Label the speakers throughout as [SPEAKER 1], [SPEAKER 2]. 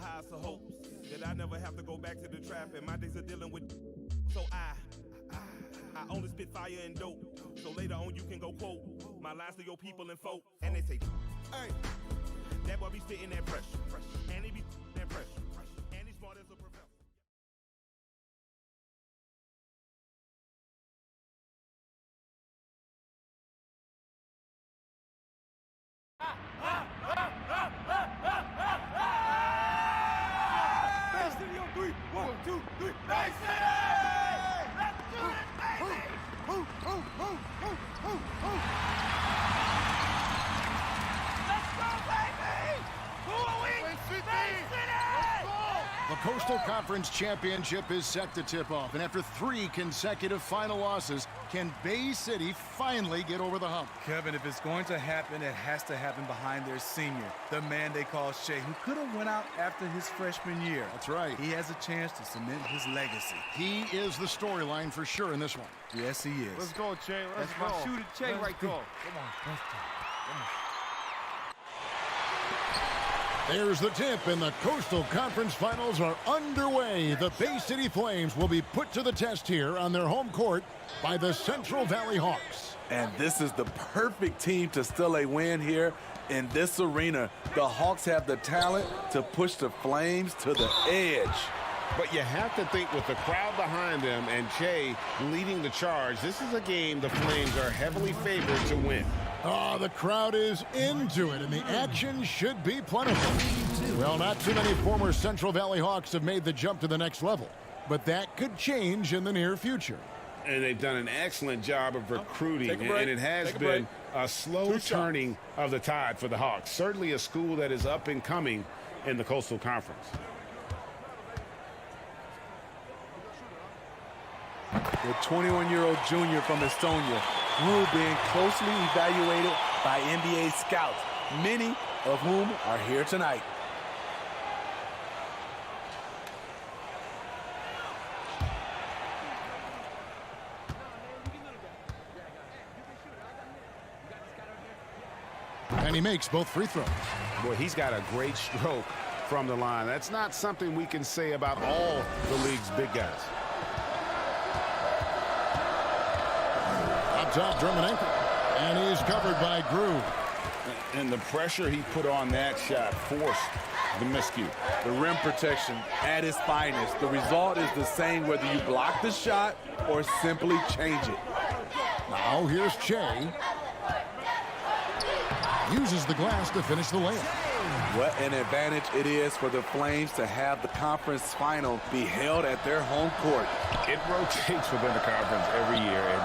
[SPEAKER 1] high hopes that I never have to go back to the trap, and my days of dealing with. So I only spit fire and dope. So later on you can go quote my lines to your people and folk, and they say, hey, that boy be spitting that pressure, and he be that pressure, and he's smart as a professor.
[SPEAKER 2] Bay City on 3, 1, 2, 3, Bay City! Let's do it, baby! Let's go, baby! Who are we? Bay City!
[SPEAKER 3] The Coastal Conference Championship is set to tip off, and after 3 consecutive final losses, can Bay City finally get over the hump?
[SPEAKER 4] Kevin, if it's going to happen, it has to happen behind their senior, the man they call Shea, who could have went out after his freshman year.
[SPEAKER 3] That's right.
[SPEAKER 4] He has a chance to cement his legacy.
[SPEAKER 3] He is the storyline for sure in this one.
[SPEAKER 4] Yes, he is.
[SPEAKER 2] Let's go, Che. Let's go.
[SPEAKER 5] my shooter, Che, right there.
[SPEAKER 2] Come on.
[SPEAKER 5] Let's go. Come on.
[SPEAKER 3] There's the tip, and the Coastal Conference Finals are underway. The Bay City Flames will be put to the test here on their home court by the Central Valley Hawks.
[SPEAKER 6] And this is the perfect team to steal a win here in this arena. The Hawks have the talent to push the Flames to the edge.
[SPEAKER 7] But you have to think with the crowd behind them and Che leading the charge, this is a game the Flames are heavily favored to win.
[SPEAKER 3] Oh, the crowd is into it, and the action should be plentiful. Well, not too many former Central Valley Hawks have made the jump to the next level, but that could change in the near future.
[SPEAKER 7] And they've done an excellent job of recruiting, and it has been a slow turning of the tide for the Hawks. Certainly a school that is up and coming in the Coastal Conference.
[SPEAKER 6] The 21-year-old junior from Estonia grew being closely evaluated by NBA scouts, many of whom are here tonight.
[SPEAKER 3] And he makes both free throws.
[SPEAKER 7] Boy, he's got a great stroke from the line. That's not something we can say about all the league's big guys.
[SPEAKER 3] Up top, Drummond ankle. And he's covered by Groove.
[SPEAKER 7] And the pressure he put on that shot forced the miscue.
[SPEAKER 6] The rim protection at its finest. The result is the same whether you block the shot or simply change it.
[SPEAKER 3] Now here's Che. Uses the glass to finish the layup.
[SPEAKER 6] What an advantage it is for the Flames to have the conference final be held at their home court.
[SPEAKER 7] It rotates within the conference every year, and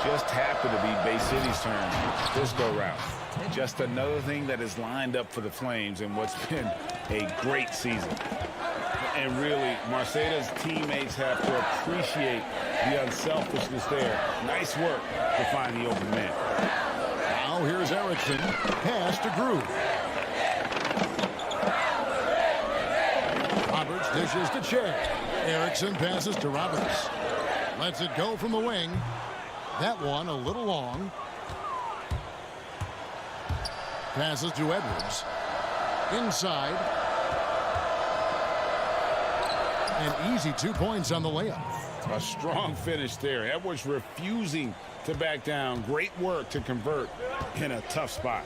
[SPEAKER 7] just happened to be Bay City's turn this go-round. Just another thing that is lined up for the Flames in what's been a great season. And really, Marceda's teammates have to appreciate the unselfishness there. Nice work to find the open man.
[SPEAKER 3] Now here's Erickson. Pass to Groove. Roberts dishes to Che. Erickson passes to Roberts. Lets it go from the wing. That one a little long. Passes to Edwards. Inside. An easy 2 points on the layup.
[SPEAKER 7] A strong finish there. Edwards refusing to back down. Great work to convert in a tough spot.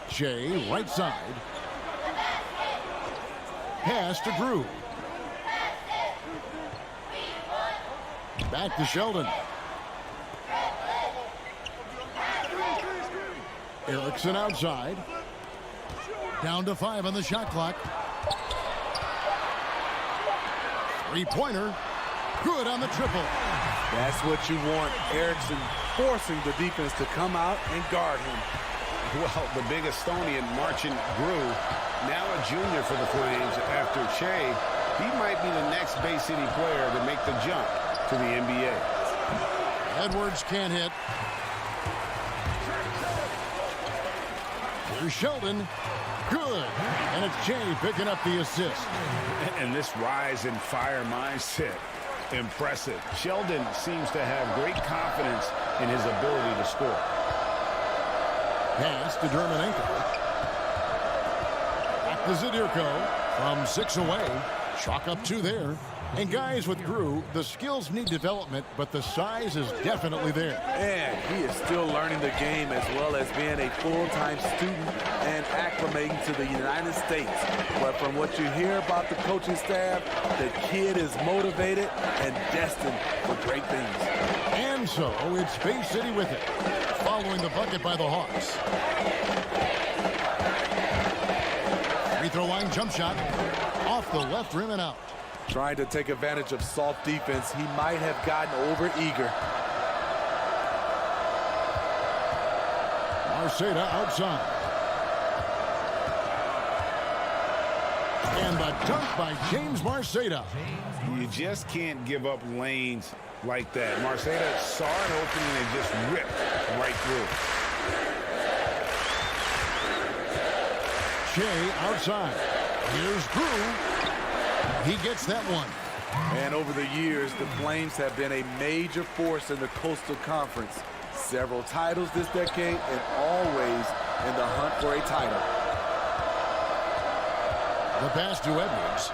[SPEAKER 3] Che, right side. Pass to Groove. Back to Sheldon. Erickson outside. Down to 5 on the shot clock. Three-pointer. Good on the triple.
[SPEAKER 6] That's what you want. Erickson forcing the defense to come out and guard him.
[SPEAKER 7] Well, the big Estonian marching Groove, now a junior for the Flames after Che. He might be the next Bay City player to make the jump to the NBA.
[SPEAKER 3] Edwards can't hit. Here's Sheldon. Good. And it's Che picking up the assist.
[SPEAKER 7] And this rise in fire mindset, impressive. Sheldon seems to have great confidence in his ability to score.
[SPEAKER 3] Pass to Drummond ankle. Zhykos from 6 away. Chalk up 2 there. And guys, with Drew, the skills need development, but the size is definitely there.
[SPEAKER 6] And he is still learning the game as well as being a full-time student and acclimating to the United States. But from what you hear about the coaching staff, the kid is motivated and destined for great things.
[SPEAKER 3] And so it's Bay City with it, following the bucket by the Hawks. Free throw line jump shot, off the left rim and out.
[SPEAKER 6] Trying to take advantage of soft defense, he might have gotten over-eager.
[SPEAKER 3] Marceda outside. And the dunk by James Marceda.
[SPEAKER 7] You just can't give up lanes like that. Marceda saw an opening and just ripped right through.
[SPEAKER 3] Shea outside. Here's Drew. He gets that one.
[SPEAKER 6] And over the years, the Flames have been a major force in the Coastal Conference. Several titles this decade and always in the hunt for a title.
[SPEAKER 3] The pass to Edwards.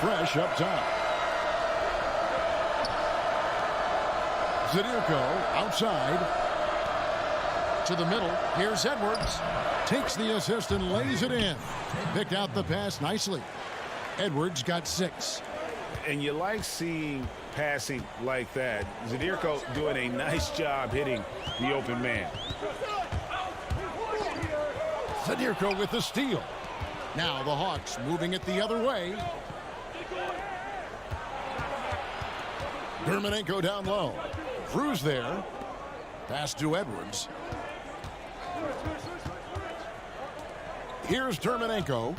[SPEAKER 3] Fresh up top. Zhykos outside. To the middle. Here's Edwards. Takes the assist and lays it in. Picked out the pass nicely. Edwards got 6.
[SPEAKER 7] And you like seeing passing like that. Zhykos doing a nice job hitting the open man.
[SPEAKER 3] Zhykos with the steal. Now the Hawks moving it the other way. Dermonenko down low. Cruz there. Pass to Edwards. Here's Dermonenko.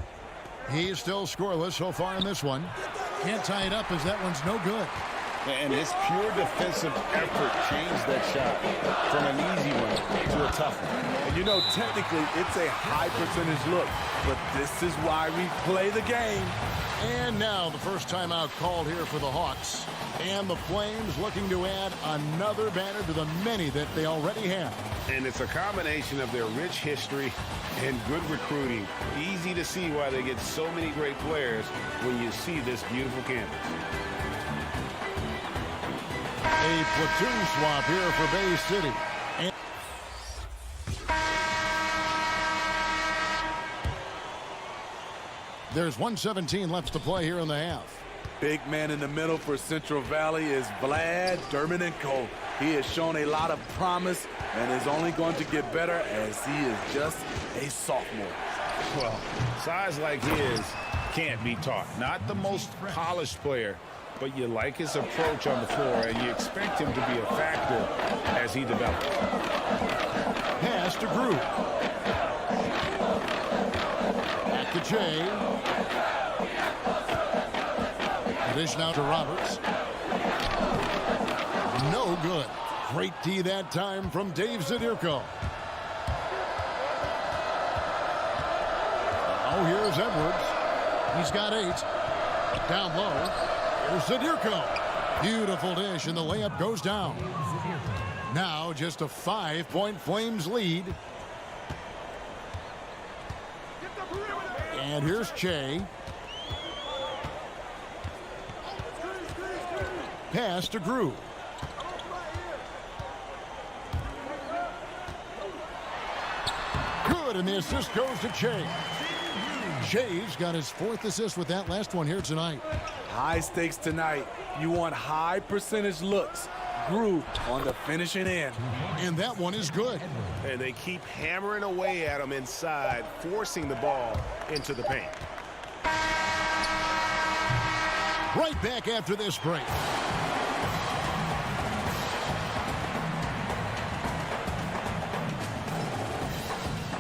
[SPEAKER 3] He's still scoreless so far in this one. Can't tie it up as that one's no good.
[SPEAKER 7] And his pure defensive effort changed that shot from an easy one to a tough one.
[SPEAKER 6] And you know, technically, it's a high percentage look, but this is why we play the game.
[SPEAKER 3] And now the first timeout called here for the Hawks. And the Flames looking to add another banner to the many that they already have.
[SPEAKER 7] And it's a combination of their rich history and good recruiting. Easy to see why they get so many great players when you see this beautiful campus.
[SPEAKER 3] A platoon swap here for Bay City. And there's 1:17 left to play here in the half.
[SPEAKER 6] Big man in the middle for Central Valley is Vlad Dermonenko. He has shown a lot of promise and is only going to get better as he is just a sophomore.
[SPEAKER 7] Well, size like his can't be taught. Not the most polished player, but you like his approach on the floor, and you expect him to be a factor as he develops.
[SPEAKER 3] Pass to Drew. Back to Jay. Dish now to Roberts. No good. Great D that time from Dave Zhykos. Oh, here's Edwards. He's got 8. Down low. Here's Zhykos. Beautiful dish, and the layup goes down. Now just a 5-point Flames lead. And here's Che. Pass to Drew. Good, and the assist goes to Che. Che's got his 4th assist with that last one here tonight.
[SPEAKER 6] High stakes tonight. You want high percentage looks. Drew on the finishing end.
[SPEAKER 3] And that one is good.
[SPEAKER 2] And they keep hammering away at him inside, forcing the ball into the paint.
[SPEAKER 3] Right back after this break.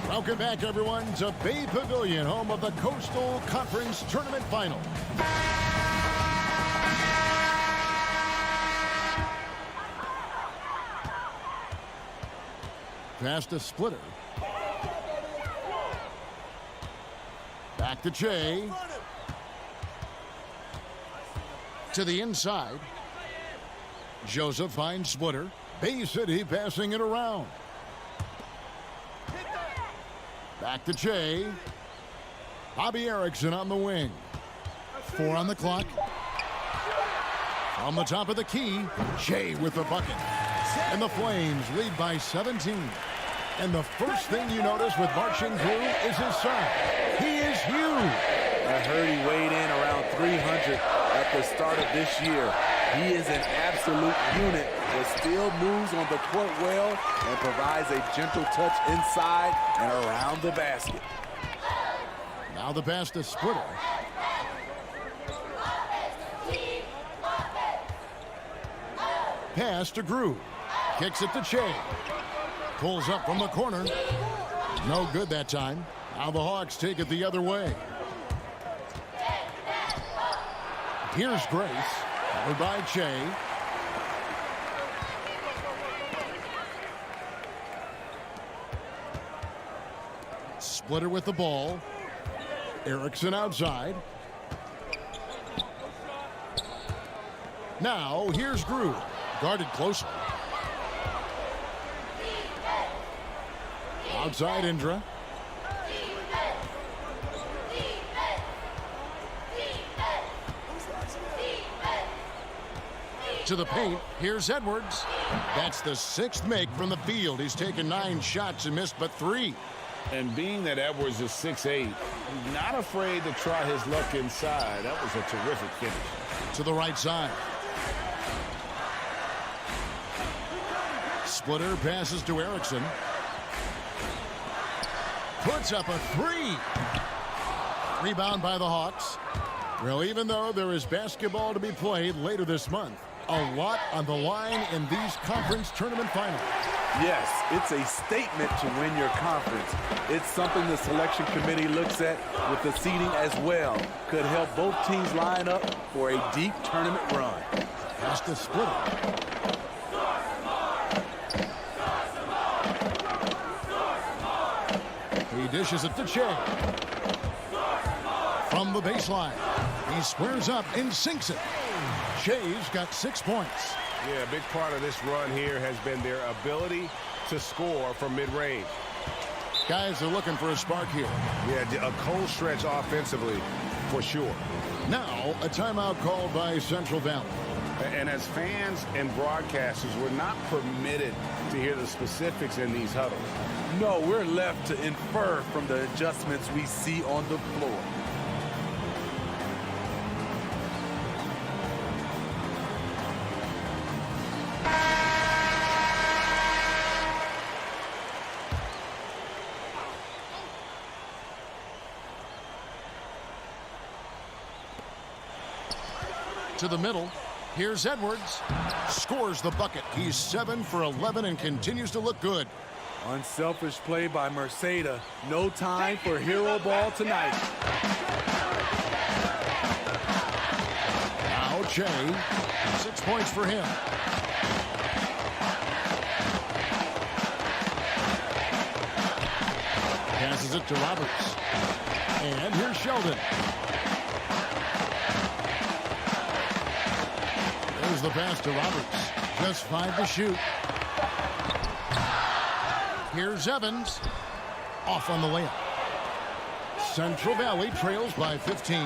[SPEAKER 3] Welcome back, everyone, to Bay Pavilion, home of the Coastal Conference Tournament Final. Pass to Splitter. Back to Che. To the inside. Joseph finds Splitter. Bay City passing it around. Back to Che. Bobby Erickson on the wing. 4 on the clock. On the top of the key, Che with the bucket. And the Flames lead by 17. And the first thing you notice with marching through is his son. He is huge.
[SPEAKER 6] I heard he weighed in around 300 at the start of this year. He is an absolute unit that still moves on the court well and provides a gentle touch inside and around the basket.
[SPEAKER 3] Now the pass to Splitter. Pass to Grew. Kicks it to Che. Pulls up from the corner. No good that time. Now the Hawks take it the other way. Here's Grace. Followed by Che. Splitter with the ball. Erickson outside. Now here's Grew. Guarded closely. Outside Indra. To the paint. Here's Edwards. That's the 6th make from the field. He's taken 9 shots and missed but 3.
[SPEAKER 7] And being that Edwards is 6'8", not afraid to try his luck inside. That was a terrific finish.
[SPEAKER 3] To the right side. Splitter passes to Erickson. Puts up a 3. Rebound by the Hawks. Well, even though there is basketball to be played later this month, a lot on the line in these conference tournament finals.
[SPEAKER 6] Yes, it's a statement to win your conference. It's something the selection committee looks at with the seeding as well. Could help both teams line up for a deep tournament run.
[SPEAKER 3] Pass to Splitter. He dishes it to Che. From the baseline, he squares up and sinks it. Che's got 6 points.
[SPEAKER 8] Yeah, a big part of this run here has been their ability to score from mid-range.
[SPEAKER 3] Guys are looking for a spark here.
[SPEAKER 8] Yeah, a cold stretch offensively, for sure.
[SPEAKER 3] Now, a timeout called by Central Valley.
[SPEAKER 8] And as fans and broadcasters, we're not permitted to hear the specifics in these huddles.
[SPEAKER 6] No, we're left to infer from the adjustments we see on the floor.
[SPEAKER 3] To the middle. Here's Edwards. Scores the bucket. He's 7 for 11 and continues to look good.
[SPEAKER 6] Unselfish play by Merceda. No time for hero ball tonight.
[SPEAKER 3] Now Che. 6 points for him. Passes it to Roberts. And here's Sheldon. There's the pass to Roberts. Just 5 to shoot. Here's Evans. Off on the layup. Central Valley trails by 15.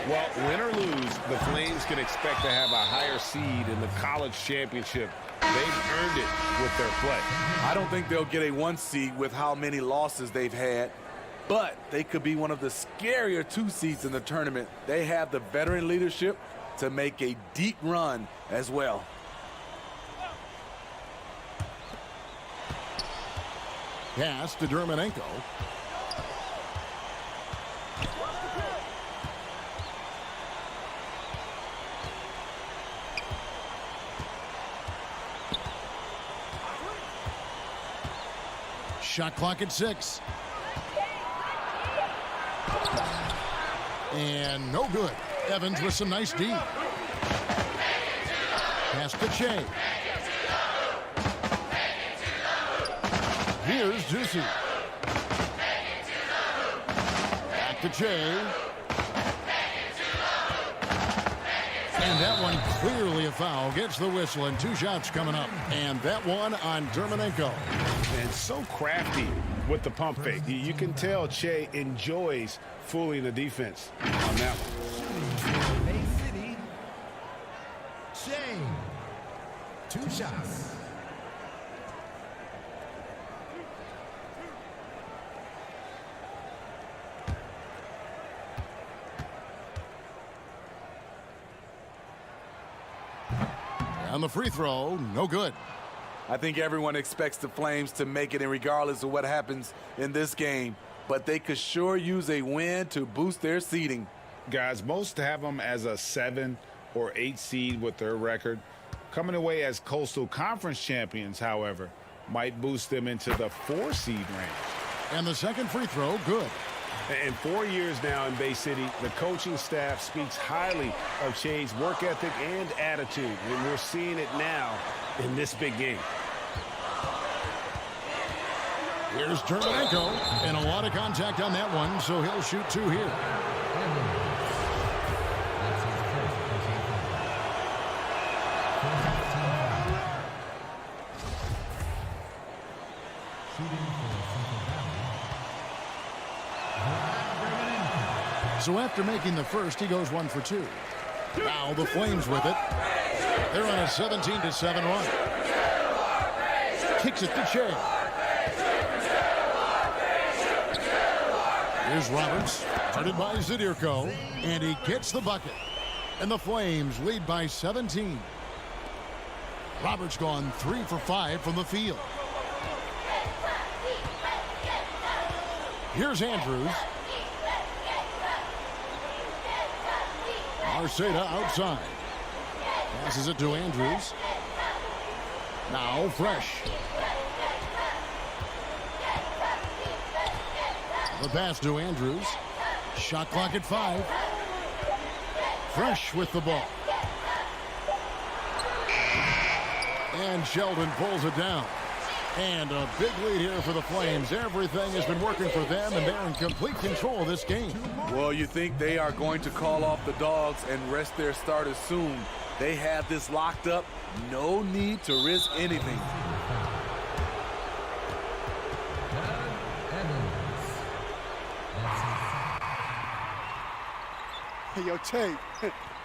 [SPEAKER 8] Well, win or lose, the Flames can expect to have a higher seed in the college championship. They've earned it with their play.
[SPEAKER 6] I don't think they'll get a 1 seed with how many losses they've had, but they could be one of the scarier 2 seeds in the tournament. They have the veteran leadership to make a deep run as well.
[SPEAKER 3] Pass to Dermanenko. Shot clock at 6. And no good. Evans with some nice D. Pass to Che. Here's Juicy. Back to Che. And that one clearly a foul. Gets the whistle and 2 shots coming up. And that one on Dermanenko.
[SPEAKER 8] And so crafty
[SPEAKER 7] with the pump fake. You can tell Che enjoys fooling the defense on that one.
[SPEAKER 5] Bay City. Che. 2 shots.
[SPEAKER 3] And the free throw, no good.
[SPEAKER 6] I think everyone expects the Flames to make it in regardless of what happens in this game, but they could sure use a win to boost their seeding.
[SPEAKER 7] Guys, most have them as a 7 or 8 seed with their record. Coming away as Coastal Conference champions, however, might boost them into the 4 seed range.
[SPEAKER 3] And the second free throw, good.
[SPEAKER 7] In 4 years now in Bay City, the coaching staff speaks highly of Che's work ethic and attitude, and we're seeing it now in this big game.
[SPEAKER 3] Here's Terminenko, and a lot of contact on that one, so he'll shoot 2 here. So after making the first, he goes 1 for 2. Now the Flames with it. They're on a 17-7 run. Kicks it to Che. Here's Roberts, guarded by Zhykos, and he gets the bucket. And the Flames lead by 17. Roberts gone 3 for 5 from the field. Here's Andrews. Arceta outside. Passes it to Andrews. Now Fresh. The pass to Andrews. Shot clock at 5. Fresh with the ball. And Sheldon pulls it down. And a big lead here for the Flames. Everything has been working for them, and they're in complete control of this game.
[SPEAKER 6] Well, you think they are going to call off the Dogs and rest their starters soon. They have this locked up. No need to risk anything.
[SPEAKER 2] Hey, yo, Che.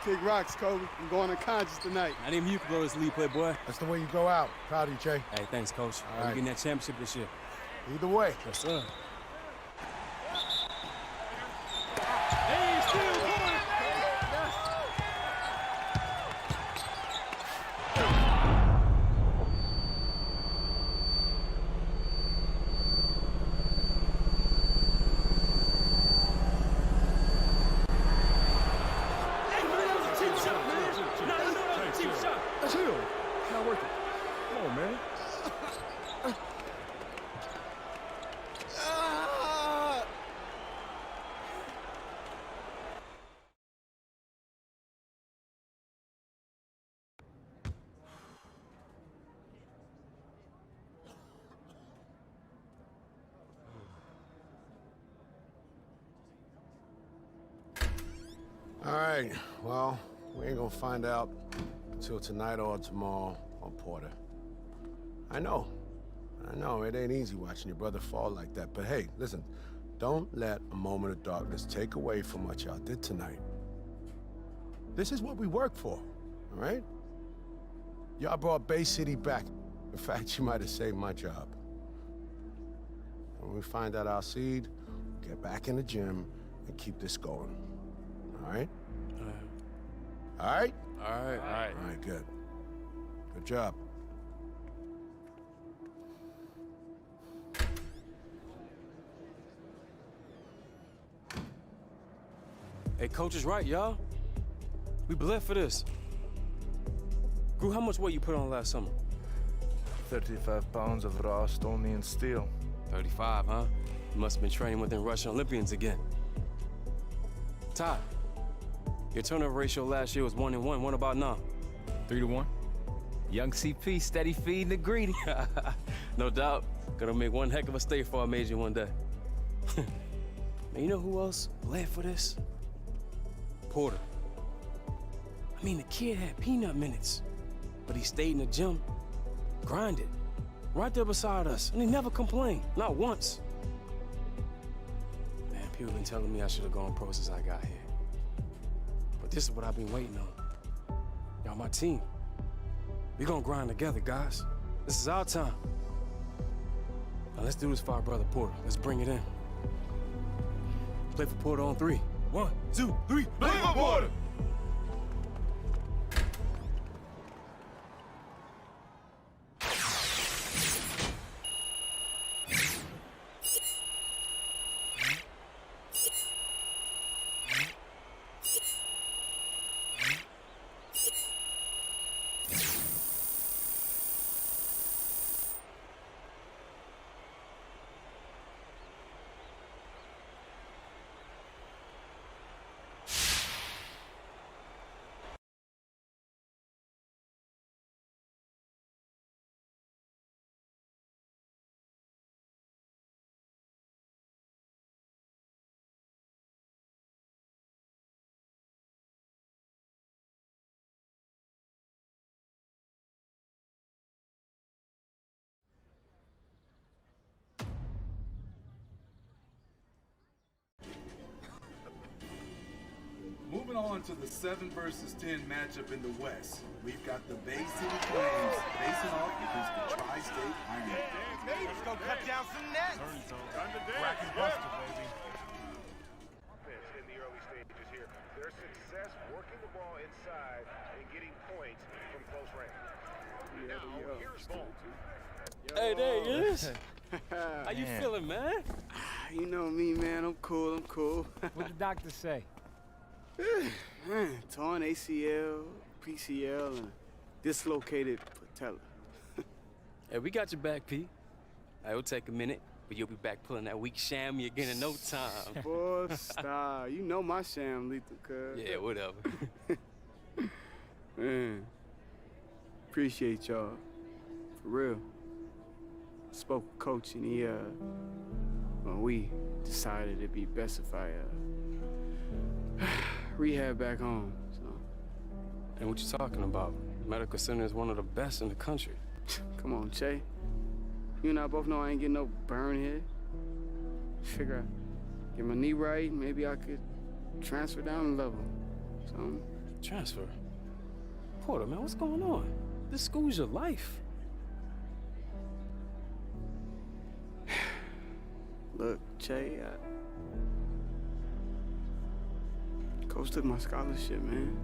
[SPEAKER 2] Kick rocks, Kobe. I'm going unconscious tonight.
[SPEAKER 9] I didn't you can blow this lead, playboy.
[SPEAKER 2] That's the way you go out. Proud of you, Che.
[SPEAKER 9] Hey, thanks, Coach.
[SPEAKER 2] All right.
[SPEAKER 9] We're getting that championship this year.
[SPEAKER 2] Either way.
[SPEAKER 9] Yes, sir.
[SPEAKER 8] All right, well, we ain't gonna find out until tonight or tomorrow on Porter. I know, it ain't easy watching your brother fall like that, but hey, listen, don't let a moment of darkness take away from what y'all did tonight. This is what we work for, all right? Y'all brought Bay City back. In fact, you might have saved my job. When we find out our seed, get back in the gym and keep this going. All right? All right?
[SPEAKER 9] All right.
[SPEAKER 8] All right, good. Good job.
[SPEAKER 9] Hey, Coach is right, y'all. We bled for this. Gru, how much weight you put on last summer?
[SPEAKER 10] 35 pounds of raw Estonian steel.
[SPEAKER 9] 35, huh? You must have been training with them Russian Olympians again. Todd, your turnover ratio last year was 1-1. What about now?
[SPEAKER 5] 3-1. Young CP, steady feeding the greedy.
[SPEAKER 9] No doubt. Gonna make one heck of a stay for our major one day. Man, you know who else bled for this? Porter. I mean, the kid had peanut minutes, but he stayed in the gym, grinded, right there beside us, and he never complained, not once. People been telling me I should have gone pro since I got here. But this is what I've been waiting on. Y'all my team. We gonna grind together, guys. This is our time. Now let's do this for our brother Porter. Let's bring it in. Play for Porter on 3. 1, 2, 3.
[SPEAKER 2] Play for Porter!
[SPEAKER 4] Moving on to the 7 versus 10 matchup in the West. We've got the Bay City Flames facing off against the Tri-State Iron Man.
[SPEAKER 2] Let's go cut down some nets.
[SPEAKER 1] Rack and buster, baby.
[SPEAKER 11] In the early stages here, their success working the ball inside and getting points from close range. Now, here's ball.
[SPEAKER 9] Hey, there he is. How you feeling, man?
[SPEAKER 12] You know me, man. I'm cool.
[SPEAKER 13] What'd the doctor say?
[SPEAKER 12] Torn ACL, PCL, and dislocated patella.
[SPEAKER 9] Hey, we got your back, P. It'll take a minute, but you'll be back pulling that weak chamois again in no time.
[SPEAKER 12] Boy, stop. You know my sham lethal, cuz.
[SPEAKER 9] Yeah, whatever.
[SPEAKER 12] Man, appreciate y'all. For real. Spoke with Coach, and he, well, we decided it'd be best if I, rehab back home, so.
[SPEAKER 9] And what you talking about? Medical center is one of the best in the country.
[SPEAKER 12] Come on, Che. You and I both know I ain't getting no burn here. Figure I get my knee right, maybe I could transfer down a level. So.
[SPEAKER 9] Transfer? Porter, man, what's going on? This school's your life.
[SPEAKER 12] Look, Che, Coach took my scholarship, man.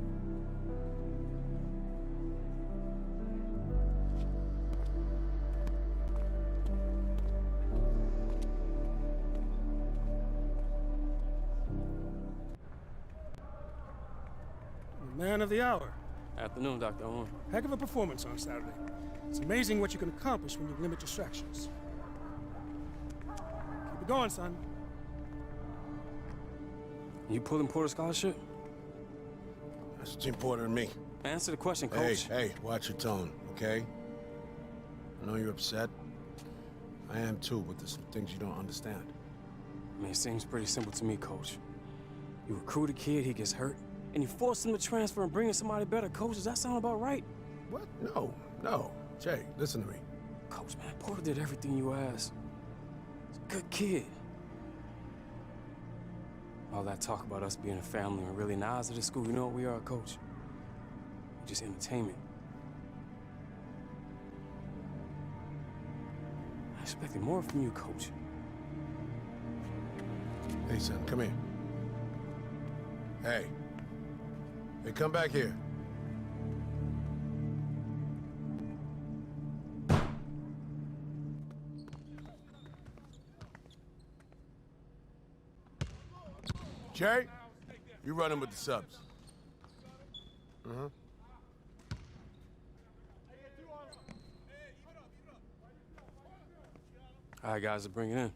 [SPEAKER 14] Man of the hour.
[SPEAKER 9] Afternoon, Dr. Owen.
[SPEAKER 14] Heck of a performance on Saturday. It's amazing what you can accomplish when you limit distractions. Keep it going, son.
[SPEAKER 9] You pulling Porter's scholarship?
[SPEAKER 8] That's between Porter and me.
[SPEAKER 9] Answer the question, Coach.
[SPEAKER 8] Hey, watch your tone, okay? I know you're upset. I am too, but there's some things you don't understand.
[SPEAKER 9] I mean, it seems pretty simple to me, Coach. You recruit a kid, he gets hurt, and you force him to transfer and bring in somebody better. Coach, does that sound about right?
[SPEAKER 8] What? No. Jay, listen to me.
[SPEAKER 9] Coach, man, Porter did everything you asked. He's a good kid. All that talk about us being a family and really the eyes of the school, you know what we are, Coach? We're just entertainment. I expected more from you, Coach.
[SPEAKER 8] Hey, son, come here. Hey, come back here. Jay, you running with the subs.
[SPEAKER 9] All right, guys, bring it in.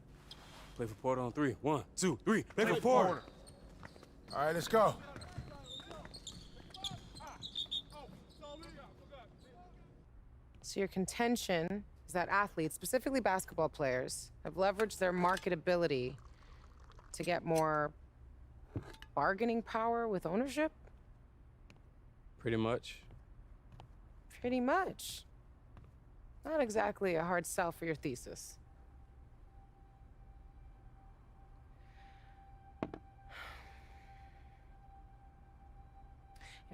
[SPEAKER 9] Play for Porter on 3. 1, 2, 3. Play for Porter.
[SPEAKER 8] All right, let's go.
[SPEAKER 15] So your contention is that athletes, specifically basketball players, have leveraged their marketability to get more bargaining power with ownership?
[SPEAKER 9] Pretty much.
[SPEAKER 15] Pretty much. Not exactly a hard sell for your thesis.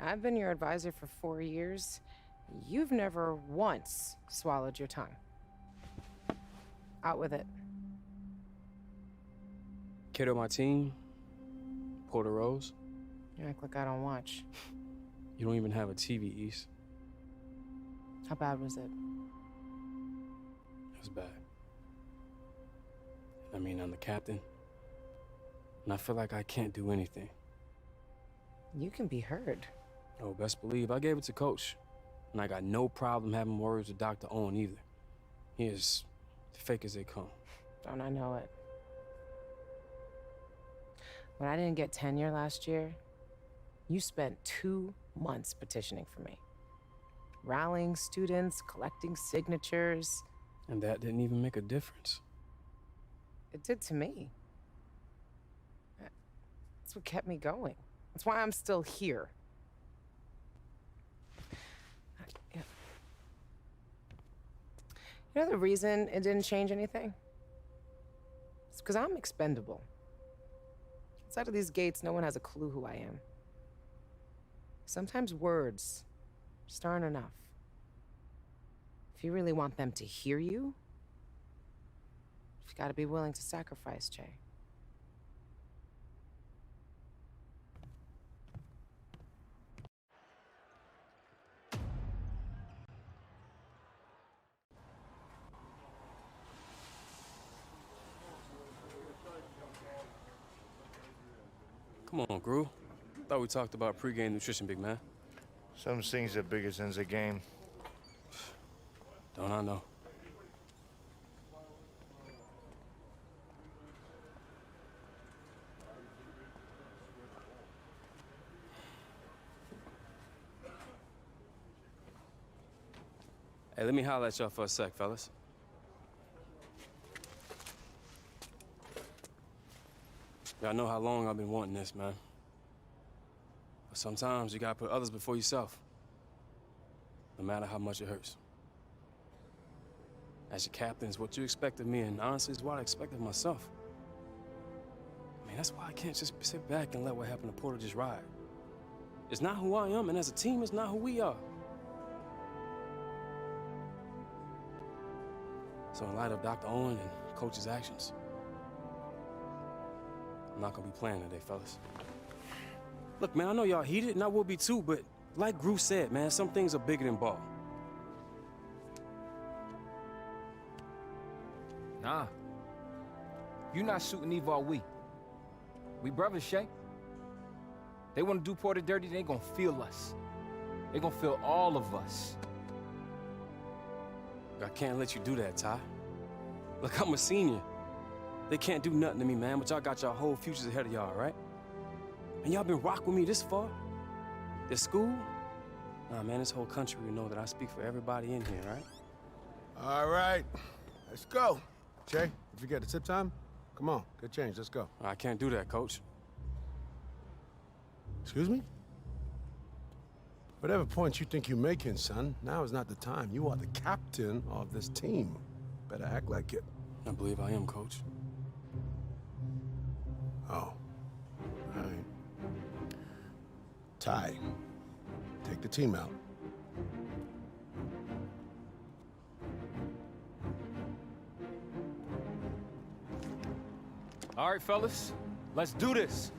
[SPEAKER 15] I've been your advisor for 4 years. You've never once swallowed your tongue. Out with it.
[SPEAKER 9] Kid on my team, Porter Rose.
[SPEAKER 15] You act like I don't watch.
[SPEAKER 9] You don't even have a TV, East.
[SPEAKER 15] How bad was it?
[SPEAKER 9] It was bad. I mean, I'm the captain, and I feel like I can't do anything.
[SPEAKER 15] You can be heard.
[SPEAKER 9] Oh, best believe I gave it to Coach, and I got no problem having words with Dr. Owen either. He is fake as they come.
[SPEAKER 15] Don't I know it? When I didn't get tenure last year, you spent 2 months petitioning for me. Rallying students, collecting signatures.
[SPEAKER 9] And that didn't even make a difference.
[SPEAKER 15] It did to me. That's what kept me going. That's why I'm still here. You know the reason it didn't change anything? It's because I'm expendable. Outside of these gates, no one has a clue who I am. Sometimes words just aren't enough. If you really want them to hear you, you've got to be willing to sacrifice, Jay.
[SPEAKER 9] Come on, Gru. Thought we talked about pregame nutrition, big man.
[SPEAKER 10] Some things are bigger than the game.
[SPEAKER 9] Don't I know? Hey, let me holler at y'all for a sec, fellas. Y'all know how long I've been wanting this, man. But sometimes you gotta put others before yourself, no matter how much it hurts. As your captain, it's what you expect of me, and honestly, it's what I expect of myself. I mean, that's why I can't just sit back and let what happened to Porter just ride. It's not who I am, and as a team, it's not who we are. So in light of Dr. Owen and Coach's actions, I'm not gonna be playing today, fellas. Look, man, I know y'all heated, and I will be too, but like Gru said, man, some things are bigger than ball.
[SPEAKER 13] Nah. You not shooting Eva all we. We brothers, Shay. They want to do Porter dirty, they gonna feel us. They gonna feel all of us.
[SPEAKER 9] I can't let you do that, Ty. Look, I'm a senior. They can't do nothing to me, man, but y'all got y'all whole futures ahead of y'all, right? And y'all been rocking with me this far? This school? Nah, man, this whole country will know that I speak for everybody in here, right?
[SPEAKER 8] All right, let's go. Jay, did you get the tip time? Come on, get changed, let's go.
[SPEAKER 9] I can't do that, Coach.
[SPEAKER 8] Excuse me? Whatever points you think you're making, son, now is not the time. You are the captain of this team. Better act like it.
[SPEAKER 9] I believe I am, Coach.
[SPEAKER 8] Oh. All right. Ty, take the team out.
[SPEAKER 13] All right, fellas, let's do this.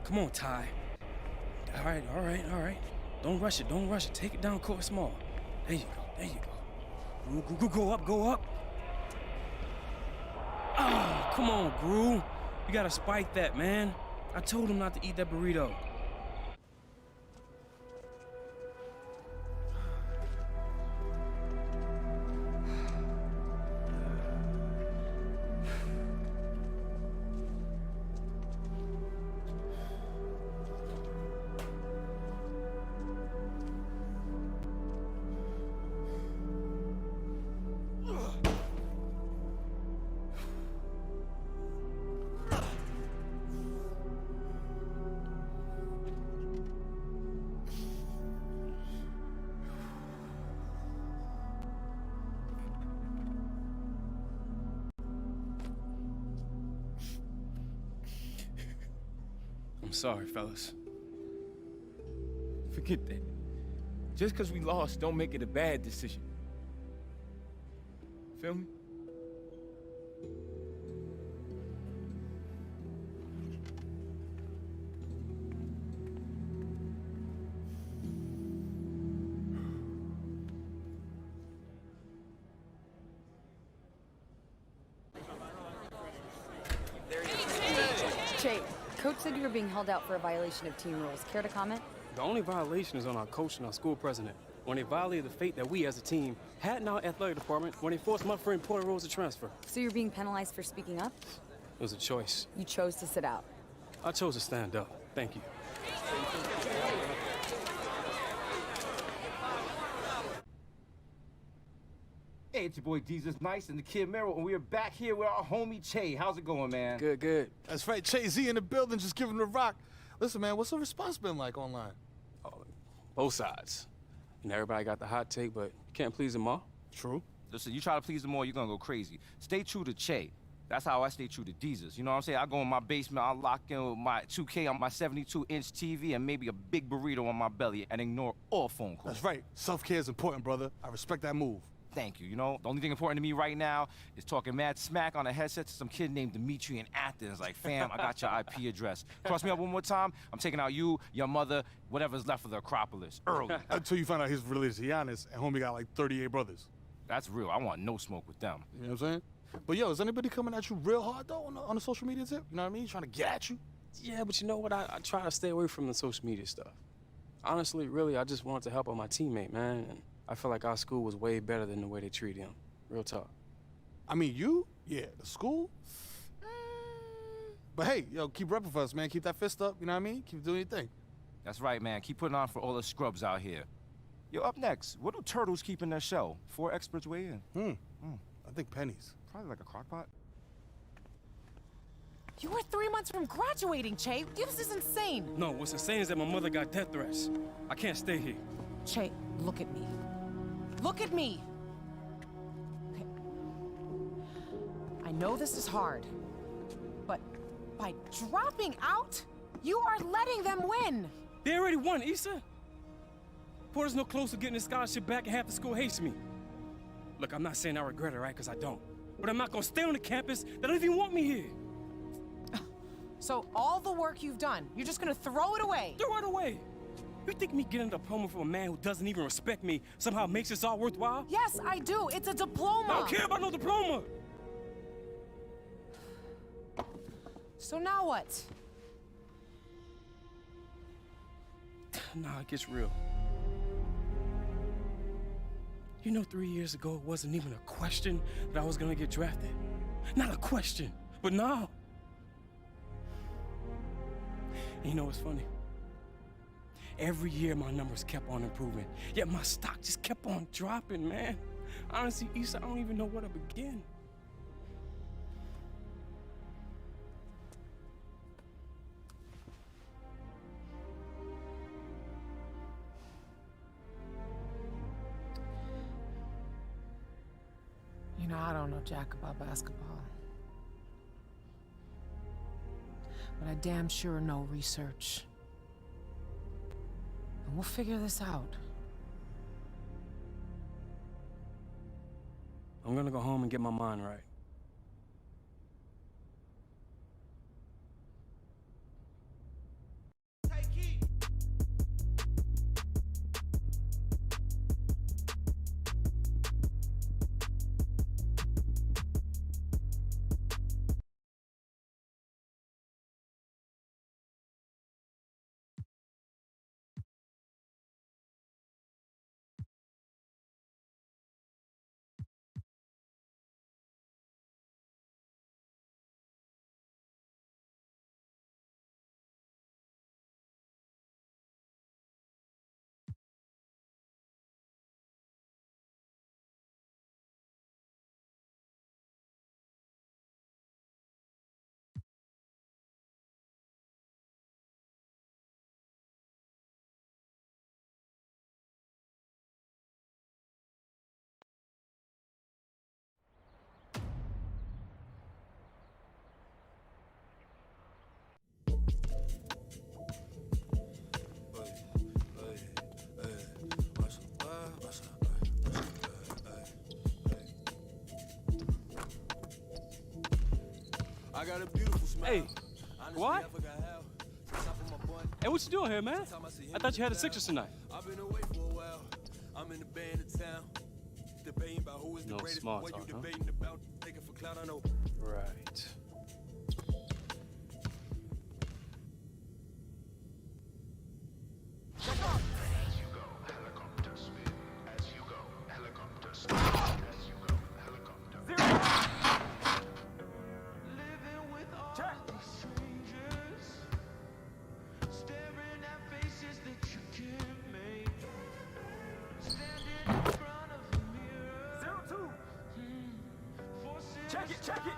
[SPEAKER 9] Come on, Ty. All right. Don't rush it. Take it down court small. There you go. Go up. Ah, come on, Gru. You gotta spike that, man. I told him not to eat that burrito.
[SPEAKER 13] sorry, fellas. Forget that. Just because we lost, don't make it a bad decision. Feel me?
[SPEAKER 16] Jay, Coach said you were being held out for a violation of team rules. Care to comment?
[SPEAKER 9] The only violation is on our coach and our school president. When they violated the fate that we as a team had in our athletic department when they forced my friend Porter Rose to transfer.
[SPEAKER 16] So you're being penalized for speaking up?
[SPEAKER 9] It was a choice.
[SPEAKER 16] You chose to sit out.
[SPEAKER 9] I chose to stand up. Thank you.
[SPEAKER 17] Hey, it's your boy Jesus Nice and the Kid Merrill, and we are back here with our homie Che. How's it going, man?
[SPEAKER 9] Good, good.
[SPEAKER 18] That's right, Che Z in the building, just giving the rock. Listen, man, what's the response been like online?
[SPEAKER 9] Both sides. And everybody got the hot take, but you can't please them all.
[SPEAKER 18] True.
[SPEAKER 17] Listen, you try to please them all, you're gonna go crazy. Stay true to Che. That's how I stay true to Jesus. You know what I'm saying? I go in my basement, I lock in with my 2K on my 72-inch TV and maybe a big burrito on my belly and ignore all phone calls.
[SPEAKER 18] That's right. Self-care is important, brother. I respect that move.
[SPEAKER 17] Thank you. You know, the only thing important to me right now is talking mad smack on a headset to some kid named Dimitri in Athens. Like, fam, I got your IP address. Cross me up one more time, I'm taking out you, your mother, whatever's left of the Acropolis, early.
[SPEAKER 18] Until you find out he's related to Giannis, and homie got like 38 brothers.
[SPEAKER 17] That's real. I want no smoke with them.
[SPEAKER 18] You know what I'm saying? But yo, is anybody coming at you real hard, though, on the social media tip? You know what I mean? Trying to get at you?
[SPEAKER 9] Yeah, but you know what? I try to stay away from the social media stuff. Honestly, really, I just wanted to help out my teammate, man. And I feel like our school was way better than the way they treat him. Real talk.
[SPEAKER 18] I mean, you? Yeah, the school? But hey, yo, keep repping for us, man. Keep that fist up, you know what I mean? Keep doing your thing.
[SPEAKER 17] That's right, man. Keep putting on for all the scrubs out here. Yo, up next, what do turtles keep in their shell? 4 experts weigh in.
[SPEAKER 18] I think pennies.
[SPEAKER 17] Probably like a crock pot.
[SPEAKER 15] You were 3 months from graduating, Che. This is insane.
[SPEAKER 9] No, what's insane is that my mother got death threats. I can't stay here.
[SPEAKER 15] Che, look at me. Look at me. Okay. I know this is hard, but by dropping out, you are letting them win.
[SPEAKER 9] They already won, Issa. Porter's no closer to getting his scholarship back and half the school hates me. Look, I'm not saying I regret it, right? Because I don't. But I'm not going to stay on the campus. They don't even want me here.
[SPEAKER 15] So all the work you've done, you're just going to throw it away?
[SPEAKER 9] Throw it away. You think me getting a diploma from a man who doesn't even respect me somehow makes this all worthwhile?
[SPEAKER 15] Yes, I do. It's a diploma.
[SPEAKER 9] I don't care about no diploma.
[SPEAKER 15] So now what?
[SPEAKER 9] Nah, it gets real. You know, 3 years ago, it wasn't even a question that I was gonna get drafted. Not a question, but now. And you know what's funny? Every year, my numbers kept on improving, yet my stock just kept on dropping, man. Honestly, Issa, I don't even know where to begin.
[SPEAKER 15] You know, I don't know jack about basketball. But I damn sure know research. And we'll figure this out.
[SPEAKER 9] I'm gonna go home and get my mind right. Hey, what? Hey, what you doing here, man? I thought you had the Sixers tonight. No small talk, huh? Right.
[SPEAKER 2] Check it!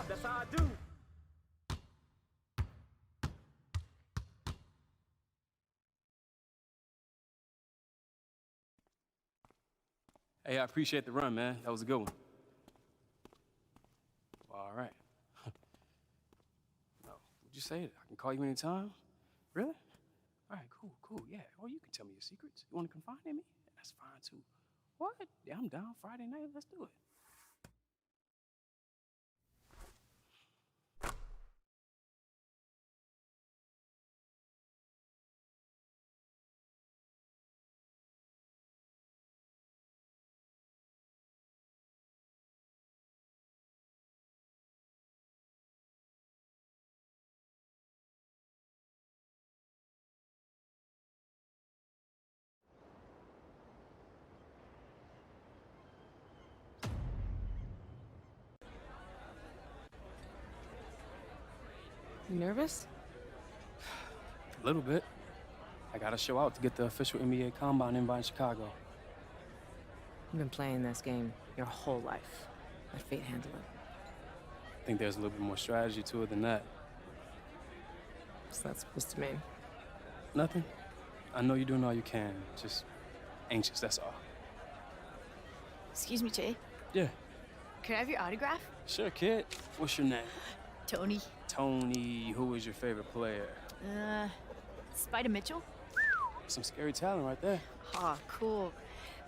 [SPEAKER 9] That's how I do. Hey, I appreciate the run, man. That was a good one. All right. No, would you say it? I can call you anytime? Really? All right, cool, yeah. Or you can tell me your secrets. You want to confide in me? That's fine, too. What? Yeah, I'm down Friday night. Let's do it.
[SPEAKER 15] You nervous?
[SPEAKER 9] A little bit. I gotta show out to get the official NBA Combine invite in Chicago.
[SPEAKER 15] You've been playing this game your whole life. Let fate handle it.
[SPEAKER 9] I think there's a little bit more strategy to it than that.
[SPEAKER 15] What's that supposed to mean?
[SPEAKER 9] Nothing. I know you're doing all you can. Just anxious, that's all.
[SPEAKER 19] Excuse me, Jay.
[SPEAKER 9] Yeah.
[SPEAKER 19] Could I have your autograph?
[SPEAKER 9] Sure, kid. What's your name?
[SPEAKER 19] Tony.
[SPEAKER 9] Tony. Who is your favorite player?
[SPEAKER 19] Spider Mitchell?
[SPEAKER 9] Some scary talent right there.
[SPEAKER 19] Aw, cool.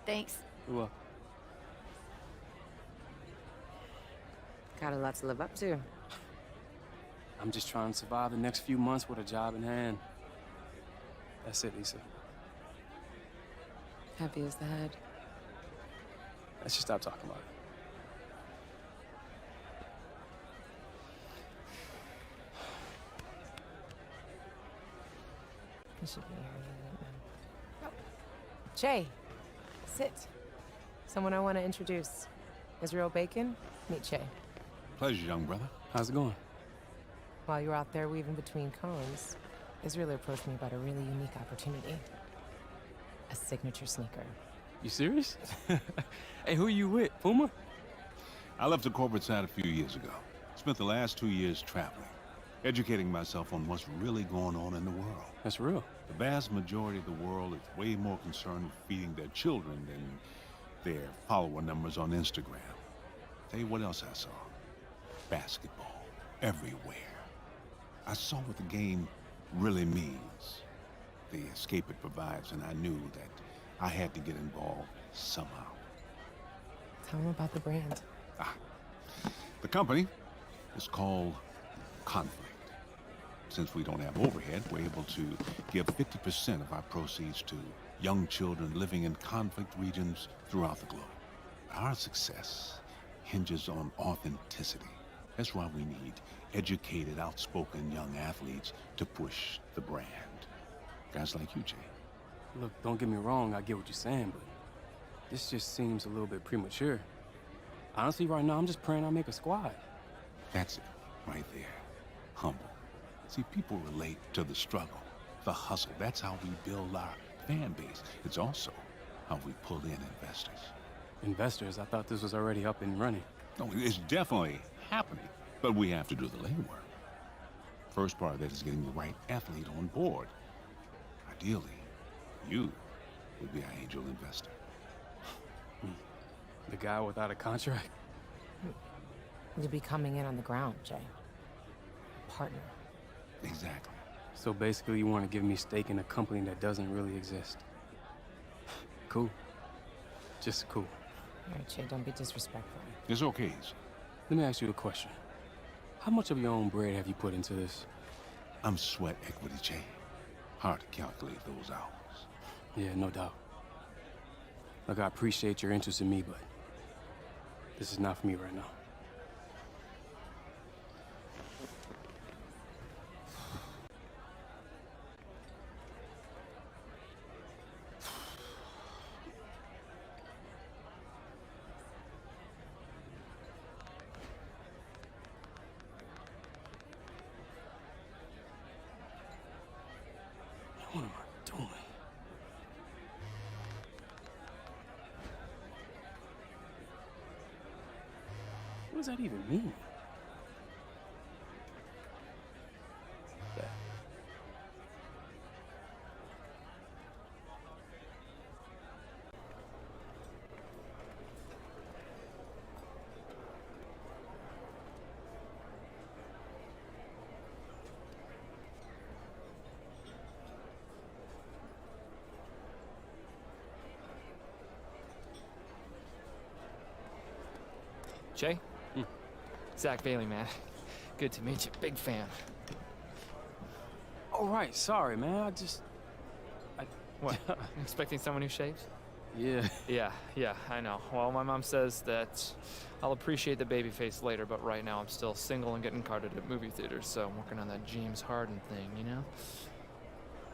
[SPEAKER 19] Thanks.
[SPEAKER 9] You're welcome.
[SPEAKER 15] Got a lot to live up to.
[SPEAKER 9] I'm just trying to survive the next few months with a job in hand. That's it, Lisa.
[SPEAKER 15] Heavy as the head.
[SPEAKER 9] Let's just stop talking about it.
[SPEAKER 15] You should be here right now. Jay, sit. Someone I want to introduce. Israel Bacon, meet Jay.
[SPEAKER 20] Pleasure, young brother.
[SPEAKER 9] How's it going?
[SPEAKER 15] While you were out there weaving between cones, Israel approached me about a really unique opportunity. a signature sneaker.
[SPEAKER 9] You serious? Hey, who you with, Puma?
[SPEAKER 20] I left the corporate side a few years ago. Spent the last 2 years traveling, educating myself on what's really going on in the world.
[SPEAKER 9] That's real.
[SPEAKER 20] The vast majority of the world is way more concerned with feeding their children than their follower numbers on Instagram. Tell you what else I saw. Basketball. Everywhere. I saw what the game really means. The escape it provides, and I knew that I had to get involved somehow.
[SPEAKER 15] Tell them about the brand.
[SPEAKER 20] The company is called Conflict. Since we don't have overhead, we're able to give 50% of our proceeds to young children living in conflict regions throughout the globe. Our success hinges on authenticity. That's why we need educated, outspoken young athletes to push the brand. Guys like you, Jay.
[SPEAKER 9] Look, don't get me wrong, I get what you're saying, but this just seems a little bit premature. Honestly, right now, I'm just praying I make a squad.
[SPEAKER 20] That's it, right there. Humble. See, people relate to the struggle, the hustle. That's how we build our fan base. It's also how we pull in investors.
[SPEAKER 9] Investors? I thought this was already up and running.
[SPEAKER 20] No, it's definitely happening, but we have to do the legwork. First part of that is getting the right athlete on board. Ideally, you would be our angel investor.
[SPEAKER 9] The guy without a contract?
[SPEAKER 15] You'll be coming in on the ground, Jay. A partner.
[SPEAKER 20] Exactly.
[SPEAKER 9] So basically you want to give me stake in a company that doesn't really exist. Cool. Just cool.
[SPEAKER 15] All right, Jay, don't be disrespectful.
[SPEAKER 20] It's okay.
[SPEAKER 9] Let me ask you a question. How much of your own bread have you put into this?
[SPEAKER 20] I'm sweat equity, Jay. Hard to calculate those hours.
[SPEAKER 9] Yeah, no doubt. Look, I appreciate your interest in me, but this is not for me right now. What am I doing? What does that even mean?
[SPEAKER 21] Jay? Zach Bailey, man. Good to meet you. Big fan.
[SPEAKER 9] Oh, right. Sorry, man.
[SPEAKER 21] What? Expecting someone who shaves?
[SPEAKER 9] Yeah.
[SPEAKER 21] Yeah, I know. Well, my mom says that I'll appreciate the baby face later, but right now I'm still single and getting carded at movie theaters, so I'm working on that James Harden thing, you know?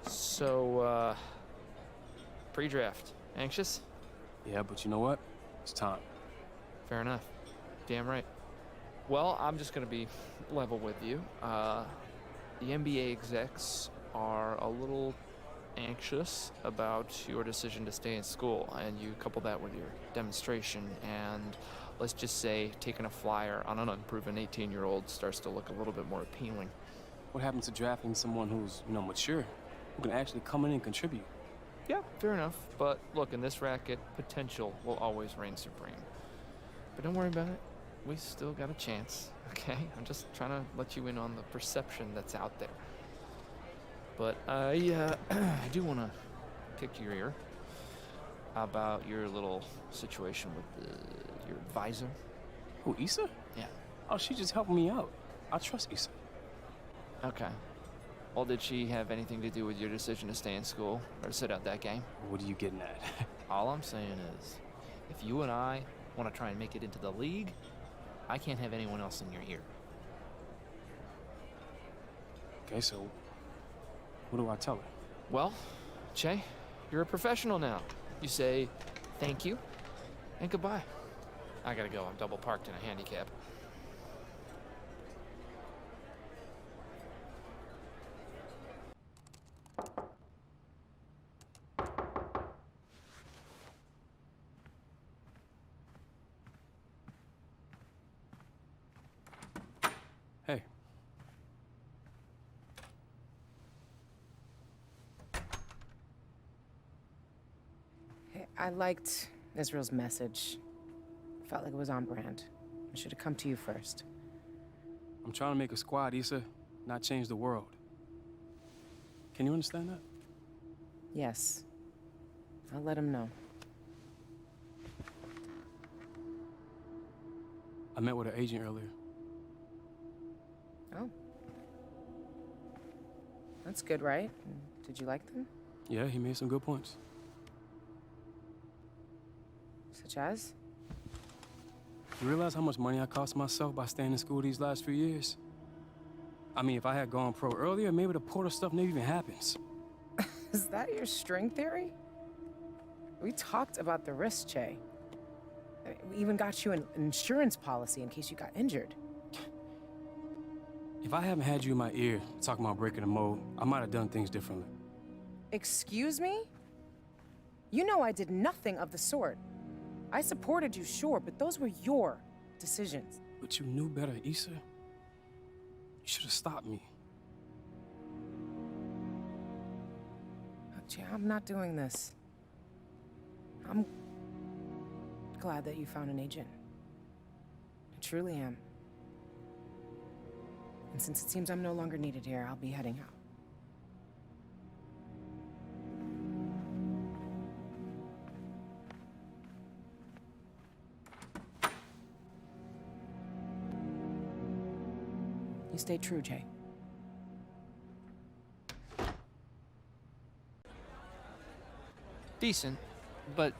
[SPEAKER 21] So, pre-draft. Anxious?
[SPEAKER 9] Yeah, but you know what? It's time.
[SPEAKER 21] Fair enough. Damn right. Well, I'm just gonna be level with you. The NBA execs are a little anxious about your decision to stay in school, and you couple that with your demonstration, and let's just say taking a flyer on an unproven 18-year-old starts to look a little bit more appealing.
[SPEAKER 9] What happens to drafting someone who's, mature, who can actually come in and contribute?
[SPEAKER 21] Yeah, fair enough. But look, in this racket, potential will always reign supreme. But don't worry about it. We still got a chance, okay? I'm just trying to let you in on the perception that's out there. But I do want to pick your ear about your little situation with your advisor.
[SPEAKER 9] Who, Issa?
[SPEAKER 21] Yeah.
[SPEAKER 9] Oh, she just helped me out. I trust Issa.
[SPEAKER 21] Okay. Well, did she have anything to do with your decision to stay in school or to sit out that game?
[SPEAKER 9] What are you getting at?
[SPEAKER 21] All I'm saying is, if you and I want to try and make it into the league, I can't have anyone else in your ear.
[SPEAKER 9] Okay, so what do I tell her?
[SPEAKER 21] Well, Che, you're a professional now. You say thank you and goodbye. I gotta go. I'm double parked in a handicap.
[SPEAKER 15] I liked Israel's message. Felt like it was on brand. I should have come to you first.
[SPEAKER 9] I'm trying to make a squad, Issa, not change the world. Can you understand that?
[SPEAKER 15] Yes. I'll let him know.
[SPEAKER 9] I met with an agent earlier.
[SPEAKER 15] Oh. That's good, right? Did you like them?
[SPEAKER 9] Yeah, he made some good points.
[SPEAKER 15] Such as?
[SPEAKER 9] You realize how much money I cost myself by staying in school these last few years? I mean, if I had gone pro earlier, maybe the Porter stuff never even happens.
[SPEAKER 15] Is that your string theory? We talked about the risk, Che. We even got you an insurance policy in case you got injured.
[SPEAKER 9] If I haven't had you in my ear talking about breaking the mold, I might have done things differently.
[SPEAKER 15] Excuse me? You know I did nothing of the sort. I supported you, sure, but those were your decisions.
[SPEAKER 9] But you knew better, Issa. You should have stopped me.
[SPEAKER 15] Che, I'm not doing this. I'm glad that you found an agent. I truly am. And since it seems I'm no longer needed here, I'll be heading out. You stay true, Jay.
[SPEAKER 21] Decent, but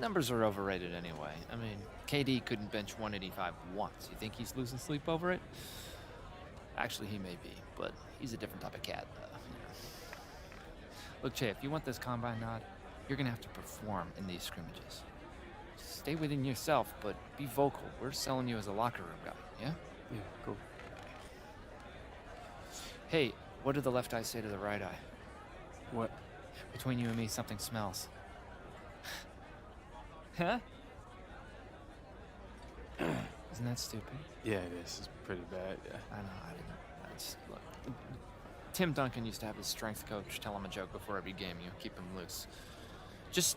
[SPEAKER 21] numbers are overrated anyway. I mean, KD couldn't bench 185 once. You think he's losing sleep over it? Actually, he may be, but he's a different type of cat. Look, Che, if you want this combine nod, you're gonna have to perform in these scrimmages. Stay within yourself, but be vocal. We're selling you as a locker room guy, yeah?
[SPEAKER 9] Yeah, cool.
[SPEAKER 21] Hey, what did the left eye say to the right eye?
[SPEAKER 9] What?
[SPEAKER 21] Between you and me, something smells. Huh? Isn't that stupid?
[SPEAKER 9] Yeah, it is. It's pretty bad, yeah.
[SPEAKER 21] I know, look. Tim Duncan used to have his strength coach tell him a joke before every game, keep him loose. Just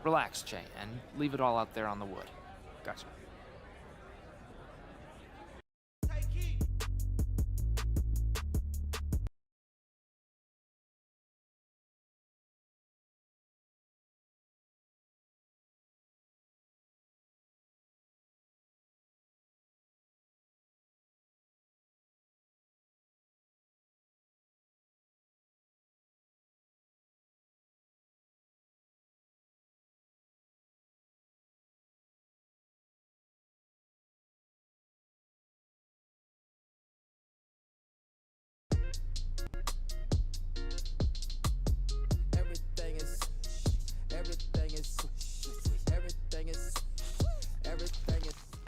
[SPEAKER 21] relax, Che, and leave it all out there on the wood.
[SPEAKER 9] Gotcha.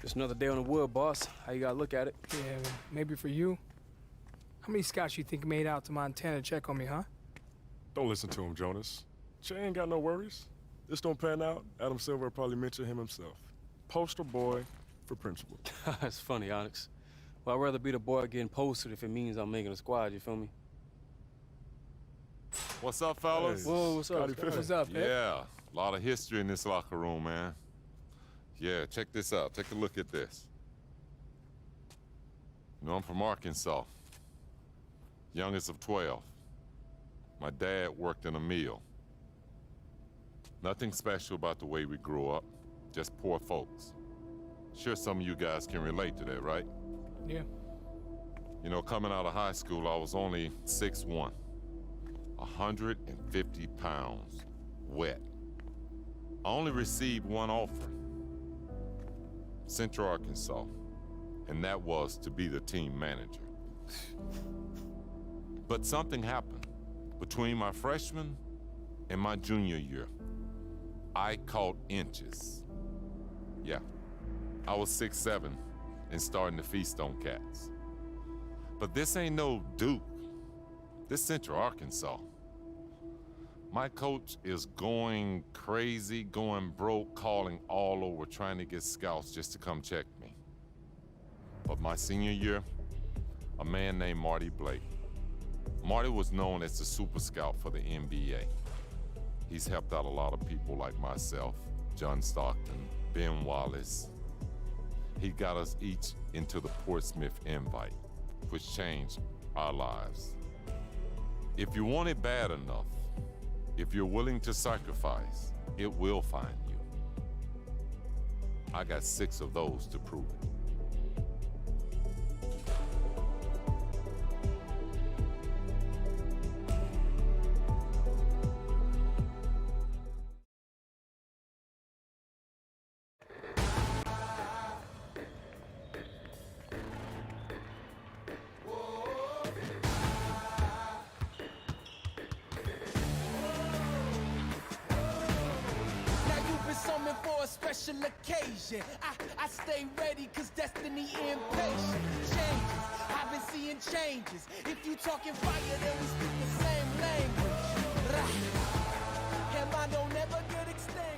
[SPEAKER 9] Just another day on the wood, boss. How you gotta look at it?
[SPEAKER 14] Yeah, maybe for you. How many scouts you think made out to Montana to check on me, huh?
[SPEAKER 7] Don't listen to him, Jonas. Che ain't got no worries. This don't pan out, Adam Silver will probably mention him himself. Poster boy for principal.
[SPEAKER 9] That's funny, Onyx. Well, I'd rather be the boy getting posted if it means I'm making a squad, you feel me?
[SPEAKER 22] What's up, fellas?
[SPEAKER 9] Hey. Whoa, what's up?
[SPEAKER 14] What's up, Pip?
[SPEAKER 22] Yeah, a lot of history in this locker room, man. Yeah, check this out. Take a look at this. You know, I'm from Arkansas. Youngest of 12. My dad worked in a mill. Nothing special about the way we grew up. Just poor folks. Sure some of you guys can relate to that, right?
[SPEAKER 14] Yeah.
[SPEAKER 22] You know, coming out of high school, I was only 6'1". 150 pounds, wet. I only received one offer. Central Arkansas, and that was to be the team manager. But something happened. Between my freshman and my junior year, I caught inches. Yeah, I was 6'7" and starting to feast on cats. But this ain't no Duke. This Central Arkansas. My coach is going crazy, going broke, calling all over, trying to get scouts just to come check me. But my senior year, a man named Marty Blake. Marty was known as the super scout for the NBA. He's helped out a lot of people like myself, John Stockton, Ben Wallace. He got us each into the Portsmouth invite, which changed our lives. If you want it bad enough, if you're willing to sacrifice, it will find you. I got 6 of those to prove it.
[SPEAKER 3] Special occasion, I stay ready cause destiny impatient. Changes, I've been seeing changes. If you talking fire, then we speak the same language. And mine don't ever get extinguished.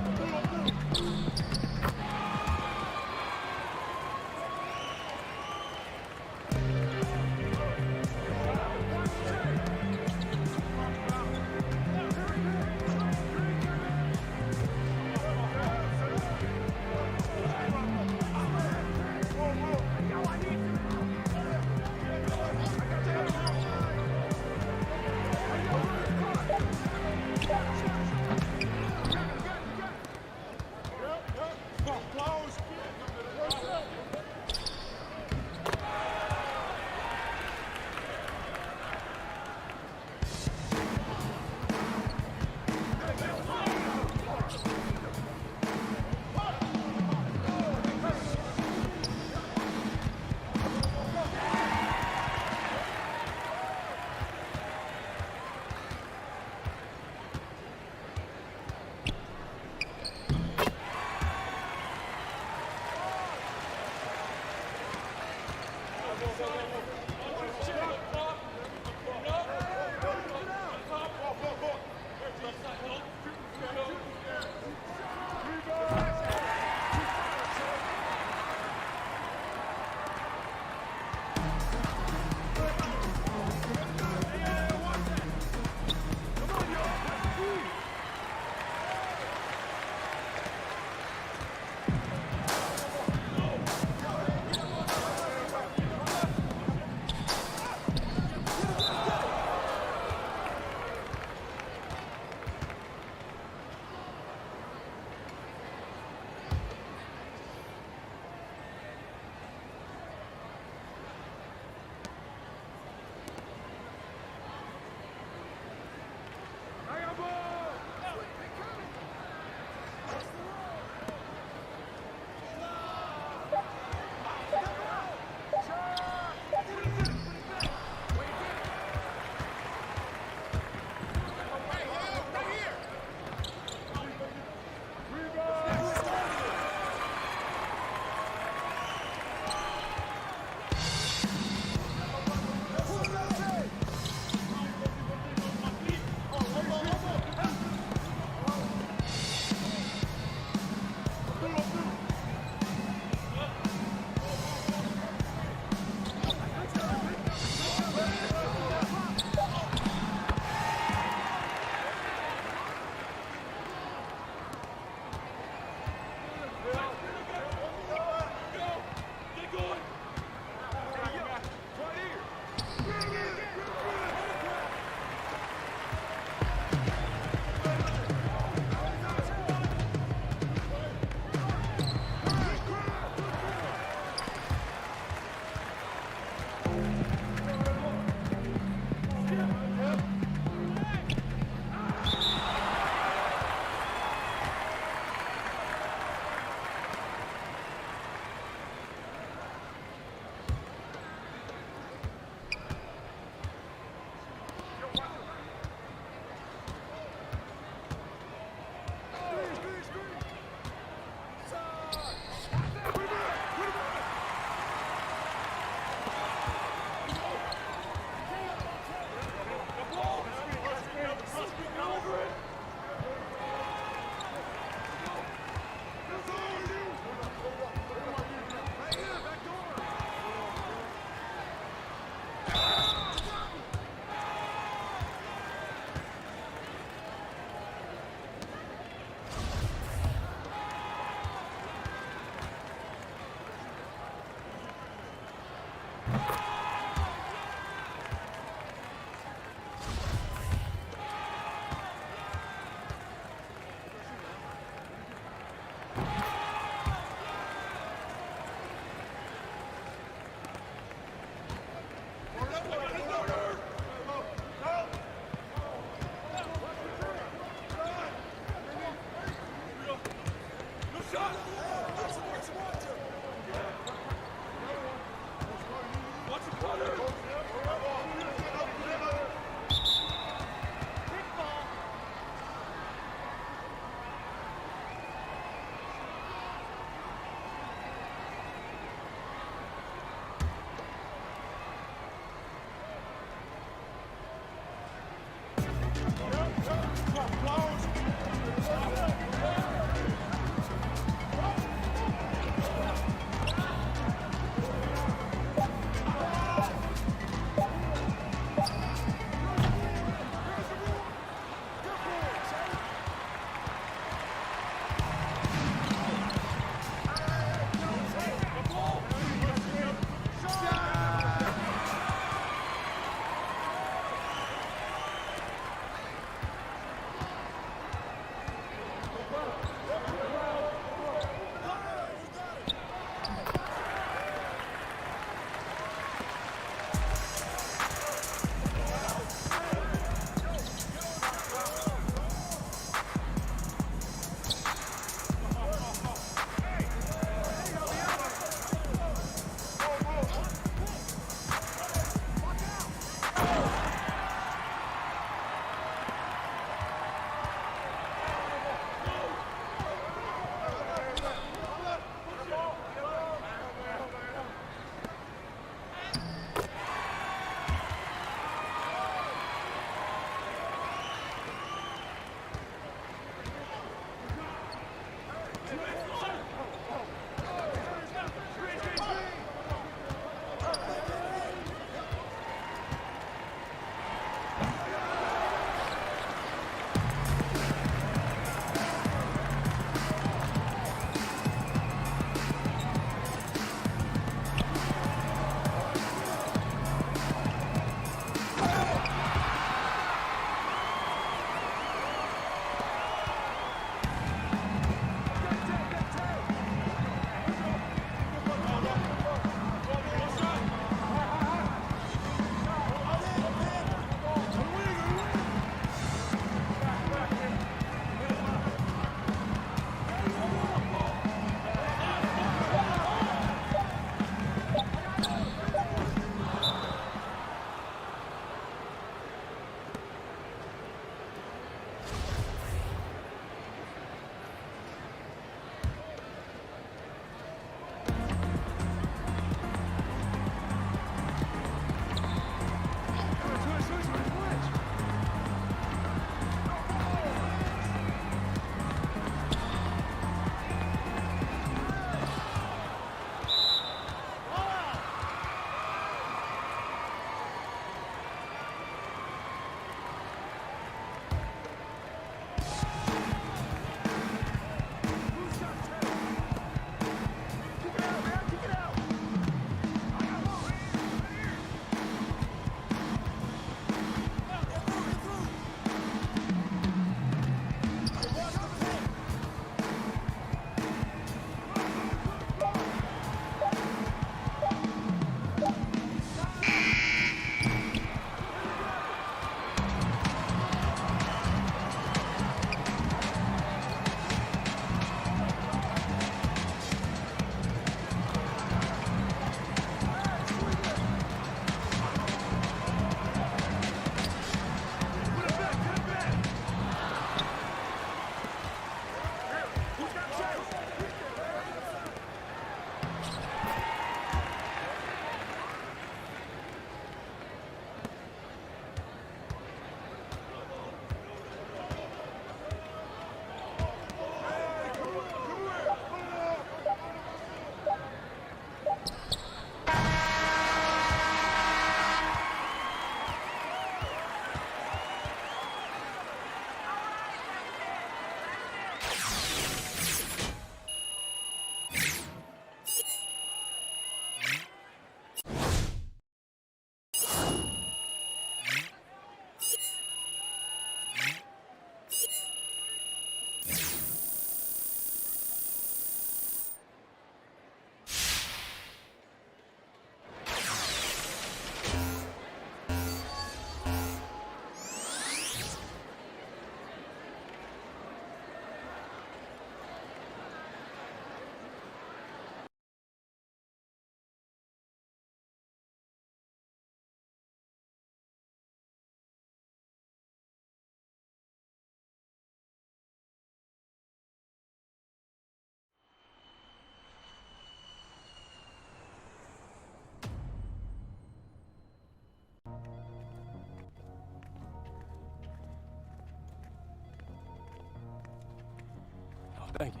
[SPEAKER 9] Thank you.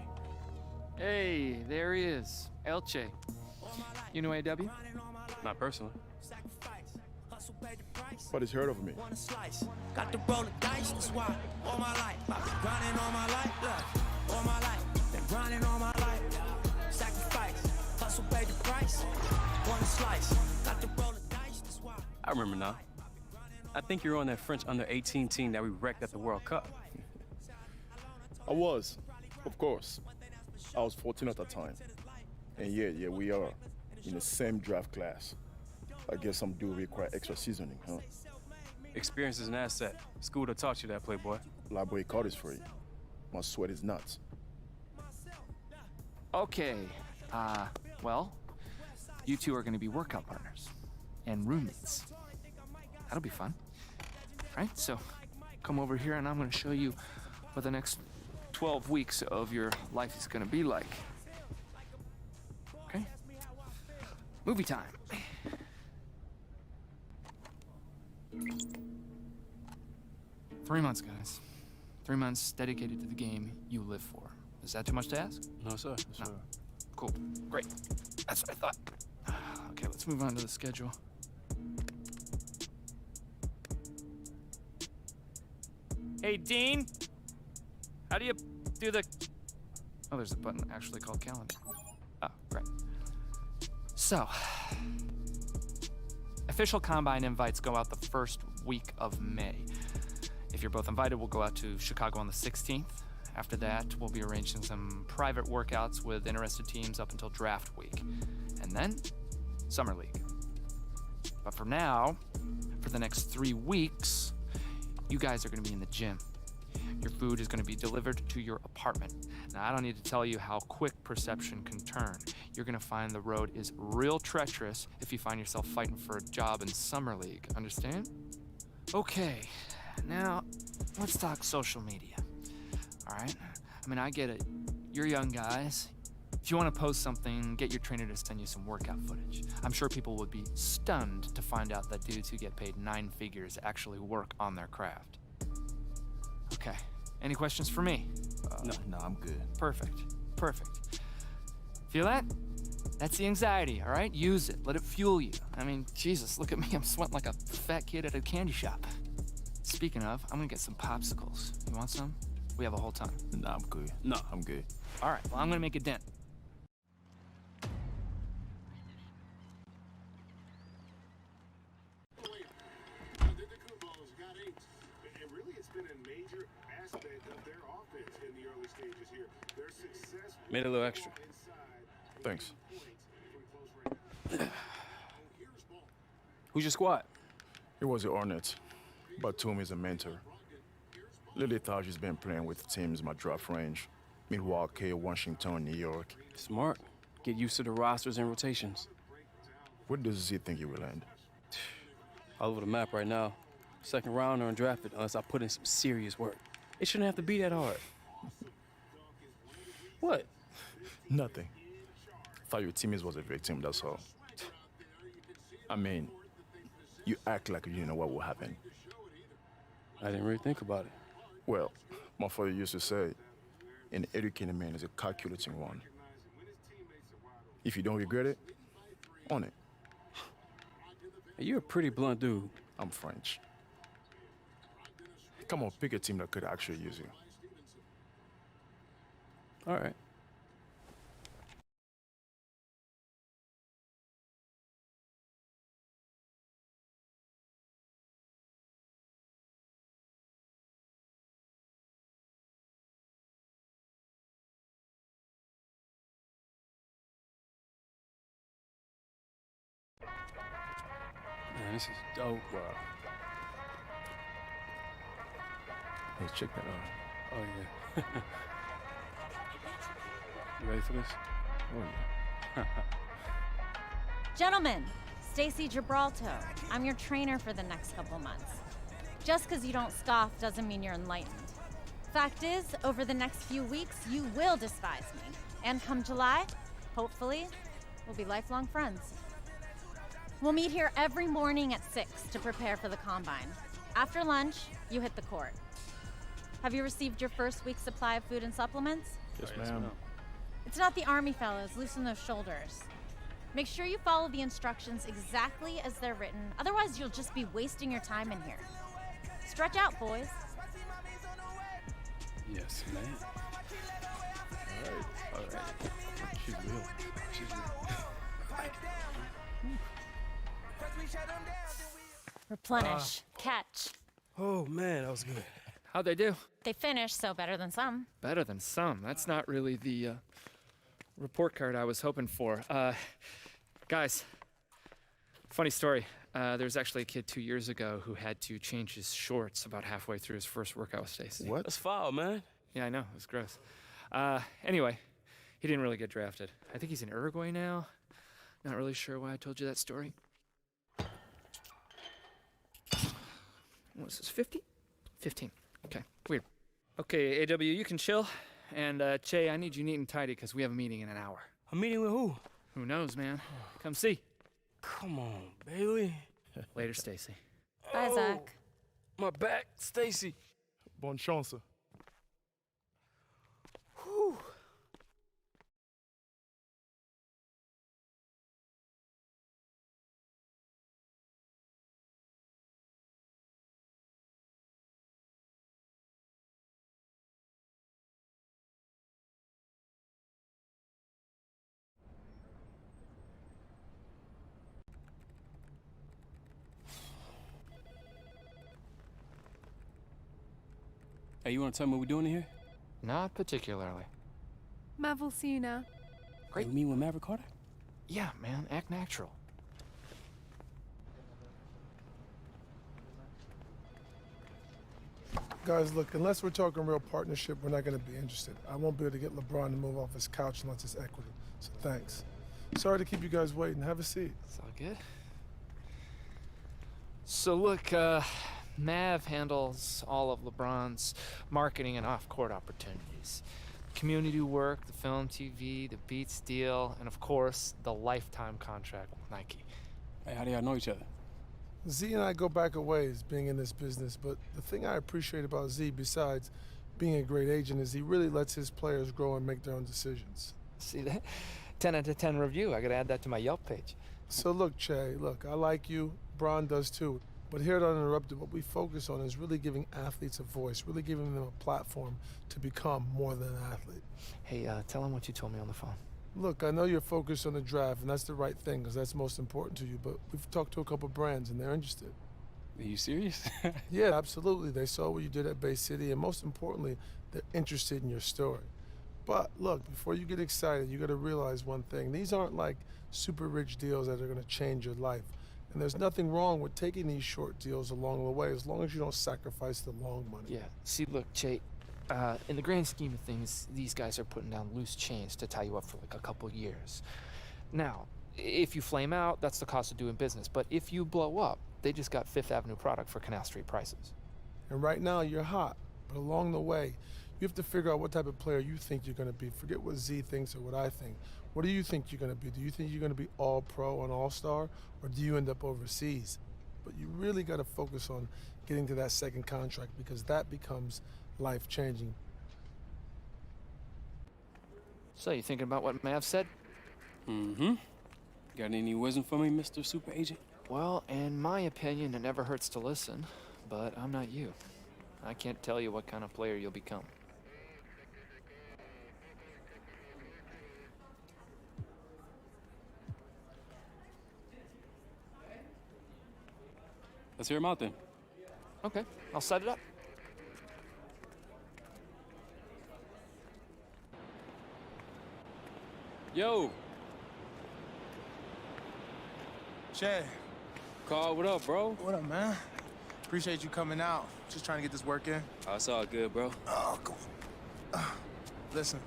[SPEAKER 21] Hey, there he is, Elche. You know AW?
[SPEAKER 9] Not personally.
[SPEAKER 5] But he's heard of me.
[SPEAKER 3] Got to roll the dice, that's why all my life I've been grinding all my life, look, all my life, been grinding all my life, sacrifice, hustle pay the price, want a slice, got to roll the dice, that's why.
[SPEAKER 9] I remember now. I think you were on that French under-18 team that we wrecked at the World Cup.
[SPEAKER 5] I was, of course. I was 14 at the time. And yeah, we are in the same draft class. I guess some do require extra seasoning, huh?
[SPEAKER 9] Experience is an asset. School that taught you that, playboy.
[SPEAKER 5] Library card is free. My sweat is nuts.
[SPEAKER 21] Okay, well, you two are gonna be workout partners and roommates. That'll be fun, right? So come over here and I'm gonna show you what the next 12 weeks of your life is gonna be like. Okay? Movie time. 3 months, guys. 3 months dedicated to the game you live for. Is that too much to ask?
[SPEAKER 9] No, sir.
[SPEAKER 21] No. Cool. Great. That's what I thought. Okay, let's move on to the schedule. Hey, Dean. How do you do the... Oh, there's a button actually called calendar. Oh, great. So, official Combine invites go out the first week of May. If you're both invited, we'll go out to Chicago on the 16th. After that, we'll be arranging some private workouts with interested teams up until draft week. And then, Summer League. But for now, for the next 3 weeks, you guys are gonna be in the gym. Your food is gonna be delivered to your apartment. Now, I don't need to tell you how quick perception can turn. You're gonna find the road is real treacherous if you find yourself fighting for a job in Summer League, understand? Okay, now, let's talk social media, all right? I mean, I get it. You're young guys. If you want to post something, get your trainer to send you some workout footage. I'm sure people would be stunned to find out that dudes who get paid 9 figures actually work on their craft. Okay, any questions for me?
[SPEAKER 10] No, I'm good.
[SPEAKER 21] Perfect. Feel that? That's the anxiety, all right? Use it, let it fuel you. I mean, Jesus, look at me, I'm sweating like a fat kid at a candy shop. Speaking of, I'm gonna get some popsicles. You want some? We have a whole ton.
[SPEAKER 10] No, I'm good.
[SPEAKER 9] No.
[SPEAKER 10] I'm good.
[SPEAKER 21] All right, well, I'm gonna make a dent.
[SPEAKER 9] Made a little extra.
[SPEAKER 5] Thanks.
[SPEAKER 9] Who's your squad?
[SPEAKER 5] It was the Hornets. Batum is a mentor. Lily Taj has been playing with teams in my draft range. Milwaukee, Washington, New York.
[SPEAKER 9] Smart. Get used to the rosters and rotations.
[SPEAKER 5] Where does he think he will end?
[SPEAKER 9] All over the map right now. Second round or undrafted unless I put in some serious work. It shouldn't have to be that hard. What?
[SPEAKER 5] Nothing. Thought your teammates was a victim, that's all. I mean, you act like you didn't know what would happen.
[SPEAKER 9] I didn't really think about it.
[SPEAKER 5] Well, my father used to say, an educated man is a calculating one. If you don't regret it, own it.
[SPEAKER 9] Hey, you're a pretty blunt dude.
[SPEAKER 5] I'm French. Come on, pick a team that could actually use you.
[SPEAKER 9] All right. Man, this is dope, bro.
[SPEAKER 5] Hey, check that out.
[SPEAKER 9] Oh, yeah. You ready for this?
[SPEAKER 5] Oh, yeah.
[SPEAKER 6] Gentlemen, Stacy Gibraltar. I'm your trainer for the next couple months. Just because you don't scoff doesn't mean you're enlightened. Fact is, over the next few weeks, you will despise me. And come July, hopefully, we'll be lifelong friends. We'll meet here every morning at 6 to prepare for the Combine. After lunch, you hit the court. Have you received your first week's supply of food and supplements?
[SPEAKER 5] Yes, ma'am.
[SPEAKER 6] It's not the army, fellas. Loosen those shoulders. Make sure you follow the instructions exactly as they're written. Otherwise, you'll just be wasting your time in here. Stretch out, boys.
[SPEAKER 5] Yes, ma'am. All right. She's real. She's real.
[SPEAKER 6] Replenish. Catch.
[SPEAKER 9] Oh, man, that was good.
[SPEAKER 21] How'd they do?
[SPEAKER 6] They finished, so better than some.
[SPEAKER 21] Better than some. That's not really the report card I was hoping for. Guys, funny story. There was actually a kid 2 years ago who had to change his shorts about halfway through his first workout with Stacy.
[SPEAKER 9] What? That's foul, man.
[SPEAKER 21] Yeah, I know. It was gross. Anyway, he didn't really get drafted. I think he's in Uruguay now. Not really sure why I told you that story. What was this, 50? 15. Okay, weird. Okay, AW, you can chill. And, Che, I need you neat and tidy because we have a meeting in an hour.
[SPEAKER 9] A meeting with who?
[SPEAKER 21] Who knows, man? Come see.
[SPEAKER 9] Come on, Bailey.
[SPEAKER 21] Later, Stacy.
[SPEAKER 6] Bye, Zach.
[SPEAKER 9] My back, Stacy.
[SPEAKER 5] Bonne chance.
[SPEAKER 9] Whew. Hey, you want to tell me what we're doing in here?
[SPEAKER 21] Not particularly.
[SPEAKER 1] Mav will see you now.
[SPEAKER 21] Great.
[SPEAKER 9] You mean with Maverick Carter?
[SPEAKER 21] Yeah, man, act natural.
[SPEAKER 4] Guys, look, unless we're talking real partnership, we're not going to be interested. I won't be able to get LeBron to move off his couch unless it's equity. So thanks. Sorry to keep you guys waiting. Have a seat.
[SPEAKER 21] It's all good. So look, Mav handles all of LeBron's marketing and off-court opportunities. Community work, the film, TV, the Beats deal, and of course, the lifetime contract with Nike.
[SPEAKER 9] Hey, how do y'all know each other?
[SPEAKER 4] Z and I go back a ways being in this business, but the thing I appreciate about Z, besides being a great agent, is he really lets his players grow and make their own decisions.
[SPEAKER 21] See that? 10 out of 10 review. I gotta add that to my Yelp page.
[SPEAKER 4] So look, Che, look, I like you. Bron does too. But here at Uninterrupted, what we focus on is really giving athletes a voice, really giving them a platform to become more than an athlete.
[SPEAKER 21] Hey, tell him what you told me on the phone.
[SPEAKER 4] Look, I know you're focused on the draft, and that's the right thing, because that's most important to you, but we've talked to a couple brands, and they're interested.
[SPEAKER 9] Are you serious?
[SPEAKER 4] Yeah, absolutely. They saw what you did at Bay City, and most importantly, they're interested in your story. But look, before you get excited, you got to realize one thing. These aren't like super rich deals that are going to change your life. And there's nothing wrong with taking these short deals along the way, as long as you don't sacrifice the long money.
[SPEAKER 21] Yeah, see, look, Che, in the grand scheme of things, these guys are putting down loose chains to tie you up for like a couple years. Now, if you flame out, that's the cost of doing business. But if you blow up, they just got Fifth Avenue product for Canal Street prices.
[SPEAKER 4] And right now, you're hot. But along the way, you have to figure out what type of player you think you're going to be. Forget what Z thinks or what I think. What do you think you're going to be? Do you think you're going to be all-pro and all-star, or do you end up overseas? But you really got to focus on getting to that second contract, because that becomes life-changing.
[SPEAKER 21] So, you thinking about what Mav said?
[SPEAKER 9] Mm-hmm. Got any wisdom for me, Mr. Super Agent?
[SPEAKER 21] Well, in my opinion, it never hurts to listen, but I'm not you. I can't tell you what kind of player you'll become.
[SPEAKER 9] Let's hear him out then.
[SPEAKER 21] Okay, I'll set it up.
[SPEAKER 9] Yo!
[SPEAKER 23] Che.
[SPEAKER 9] Carl, what up, bro?
[SPEAKER 23] What up, man? Appreciate you coming out. Just trying to get this work in.
[SPEAKER 9] Oh, it's all good, bro.
[SPEAKER 23] Oh, cool. Listen,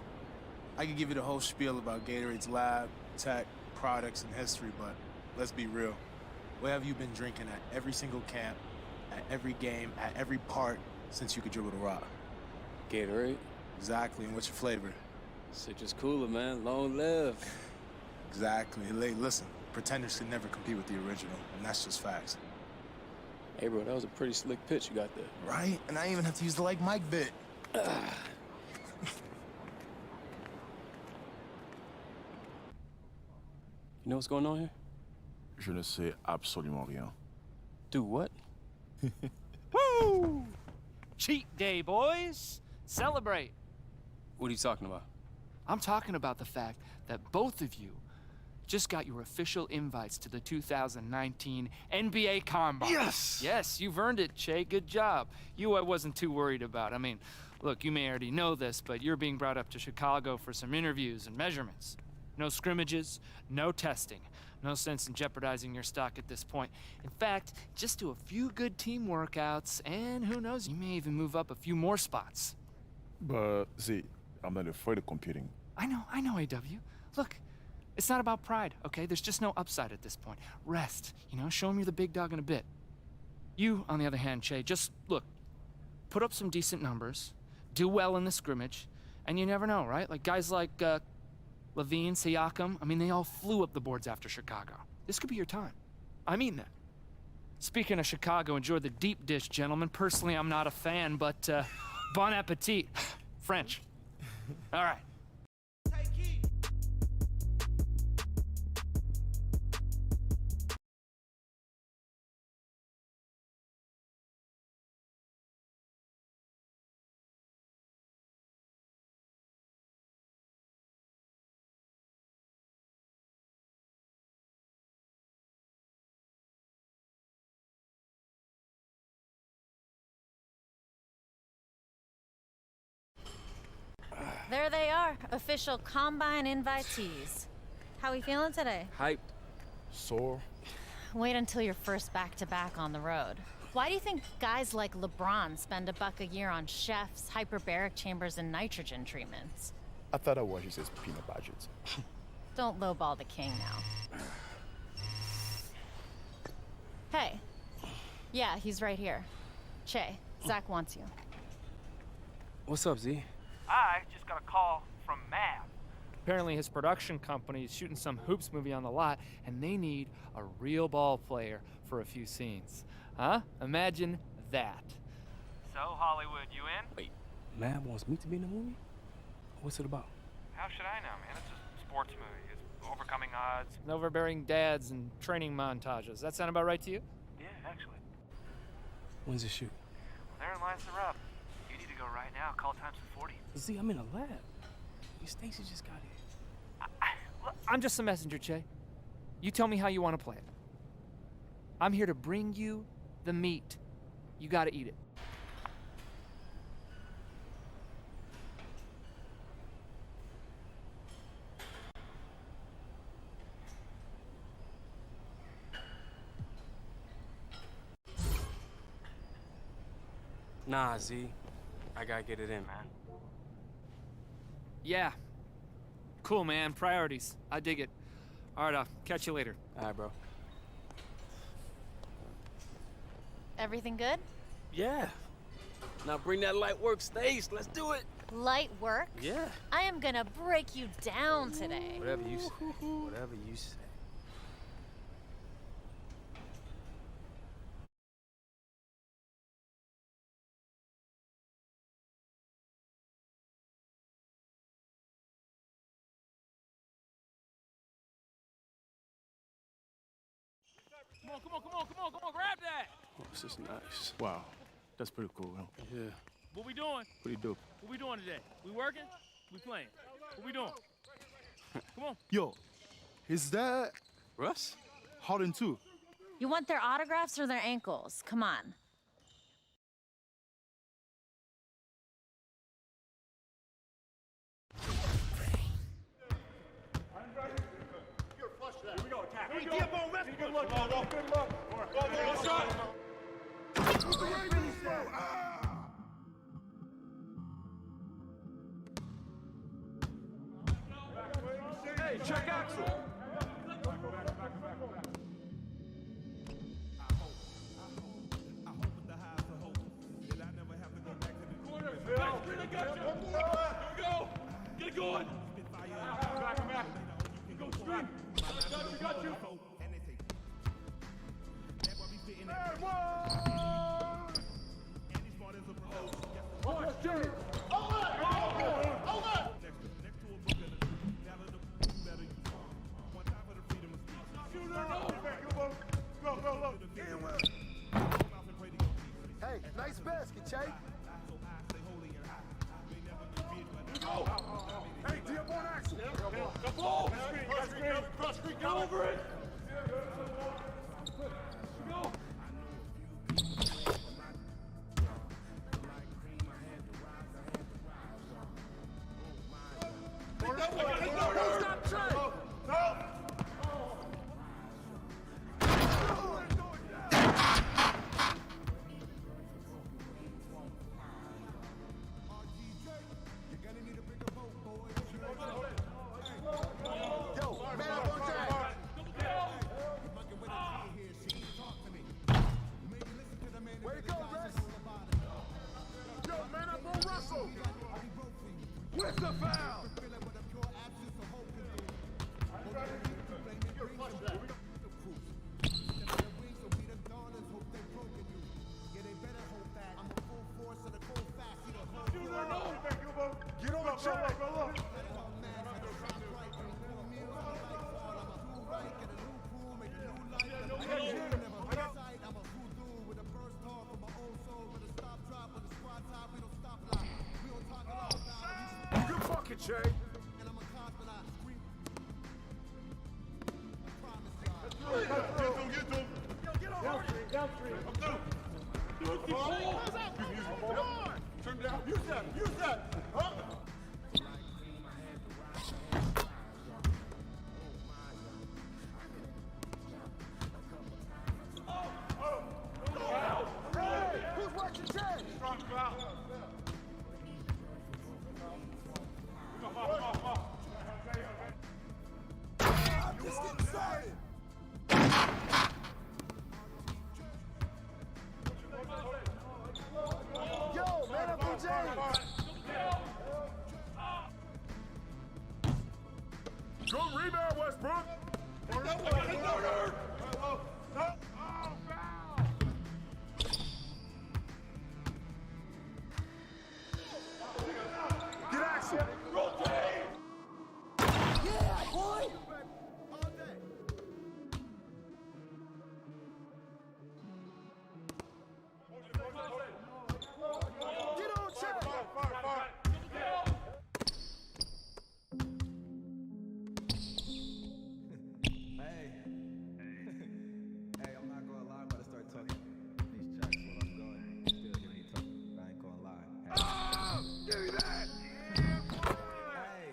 [SPEAKER 23] I could give you the whole spiel about Gatorade's lab, tech, products, and history, but let's be real. What have you been drinking at every single camp, at every game, at every part since you could dribble the rock?
[SPEAKER 9] Gatorade.
[SPEAKER 23] Exactly, and what's your flavor?
[SPEAKER 9] Citrus cooler, man. Long live.
[SPEAKER 23] Exactly. Hey, listen, pretenders can never compete with the original, and that's just facts.
[SPEAKER 9] Hey, bro, that was a pretty slick pitch you got there.
[SPEAKER 23] Right? And I didn't even have to use the like Mike bit.
[SPEAKER 9] You know what's going on here?
[SPEAKER 5] Je ne sais absolument rien.
[SPEAKER 9] Do what?
[SPEAKER 8] Woo! Cheat day, boys. Celebrate.
[SPEAKER 9] What are you talking about?
[SPEAKER 8] I'm talking about the fact that both of you just got your official invites to the 2019 NBA Combine.
[SPEAKER 18] Yes!
[SPEAKER 8] Yes, you've earned it, Che. Good job. You I wasn't too worried about. I mean, look, you may already know this, but you're being brought up to Chicago for some interviews and measurements. No scrimmages, no testing. No sense in jeopardizing your stock at this point. In fact, just do a few good team workouts, and who knows, you may even move up a few more spots.
[SPEAKER 5] But, see, I'm not afraid of competing.
[SPEAKER 8] I know, AW. Look, it's not about pride, okay? There's just no upside at this point. Rest, you know, show him you're the big dog in a bit. You, on the other hand, Che, just, look, put up some decent numbers, do well in the scrimmage, and you never know, right? Like guys like, Levine, Siakam, I mean, they all flew up the boards after Chicago. This could be your time. I mean that. Speaking of Chicago, enjoy the deep dish, gentlemen. Personally, I'm not a fan, but bon appetit. French. All right.
[SPEAKER 6] There they are, official Combine invitees. How we feeling today?
[SPEAKER 9] Hyped.
[SPEAKER 5] Sore.
[SPEAKER 6] Wait until your first back-to-back on the road. Why do you think guys like LeBron spend $1 a year on chefs, hyperbaric chambers, and nitrogen treatments?
[SPEAKER 5] I thought I was just his peanut budgets.
[SPEAKER 6] Don't lowball the king now. Hey. Yeah, he's right here. Che, Zach wants you.
[SPEAKER 9] What's up, Z?
[SPEAKER 8] I just got a call from Mav. Apparently his production company is shooting some hoops movie on the lot, and they need a real ball player for a few scenes. Huh? Imagine that. So, Hollywood, you in?
[SPEAKER 9] Wait, Matt wants me to be in the movie? What's it about?
[SPEAKER 8] How should I know, man? It's a sports movie. It's overcoming odds. Overbearing dads and training montages. Does that sound about right to you? Yeah, actually.
[SPEAKER 9] When's the shoot?
[SPEAKER 8] Well, therein lies the rub. You need to go right now. Call times at 40.
[SPEAKER 9] Z, I'm in a lab. Stacy just got here.
[SPEAKER 8] I'm just a messenger, Che. You tell me how you want to play it. I'm here to bring you the meat. You gotta eat it.
[SPEAKER 9] Nah, Z. I gotta get it in, man.
[SPEAKER 8] Yeah. Cool, man. Priorities. I dig it. All right, I'll catch you later.
[SPEAKER 9] All right, bro.
[SPEAKER 6] Everything good?
[SPEAKER 9] Yeah. Now bring that light work, Stace. Let's do it.
[SPEAKER 6] Light work?
[SPEAKER 9] Yeah.
[SPEAKER 6] I am gonna break you down today.
[SPEAKER 9] Whatever you say. Whatever you say.
[SPEAKER 8] Come on, grab that!
[SPEAKER 5] Oh, this is nice. Wow. That's pretty cool, huh? Yeah.
[SPEAKER 8] What we doing?
[SPEAKER 5] Pretty dope.
[SPEAKER 8] What we doing today? We working? We playing? What we doing? Come on.
[SPEAKER 18] Yo, is that
[SPEAKER 9] Russ?
[SPEAKER 18] Harden too?
[SPEAKER 6] You want their autographs or their ankles? Come on.
[SPEAKER 2] Good luck, good luck. Go, shot. Hey, check Axel. Get it going. Back. Go straight. Got you. Hey, nice basket, Che. Go! Hey, D up on Axel. The ball! Cross screen, get over it! Go! Stop, Trey! No! With the foul! Get on the track, brother! Good bucket, Che. Get him. Down three. I'm through. Do it, keep ball. Turn down. Use that. Huh? Who's watching Che? Strong foul. I'm just excited. Yo, man up on James. Good rebound, Westbrook. Get Axel. Rotate. Yeah, boy. Get on, Chad. Fire.
[SPEAKER 11] Hey, I'm not gonna lie, I'm about to start talking these checks while I'm going. Still hear me talking, I ain't gonna lie.
[SPEAKER 2] Oh, give me that!
[SPEAKER 11] Hey,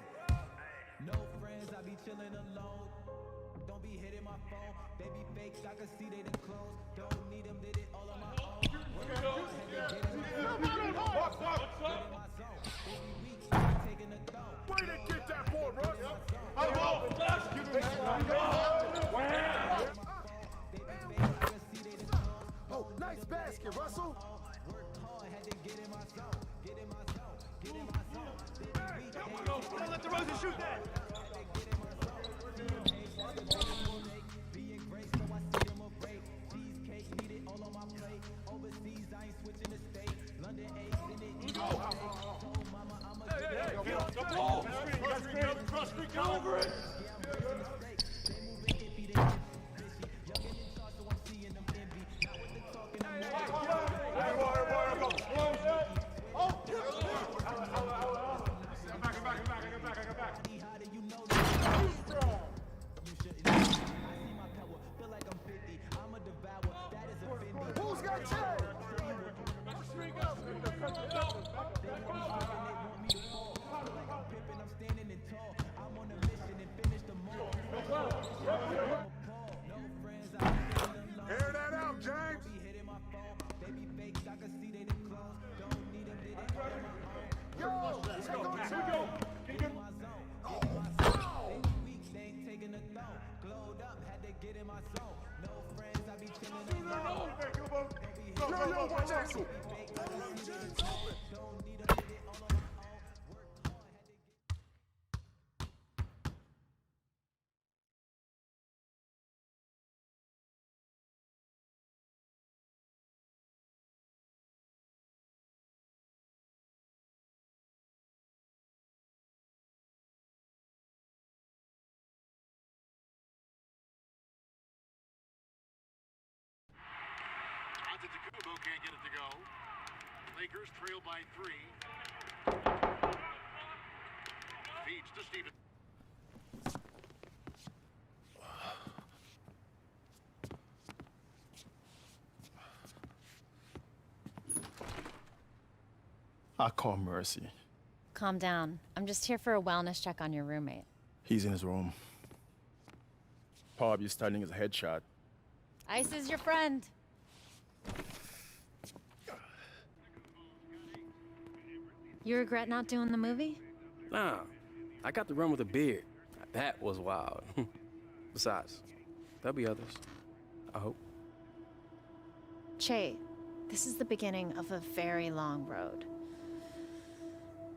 [SPEAKER 11] no friends, I be chilling alone. Don't be hitting my phone. They be fakes, I can see they done close. Don't need them, did it all on my own. Work hard, had to get in my zone. Get in my zone. Every week, I'm taking a throw.
[SPEAKER 2] Way to get that board, Russ! Oh, nice basket, Russell!
[SPEAKER 11] Worked hard, had to get in my zone. Get in my zone.
[SPEAKER 2] Don't let the Roses shoot that!
[SPEAKER 11] Being great, so I see them afraid. Cheesecake, need it all on my plate. Overseas, I ain't switching the state. London, send it. Told mama I'm a
[SPEAKER 2] Get on the ball! Cross screen, get over it!
[SPEAKER 11] Who's got Chad?
[SPEAKER 2] Air that out, James!
[SPEAKER 11] Yo, check on Chad!
[SPEAKER 2] Yo, watch Axel!
[SPEAKER 12] Can't get it to go.
[SPEAKER 2] Lakers trail by 3. Feeds to Steven.
[SPEAKER 5] I call Mercy.
[SPEAKER 6] Calm down. I'm just here for a wellness check on your roommate.
[SPEAKER 5] He's in his room. Probably starting his headshot.
[SPEAKER 6] Ice is your friend. You regret not doing the movie?
[SPEAKER 9] Nah, I got to run with a beard. That was wild. Besides, there'll be others. I hope.
[SPEAKER 6] Che, this is the beginning of a very long road.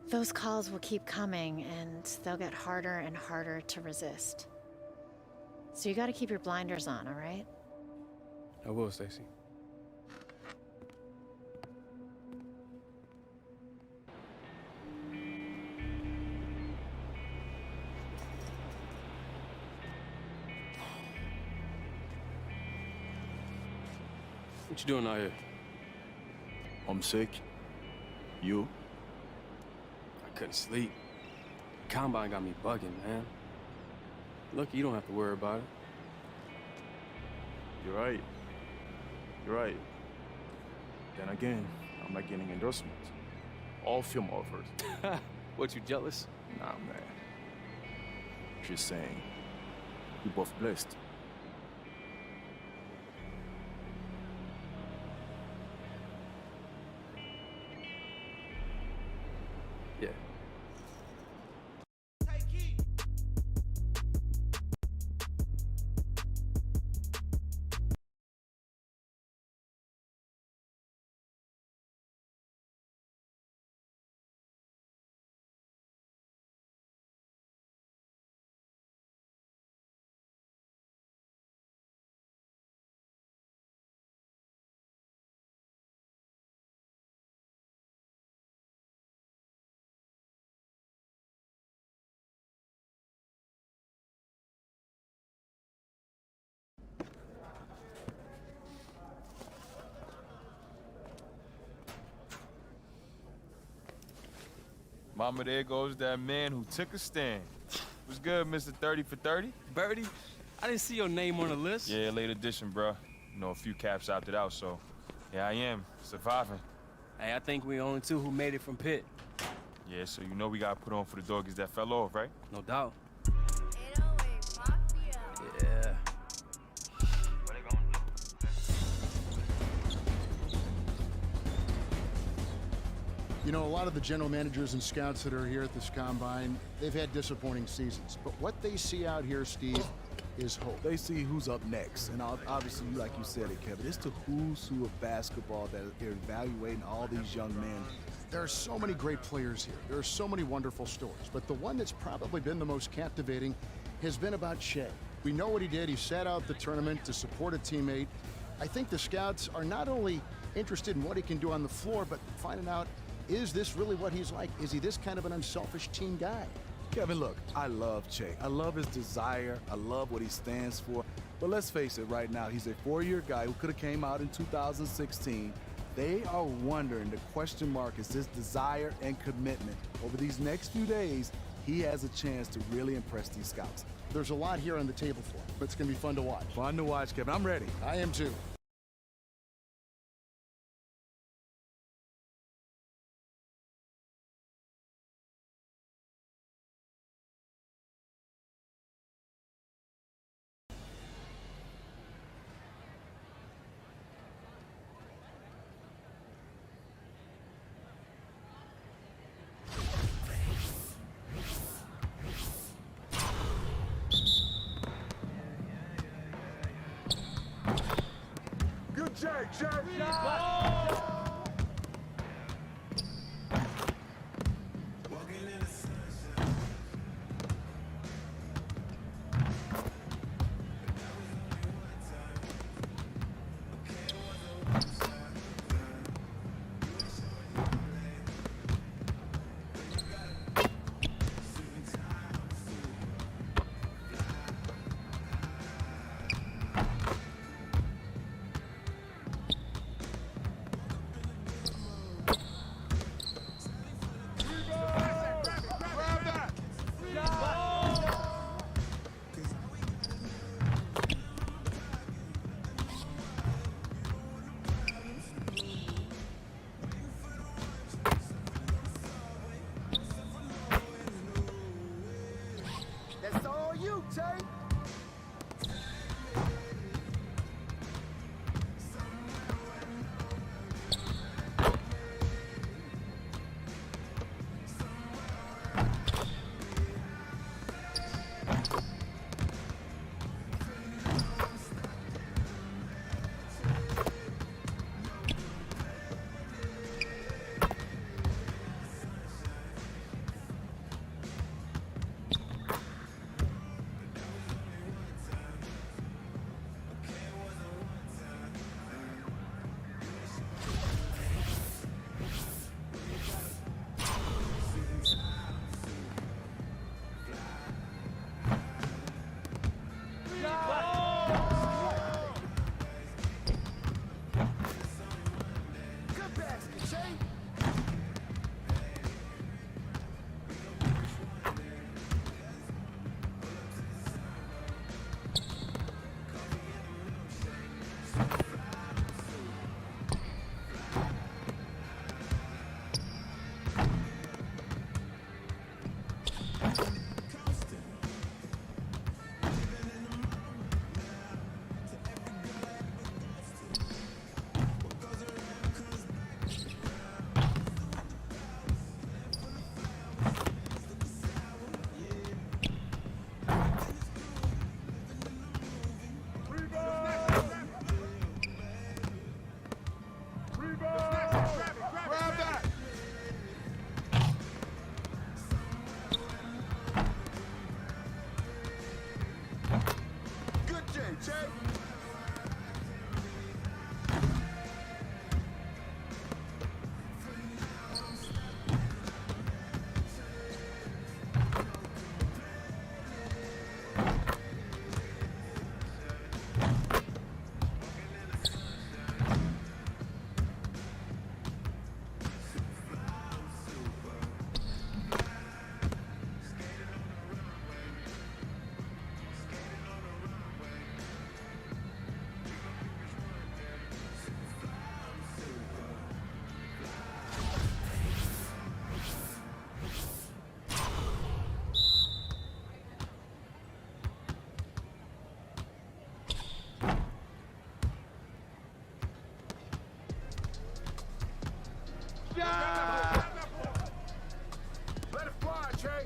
[SPEAKER 6] Those calls will keep coming, and they'll get harder and harder to resist. So you gotta keep your blinders on, all right?
[SPEAKER 9] I will, Stacy. What you doing out here?
[SPEAKER 5] I'm sick. You?
[SPEAKER 9] I couldn't sleep. Combine got me bugging, man. Lucky you don't have to worry about it.
[SPEAKER 5] You're right. You're right. Then again, I'm not getting endorsements. All film offers.
[SPEAKER 9] What, you jealous?
[SPEAKER 5] Nah, man. Just saying. We're both blessed.
[SPEAKER 9] Yeah.
[SPEAKER 10] Mama, there goes that man who took a stand. What's good, Mr. 30 for 30?
[SPEAKER 9] Birdie, I didn't see your name on the list.
[SPEAKER 10] Yeah, late edition, bro. You know, a few caps opted out, so yeah, I am surviving.
[SPEAKER 9] Hey, I think we only two who made it from Pitt.
[SPEAKER 10] Yeah, so you know we got to put on for the doggies that fell off, right?
[SPEAKER 9] No doubt. Yeah.
[SPEAKER 12] You know, a lot of the general managers and scouts that are here at this combine, they've had disappointing seasons. But what they see out here, Steve, is hope.
[SPEAKER 13] They see who's up next. And obviously, like you said it, Kevin, it's the who's who of basketball that they're evaluating all these young men.
[SPEAKER 12] There are so many great players here. There are so many wonderful stories. But the one that's probably been the most captivating has been about Shea. We know what he did. He sat out the tournament to support a teammate. I think the scouts are not only interested in what he can do on the floor, but finding out, is this really what he's like? Is he this kind of an unselfish team guy?
[SPEAKER 13] Kevin, look, I love Che. I love his desire. I love what he stands for. But let's face it right now, he's a four-year guy who could have came out in 2016. They are wondering, the question mark is his desire and commitment. Over these next few days, he has a chance to really impress these scouts.
[SPEAKER 12] There's a lot here on the table for him, but it's going to be fun to watch.
[SPEAKER 13] Fun to watch, Kevin. I'm ready.
[SPEAKER 12] I am too.
[SPEAKER 2] Let it fly, Trey.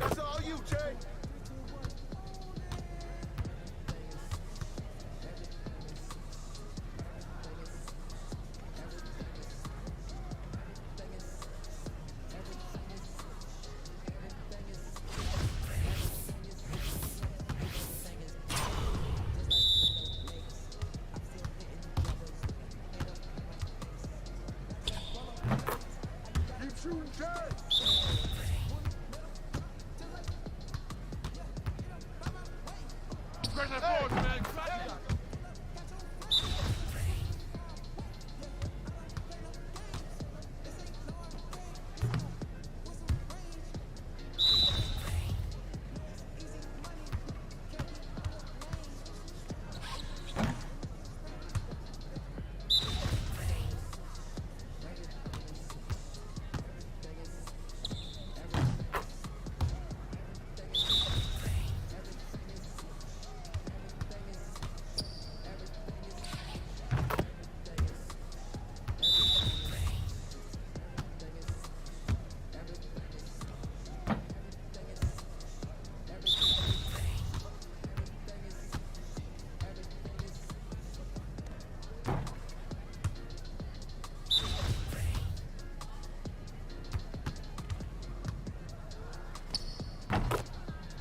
[SPEAKER 2] That's all you, Trey. Keep shooting, Trey. Bring that forward, man.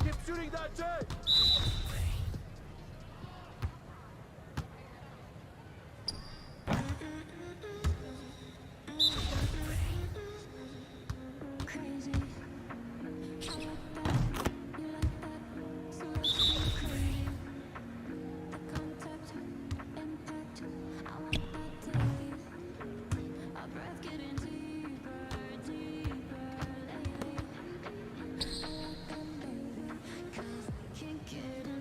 [SPEAKER 2] Keep shooting that, Jay!
[SPEAKER 3] Can't get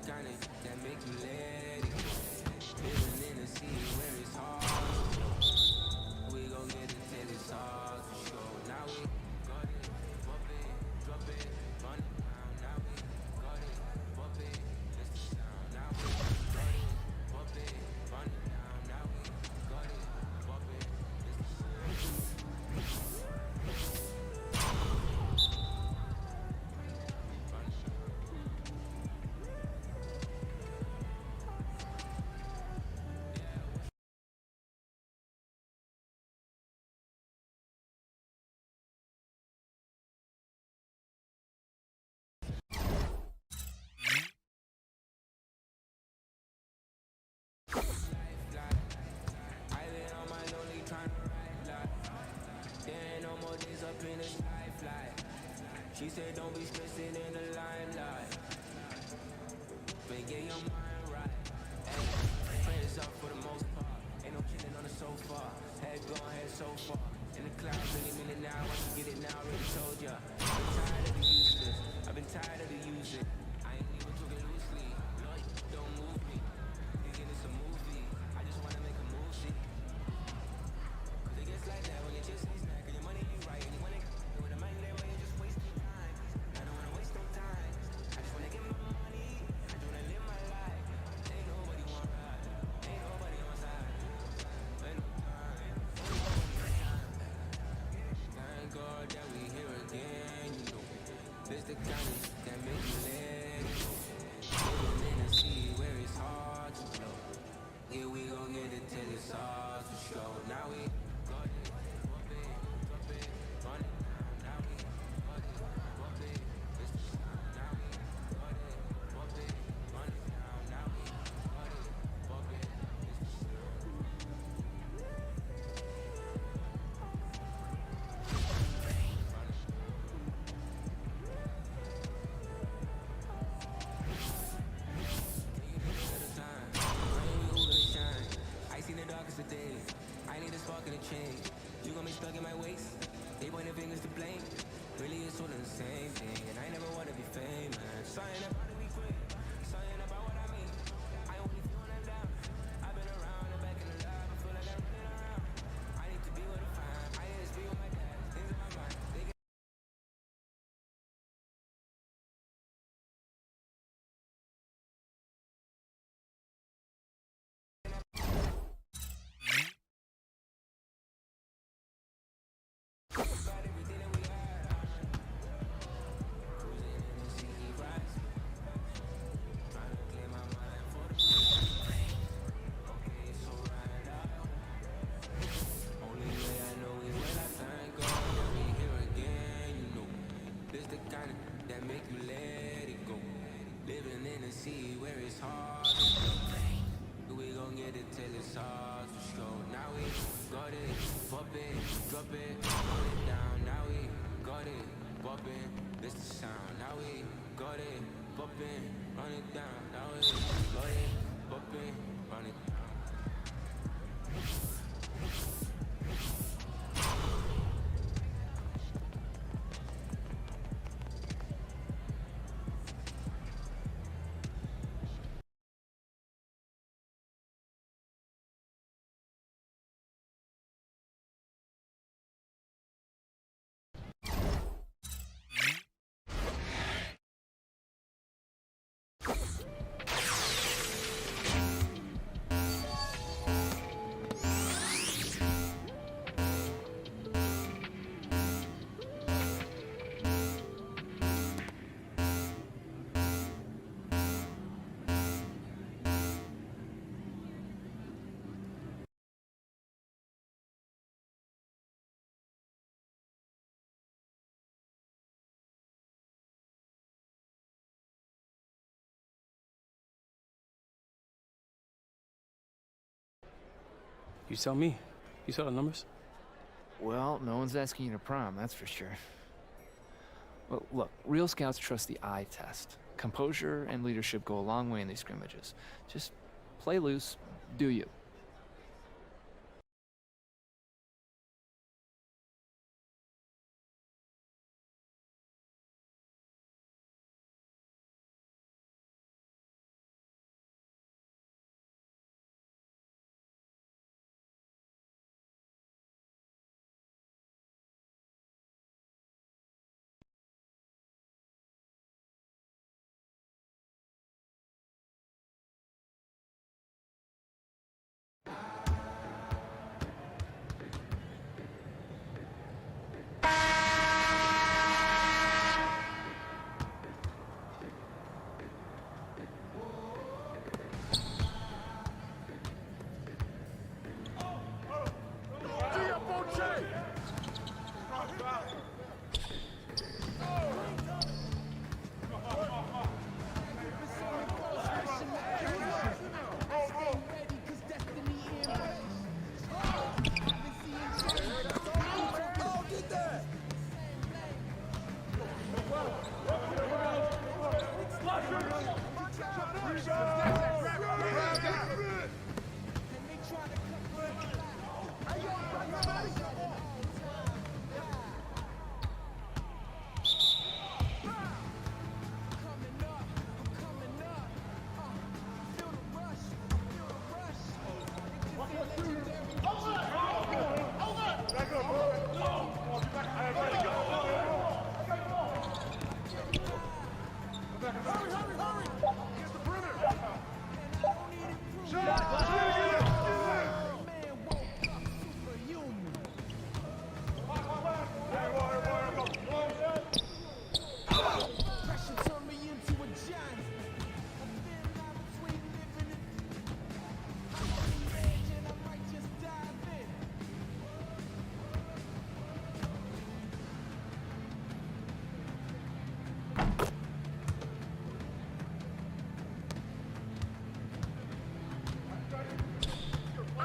[SPEAKER 3] kind that make you let it go. Living in a city where it's hard. We gon' get it till it's hard to show. Now we got it, bump it, drop it, run it down. Now we got it, bump it, that's the sound. Now we got it, bump it, run it down. Now we got it, bump it, that's the sound. She said don't be stressing in the limelight. But get your mind right. Hey, prayers up for the most part. Ain't no chilling on the sofa. Head going, head so far. In the clouds, million now. Once you get it now, already told ya. I've been tired of the useless. I've been tired of the using. I ain't even talking loosely. Lord, don't move me. Thinking it's a movie. I just wanna make a move, see. Cause it gets like that when you just say snack and your money ain't right. And you wanna with the money that way, you just waste your time. I don't wanna waste no time. I just wanna get my money. I just wanna live my life. Ain't nobody want ride. Ain't nobody on side. Ain't no time. Thank God that we here again, you know. This the kind that make you let it go. Living in a city where it's hard to blow. Yeah, we gon' get it till it's hard to show. Now we got it, bump it, drop it, run it down. Now we got it, bump it, it's the sound. Now we got it, bump it, run it down. Now we got it, bump it, it's the sound. I seen the darkest of days. I need a spark and a change. You got me stuck in my waist. They pointing fingers to blame. Really, it's all the same thing. And I never wanna be famous. Something about to be great. Something about what I mean. I only feel when I'm down. I've been around and back in the lab. I feel like I'm running around. I need to be with a fine. I need to speak with my dad. Things in my mind. They get see where it's hard to go. We gon' get it till it's hard to show. Now we got it, pop it, drop it, run it down. Now we got it, pop it, this the sound. Now we got it, pop it, run it down. Now we got it, pop it, run it down.
[SPEAKER 9] You tell me. You saw the numbers?
[SPEAKER 8] Well, no one's asking you to prom, that's for sure. Well, look, real scouts trust the eye test. Composure and leadership go a long way in these scrimmages. Just play loose, do you.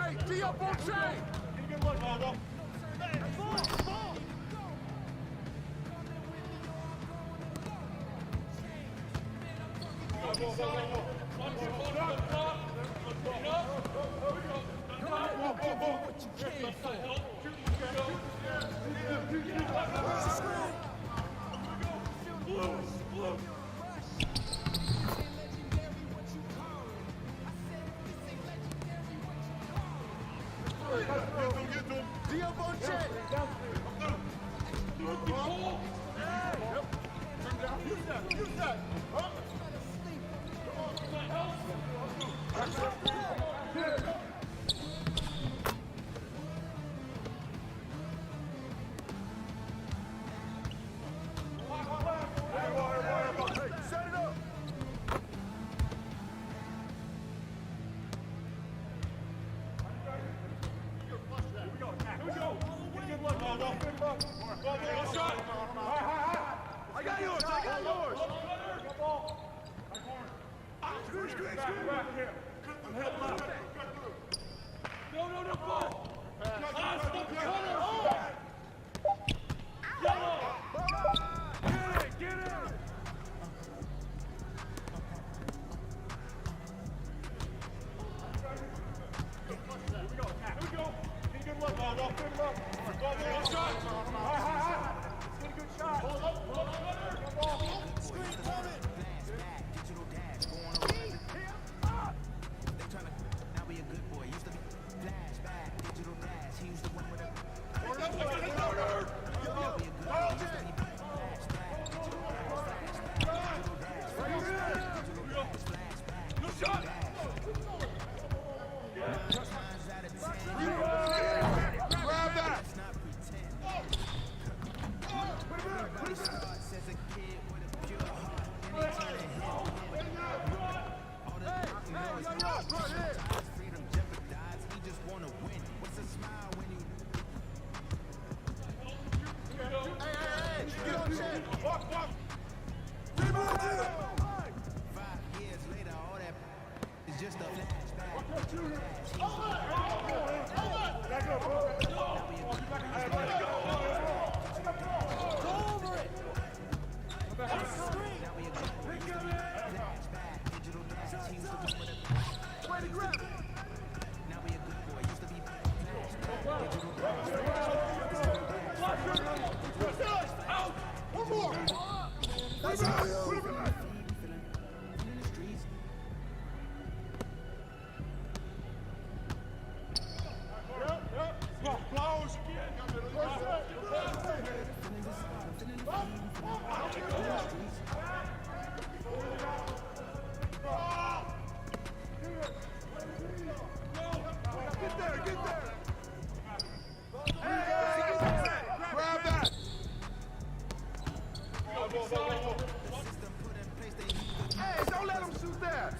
[SPEAKER 2] Che! D up on Che! Good look, Margo. I got yours! I got yours! No, ball! Get it! Here we go. Get a good look, Margo. Good look. Good shot. Let's get a good shot. Hold up. Screen coming. Hey, don't let him shoot that!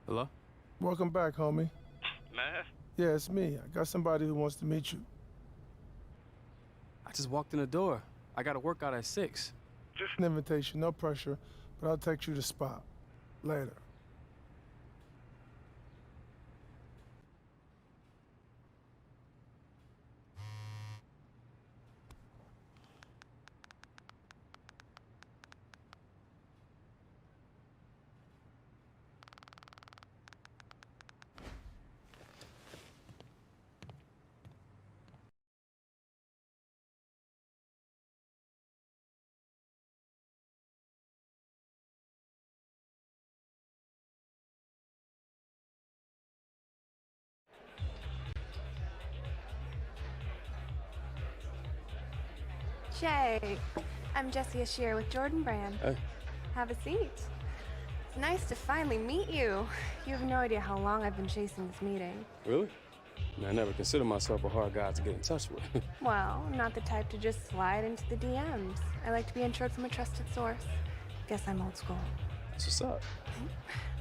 [SPEAKER 16] Hello?
[SPEAKER 4] Welcome back, homie.
[SPEAKER 16] Mav?
[SPEAKER 4] Yeah, it's me. I got somebody who wants to meet you.
[SPEAKER 16] I just walked in the door. I got a workout at 6.
[SPEAKER 4] Just an invitation, no pressure, but I'll text you the spot. Later.
[SPEAKER 1] Jay, I'm Jessie Ashear with Jordan Brand.
[SPEAKER 9] Hey.
[SPEAKER 1] Have a seat. It's nice to finally meet you. You have no idea how long I've been chasing this meeting.
[SPEAKER 9] Really? I mean, I never considered myself a hard guy to get in touch with.
[SPEAKER 1] Well, I'm not the type to just slide into the DMs. I like to be insured from a trusted source. Guess I'm old school.
[SPEAKER 9] That's what's up.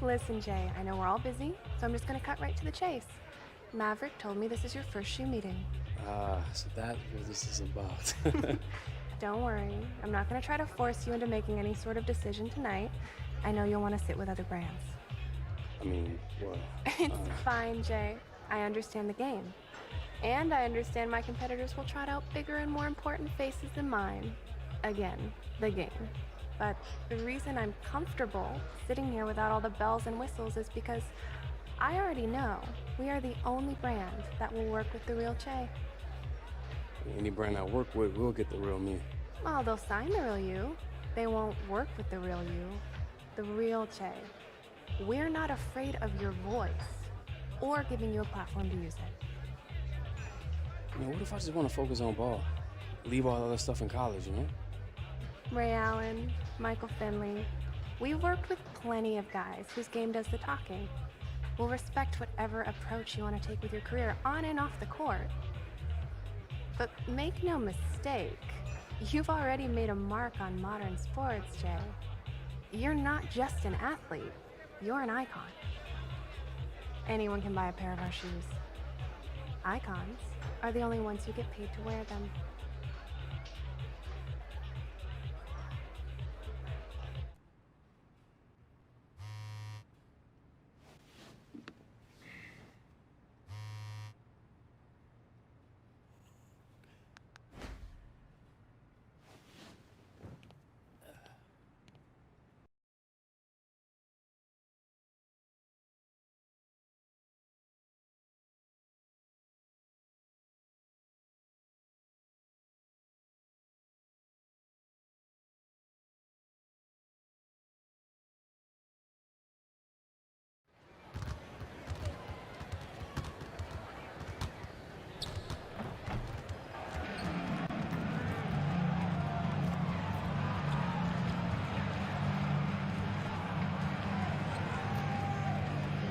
[SPEAKER 1] Listen, Jay, I know we're all busy, so I'm just gonna cut right to the chase. Maverick told me this is your first shoe meeting.
[SPEAKER 9] Ah, so that's what this is about.
[SPEAKER 1] Don't worry. I'm not going to try to force you into making any sort of decision tonight. I know you'll want to sit with other brands.
[SPEAKER 9] I mean, well...
[SPEAKER 1] It's fine, Jay. I understand the game. And I understand my competitors will trot out bigger and more important faces than mine. Again, the game. But the reason I'm comfortable sitting here without all the bells and whistles is because I already know we are the only brand that will work with the real Che.
[SPEAKER 9] Any brand I work with will get the real me.
[SPEAKER 1] Well, they'll sign the real you. They won't work with the real you. The real Che. We're not afraid of your voice or giving you a platform to use it.
[SPEAKER 9] You know, what if I just want to focus on ball? Leave all the other stuff in college, you know?
[SPEAKER 1] Ray Allen, Michael Finley. We've worked with plenty of guys whose game does the talking. We'll respect whatever approach you want to take with your career on and off the court. But make no mistake, you've already made a mark on modern sports, Jay. You're not just an athlete, you're an icon. Anyone can buy a pair of our shoes. Icons are the only ones who get paid to wear them.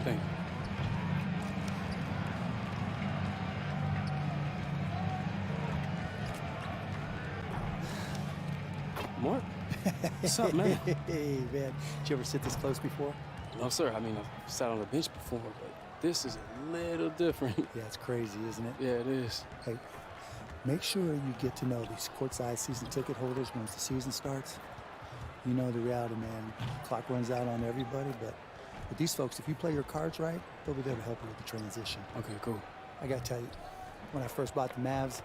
[SPEAKER 9] Thank you. Mark? What's up, man?
[SPEAKER 17] Hey, man. Did you ever sit this close before?
[SPEAKER 9] No, sir. I mean, I've sat on the bench before, but this is a little different.
[SPEAKER 17] Yeah, it's crazy, isn't it?
[SPEAKER 9] Yeah, it is.
[SPEAKER 17] Hey, make sure you get to know these courtside season ticket holders once the season starts. You know the reality, man. Clock runs out on everybody, but with these folks, if you play your cards right, they'll be there to help you with the transition.
[SPEAKER 9] Okay, cool.
[SPEAKER 17] I gotta tell you, when I first bought the Mavs,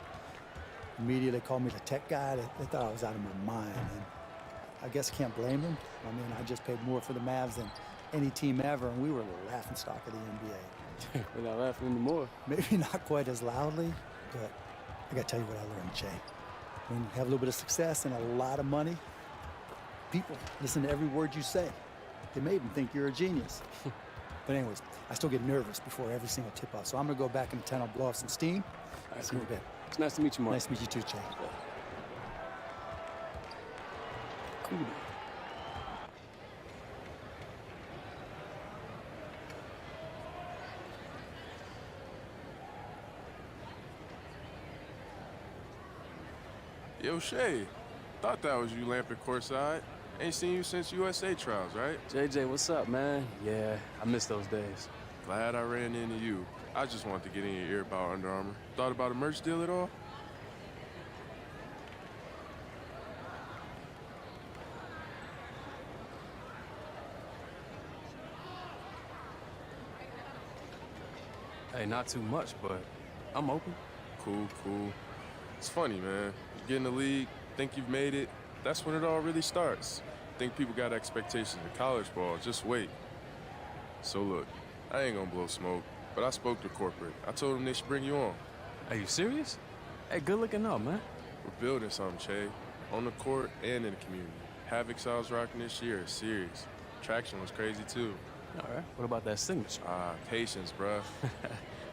[SPEAKER 17] the media, they called me the tech guy. They thought I was out of my mind. And I guess I can't blame them. I mean, I just paid more for the Mavs than any team ever, and we were the laughingstock of the NBA.
[SPEAKER 9] We're not laughing anymore.
[SPEAKER 17] Maybe not quite as loudly, but I gotta tell you what I learned, Jay. When you have a little bit of success and a lot of money, people listen to every word you say. They may even think you're a genius. But anyways, I still get nervous before every single tip-off, so I'm gonna go back in the tent, I'll blow off some steam.
[SPEAKER 9] All right,
[SPEAKER 17] see you in a bit.
[SPEAKER 9] It's nice to meet you, Mark.
[SPEAKER 17] Nice to meet you too, Jay.
[SPEAKER 9] Cool.
[SPEAKER 19] Yo, Shay, thought that was you lamping courtside.
[SPEAKER 15] Ain't seen you since USA trials, right?
[SPEAKER 9] JJ, what's up, man? Yeah, I miss those days.
[SPEAKER 15] Glad I ran into you. I just wanted to get in your ear about Under Armour. Thought about a merch deal at all?
[SPEAKER 9] Hey, not too much, but I'm open.
[SPEAKER 15] Cool, cool. It's funny, man. You get in the league, think you've made it, that's when it all really starts. Think people got expectations of college ball, just wait. So look, I ain't gonna blow smoke, but I spoke to corporate. I told them they should bring you on.
[SPEAKER 9] Are you serious? Hey, good looking out, man.
[SPEAKER 15] We're building something, Che. On the court and in the community. Havoc I was rocking this year is serious. Traction was crazy, too.
[SPEAKER 9] All right, what about that signature?
[SPEAKER 15] Patience, bruh.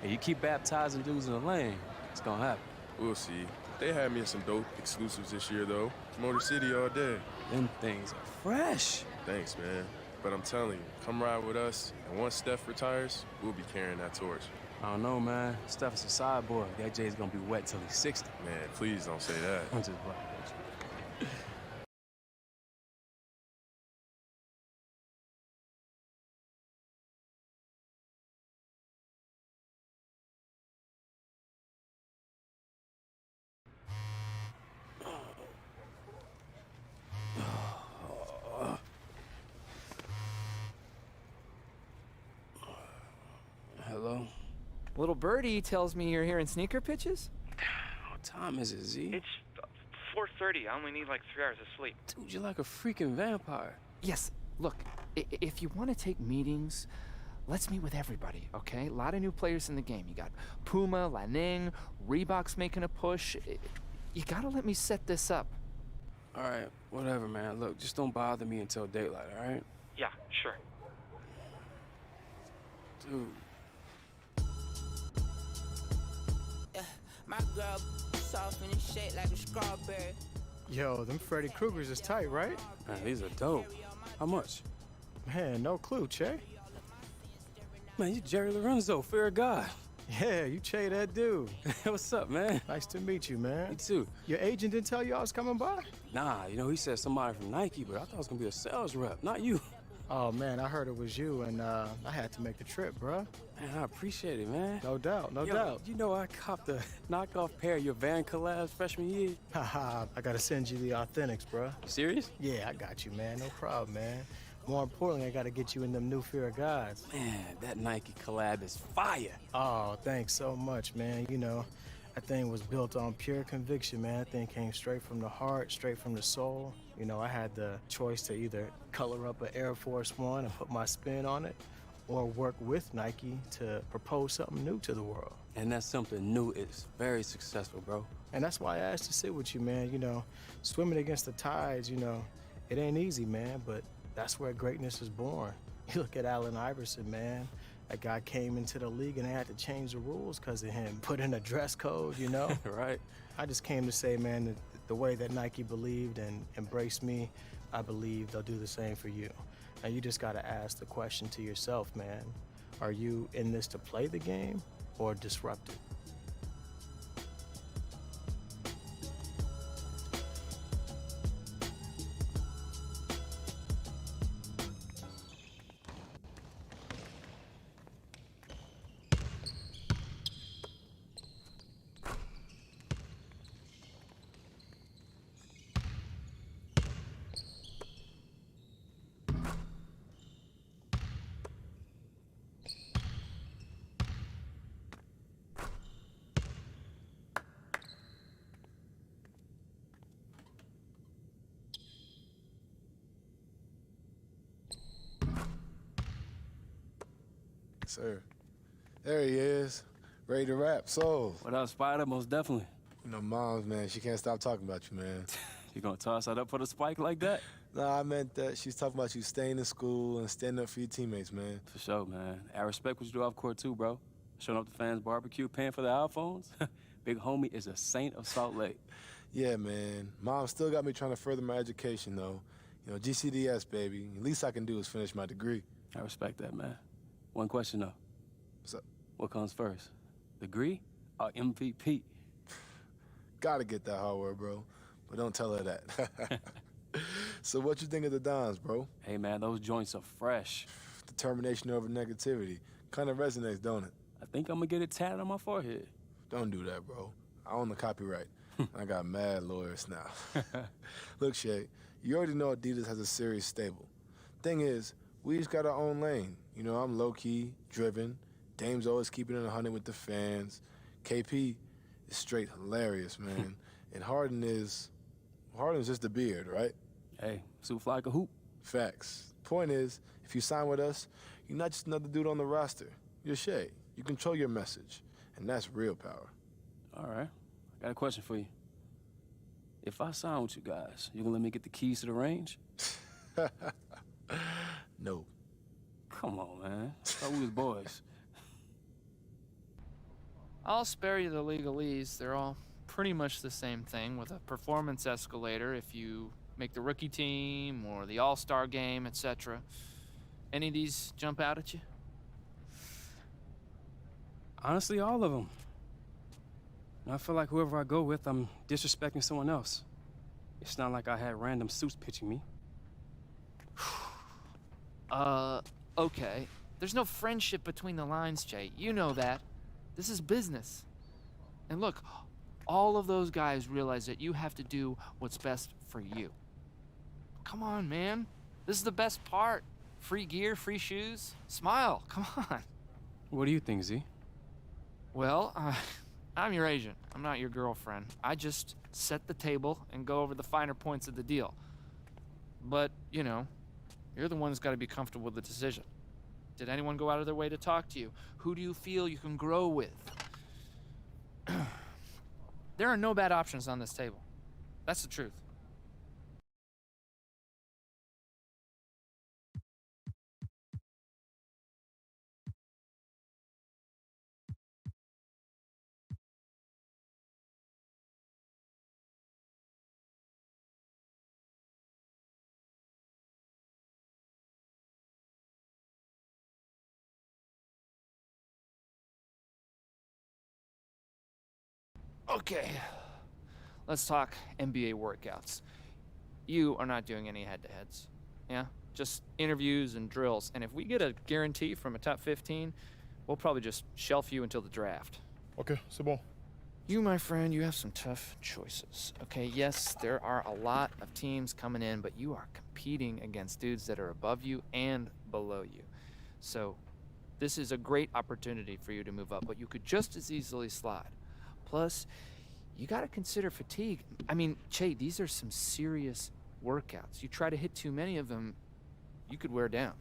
[SPEAKER 9] Hey, you keep baptizing dudes in the lane, it's gonna happen.
[SPEAKER 15] We'll see. They had me in some dope exclusives this year, though. Motor City all day.
[SPEAKER 9] Them things are fresh.
[SPEAKER 15] Thanks, man. But I'm telling you, come ride with us, and once Steph retires, we'll be carrying that torch.
[SPEAKER 9] I don't know, man. Steph is a side boy. That J's gonna be wet till he's 60.
[SPEAKER 15] Man, please don't say that.
[SPEAKER 9] I'm just playing. Hello?
[SPEAKER 8] Little birdie tells me you're hearing sneaker pitches?
[SPEAKER 9] What time is it, Z?
[SPEAKER 19] It's 4:30. I only need like 3 hours of sleep.
[SPEAKER 9] Dude, you're like a freaking vampire.
[SPEAKER 8] Yes, look, if you want to take meetings, let's meet with everybody, okay? A lot of new players in the game. You got Puma, Lanning, Reebok's making a push. You gotta let me set this up.
[SPEAKER 9] All right, whatever, man. Look, just don't bother me until daylight, all right?
[SPEAKER 19] Yeah, sure.
[SPEAKER 9] Dude.
[SPEAKER 20] My girl soft in the shape like a strawberry.
[SPEAKER 24] Yo, them Freddy Kruegers is tight, right?
[SPEAKER 9] Man, these are dope. How much?
[SPEAKER 24] Man, no clue, Che.
[SPEAKER 9] Man, you Jerry Lorenzo, fear of God.
[SPEAKER 24] Yeah, you Che that dude.
[SPEAKER 9] What's up, man?
[SPEAKER 24] Nice to meet you, man.
[SPEAKER 9] You too.
[SPEAKER 24] Your agent didn't tell you I was coming by?
[SPEAKER 9] Nah, you know, he said somebody from Nike, but I thought it was gonna be a sales rep, not you.
[SPEAKER 24] Oh, man, I heard it was you, and I had to make the trip, bruh.
[SPEAKER 9] Man, I appreciate it, man.
[SPEAKER 24] No doubt, no doubt.
[SPEAKER 9] You know I copped a knockoff pair of your Van collabs freshman year.
[SPEAKER 24] Haha, I gotta send you the authentics, bruh.
[SPEAKER 9] You serious?
[SPEAKER 24] Yeah, I got you, man. No problem, man. More importantly, I gotta get you in them new Fear of Gods.
[SPEAKER 9] Man, that Nike collab is fire.
[SPEAKER 24] Oh, thanks so much, man. You know, that thing was built on pure conviction, man. That thing came straight from the heart, straight from the soul. You know, I had the choice to either color up an Air Force One and put my spin on it, or work with Nike to propose something new to the world.
[SPEAKER 9] And that something new is very successful, bro.
[SPEAKER 24] And that's why I asked to sit with you, man. You know, swimming against the tides, you know, it ain't easy, man, but that's where greatness is born. You look at Allen Iverson, man. That guy came into the league and they had to change the rules because of him. Put in a dress code, you know?
[SPEAKER 9] Right.
[SPEAKER 24] I just came to say, man, that the way that Nike believed and embraced me, I believe they'll do the same for you. And you just gotta ask the question to yourself, man. Are you in this to play the game or disrupt it?
[SPEAKER 25] Sir. There he is, ready to rap. So,
[SPEAKER 9] What up, Spider? Most definitely.
[SPEAKER 25] you know, Mom's, man, she can't stop talking about you, man.
[SPEAKER 9] You gonna toss that up for the spike like that?
[SPEAKER 25] Nah, I meant that she's talking about you staying in school and standing up for your teammates, man.
[SPEAKER 9] For sure, man. I respect what you do off court too, bro. Showing up to fans' barbecue, paying for the iPhones. Big homie is a saint of Salt Lake.
[SPEAKER 25] Yeah, man. Mom still got me trying to further my education, though. You know, GCDS, baby. The least I can do is finish my degree.
[SPEAKER 9] I respect that, man. One question, though.
[SPEAKER 25] What's up?
[SPEAKER 9] What comes first? Degree or MVP?
[SPEAKER 25] Gotta get that hardware, bro. But don't tell her that. So what you think of the Dons, bro?
[SPEAKER 9] Hey, man, those joints are fresh.
[SPEAKER 25] Determination over negativity. Kind of resonates, don't it?
[SPEAKER 9] I think I'm gonna get it tatted on my forehead.
[SPEAKER 25] Don't do that, bro. I own the copyright. I got mad lawyers now. Look, Shay, you already know Adidas has a serious stable. Thing is, we each got our own lane. You know, I'm low-key, driven. Dame's always keeping it 100 with the fans. KP is straight hilarious, man. And Harden's just a beard, right?
[SPEAKER 9] Hey, suit fly like a hoop.
[SPEAKER 25] Facts. Point is, if you sign with us, you're not just another dude on the roster. You're Shay. You control your message, and that's real power.
[SPEAKER 9] All right. I got a question for you. If I sign with you guys, you gonna let me get the keys to the range?
[SPEAKER 25] No.
[SPEAKER 9] Come on, man. I thought we was boys.
[SPEAKER 8] I'll spare you the legalese. They're all pretty much the same thing with a performance escalator if you make the rookie team or the all-star game, etc. Any of these jump out at you?
[SPEAKER 16] Honestly, all of them. I feel like whoever I go with, I'm disrespecting someone else. It's not like I had random suits pitching me.
[SPEAKER 8] Okay. There's no friendship between the lines, Jay. You know that. This is business. And look, all of those guys realize that you have to do what's best for you. Come on, man. This is the best part. Free gear, free shoes. Smile, come on.
[SPEAKER 16] What do you think, Z?
[SPEAKER 8] Well, I'm your agent. I'm not your girlfriend. I just set the table and go over the finer points of the deal. But, you know, you're the one who's got to be comfortable with the decision. Did anyone go out of their way to talk to you? Who do you feel you can grow with? There are no bad options on this table. That's the truth. Okay, let's talk NBA workouts. You are not doing any head-to-heads, yeah? Just interviews and drills. And if we get a guarantee from a top 15, we'll probably just shelf you until the draft.
[SPEAKER 5] Okay, c'est bon.
[SPEAKER 8] You, my friend, you have some tough choices. Okay, yes, there are a lot of teams coming in, but you are competing against dudes that are above you and below you. So this is a great opportunity for you to move up, but you could just as easily slide. Plus, you got to consider fatigue. I mean, Che, these are some serious workouts. You try to hit too many of them, you could wear down.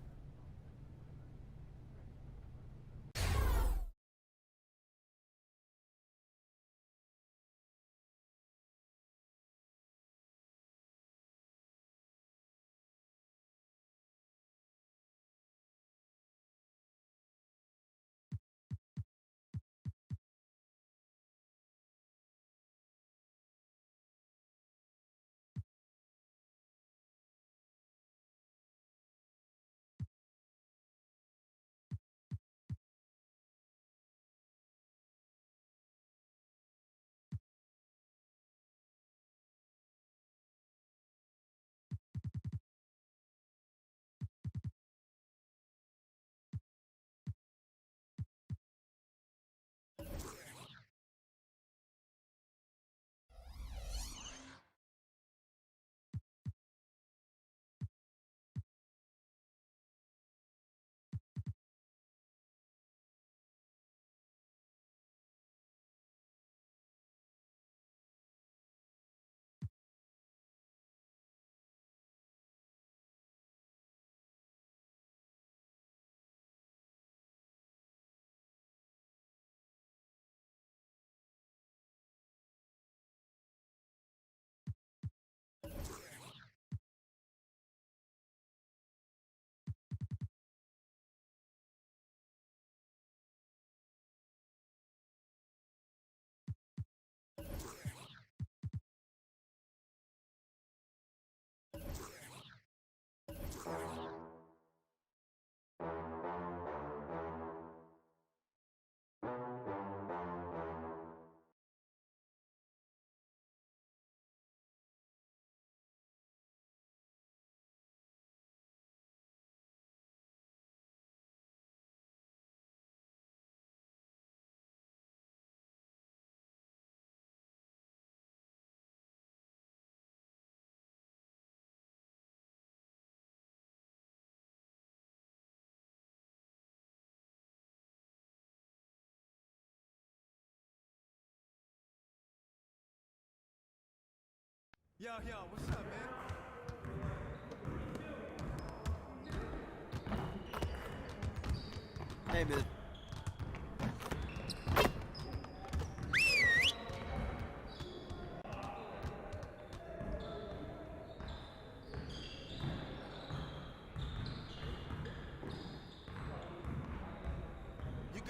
[SPEAKER 11] Yo, what's up, man?
[SPEAKER 7] Hey, man.
[SPEAKER 11] You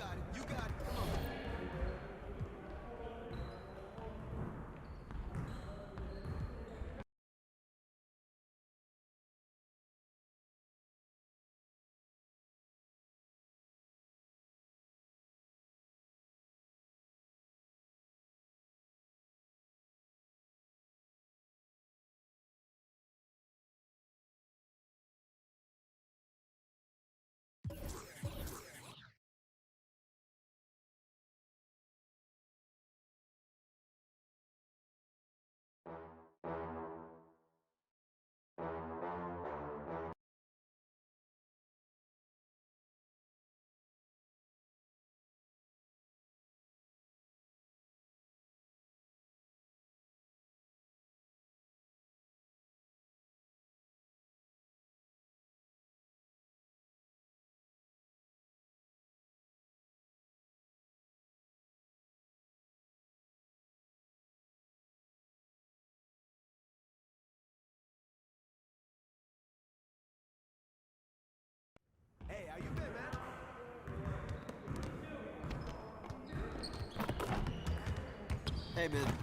[SPEAKER 11] got it, come on. Hey, how you been, man?
[SPEAKER 7] Hey, man.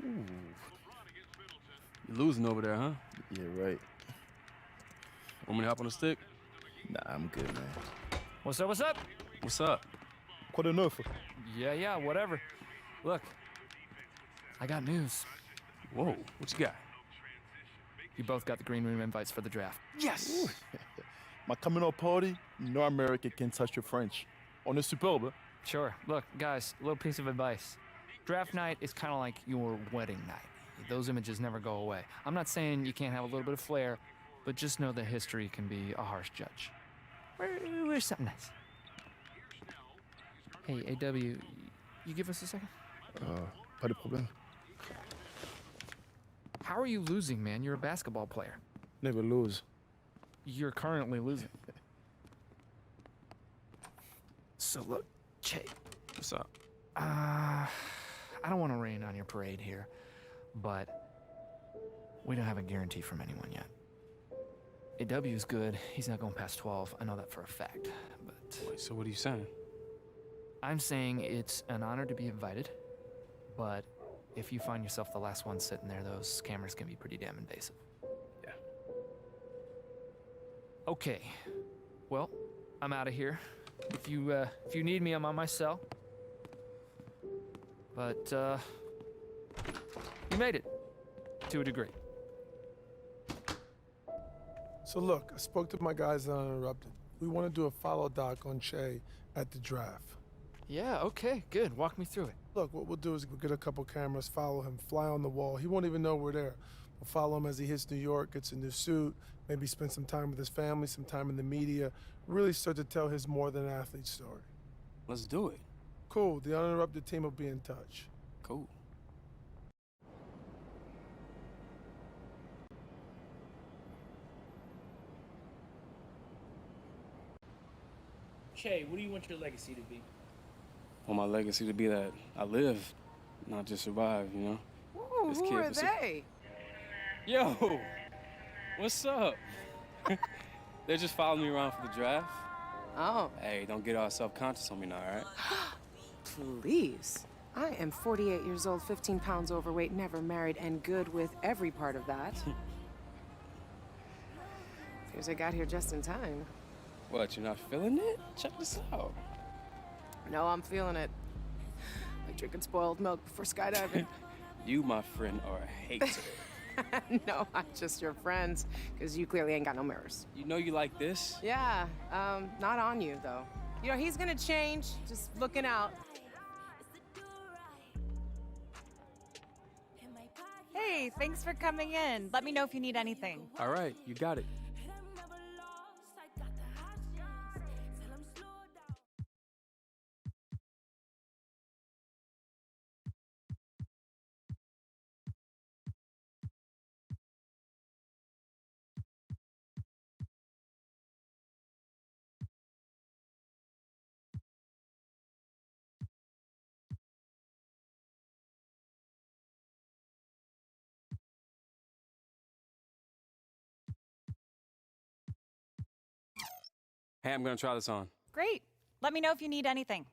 [SPEAKER 9] Ooh. You're losing over there, huh?
[SPEAKER 5] Yeah, right.
[SPEAKER 9] Want me to hop on the stick?
[SPEAKER 5] Nah, I'm good, man.
[SPEAKER 8] What's up, what's up?
[SPEAKER 9] What's up?
[SPEAKER 5] Quoi de neuf?
[SPEAKER 8] Yeah, whatever. Look, I got news.
[SPEAKER 9] Whoa, what you got?
[SPEAKER 8] You both got the green room invites for the draft.
[SPEAKER 9] Yes!
[SPEAKER 5] My coming out party, no American can touch your French. On est superbe.
[SPEAKER 8] Sure. Look, guys, a little piece of advice. Draft night is kind of like your wedding night. Those images never go away. I'm not saying you can't have a little bit of flair, but just know that history can be a harsh judge. Where's something nice? Hey, AW, you give us a second?
[SPEAKER 5] Pas de problème.
[SPEAKER 8] How are you losing, man? You're a basketball player.
[SPEAKER 5] Never lose.
[SPEAKER 8] You're currently losing. So look, Che.
[SPEAKER 9] What's up?
[SPEAKER 8] I don't want to rain on your parade here, but we don't have a guarantee from anyone yet. AW's good. He's not going past 12. I know that for a fact, but...
[SPEAKER 9] Wait, so what are you saying?
[SPEAKER 8] I'm saying it's an honor to be invited, but if you find yourself the last one sitting there, those cameras can be pretty damn invasive.
[SPEAKER 9] Yeah.
[SPEAKER 8] Okay. Well, I'm out of here. If you need me, I'm on my cell. But, you made it. To a degree.
[SPEAKER 4] So look, I spoke to my guys at Uninterrupted. We want to do a follow doc on Che at the draft.
[SPEAKER 8] Yeah, okay, good. Walk me through it.
[SPEAKER 4] Look, what we'll do is we'll get a couple cameras, follow him, fly on the wall. He won't even know we're there. We'll follow him as he hits New York, gets a new suit, maybe spend some time with his family, some time in the media, really start to tell his more than athlete story.
[SPEAKER 9] Let's do it.
[SPEAKER 4] Cool, the Uninterrupted team will be in touch.
[SPEAKER 9] Cool.
[SPEAKER 7] Che, what do you want your legacy to be?
[SPEAKER 9] I want my legacy to be that I live, not just survive, you know?
[SPEAKER 14] Ooh,
[SPEAKER 9] This
[SPEAKER 14] who
[SPEAKER 9] kid
[SPEAKER 14] are
[SPEAKER 9] was a-
[SPEAKER 14] they?
[SPEAKER 9] Yo, what's up? They're just following me around for the draft.
[SPEAKER 14] Oh.
[SPEAKER 9] Hey, don't get all self-conscious on me now, all right?
[SPEAKER 14] Please. I am 48 years old, 15 pounds overweight, never married, and good with every part of that. Appears I got here just in time.
[SPEAKER 9] What, you're not feeling it? Check this out.
[SPEAKER 14] No, I'm feeling it. Like drinking spoiled milk before skydiving.
[SPEAKER 9] You, my friend, are a hater.
[SPEAKER 14] No, I'm just your friends, because you clearly ain't got no mirrors.
[SPEAKER 9] You know you like this?
[SPEAKER 14] Yeah, not on you, though. You know, he's gonna change, just looking out.
[SPEAKER 6] Hey, thanks for coming in. Let me know if you need anything.
[SPEAKER 9] All right, you got it. Hey, I'm gonna try this on.
[SPEAKER 6] Great. Let me know if you need anything.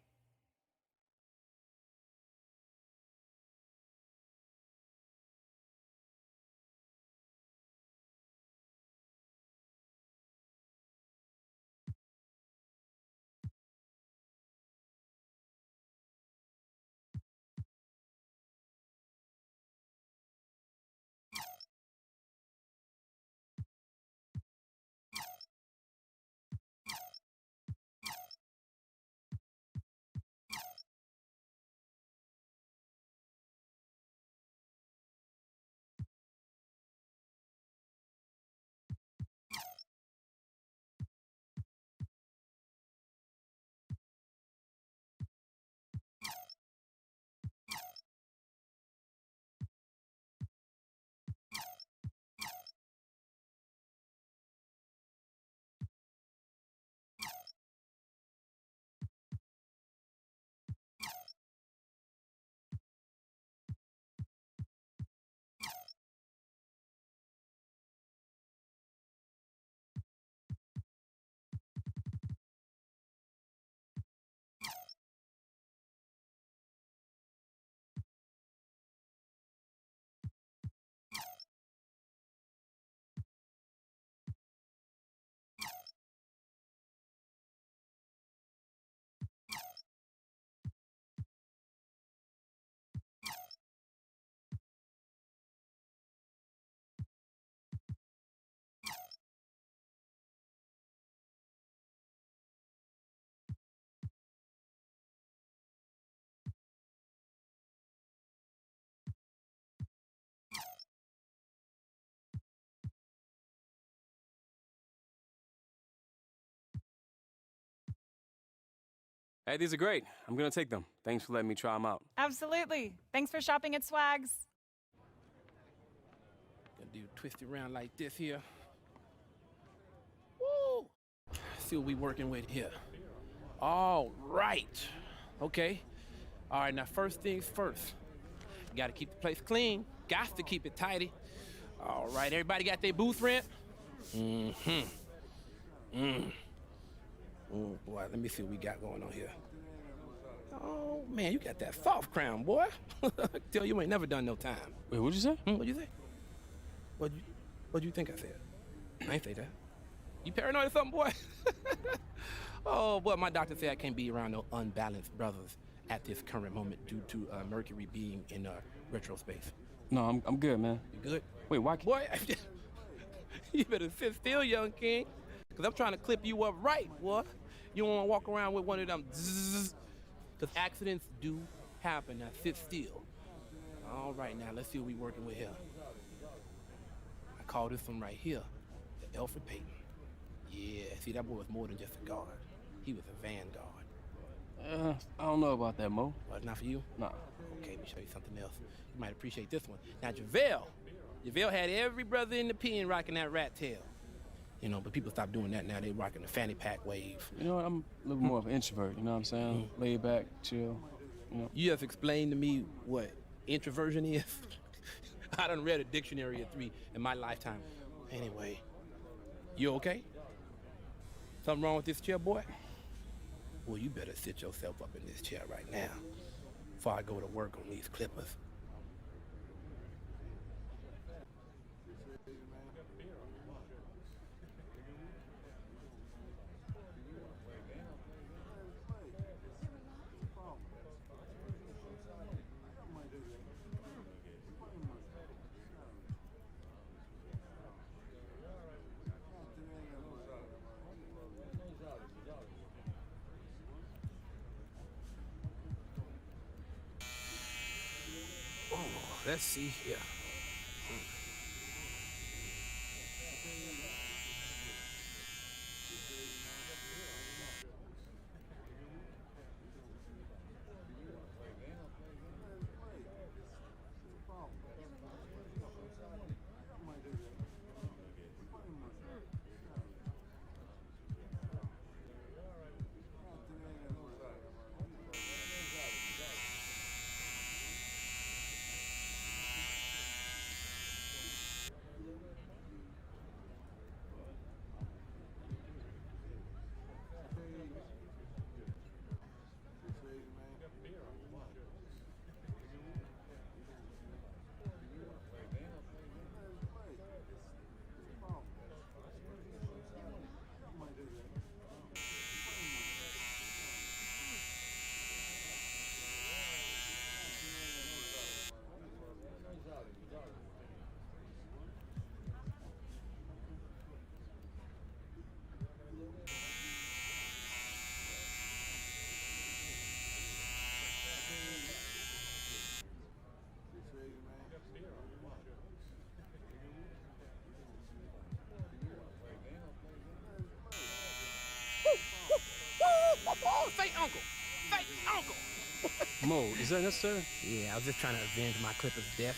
[SPEAKER 9] Hey, these are great. I'm gonna take them. Thanks for letting me try them out.
[SPEAKER 6] Absolutely. Thanks for shopping at Swags.
[SPEAKER 7] Gonna do twist it around like this here. Woo! See what we working with here. All right. Okay. All right, now first things first. You gotta keep the place clean. Got to keep it tidy. All right, everybody got their booth rent? Oh, boy, let me see what we got going on here. Oh, man, you got that soft crown, boy. Tell you ain't never done no time.
[SPEAKER 9] Wait, what'd you say?
[SPEAKER 7] What'd you say? What'd you think I said? I ain't say that. You paranoid or something, boy? Oh, boy, my doctor said I can't be around no unbalanced brothers at this current moment due to Mercury being in retro space.
[SPEAKER 9] No, I'm good, man.
[SPEAKER 7] You good?
[SPEAKER 9] Wait, why?
[SPEAKER 7] Boy, you better sit still, young king, because I'm trying to clip you up right, boy. You don't want to walk around with one of them zzz, because accidents do happen. Now, sit still. All right, now, let's see what we working with here. I call this one right here, the Alfred Payton. Yeah, see, that boy was more than just a guard. He was a vanguard.
[SPEAKER 9] I don't know about that, Mo.
[SPEAKER 7] What, not for you?
[SPEAKER 9] Nah.
[SPEAKER 7] Okay, let me show you something else. You might appreciate this one. Now, JaVale had every brother in the pen rocking that rat tail. You know, but people stop doing that now. They rocking the fanny pack wave.
[SPEAKER 16] You know what? I'm a little more of an introvert, you know what I'm saying? Laid back, chill, you know.
[SPEAKER 7] You just explained to me what introversion is. I done read a dictionary or 3 in my lifetime. Anyway, you okay? Something wrong with this chair, boy? Well, you better sit yourself up in this chair right now before I go to work on these clippers. Let's see here. Fake uncle! Fake uncle!
[SPEAKER 16] Mo, is that necessary?
[SPEAKER 7] Yeah, I was just trying to avenge my clipper's death.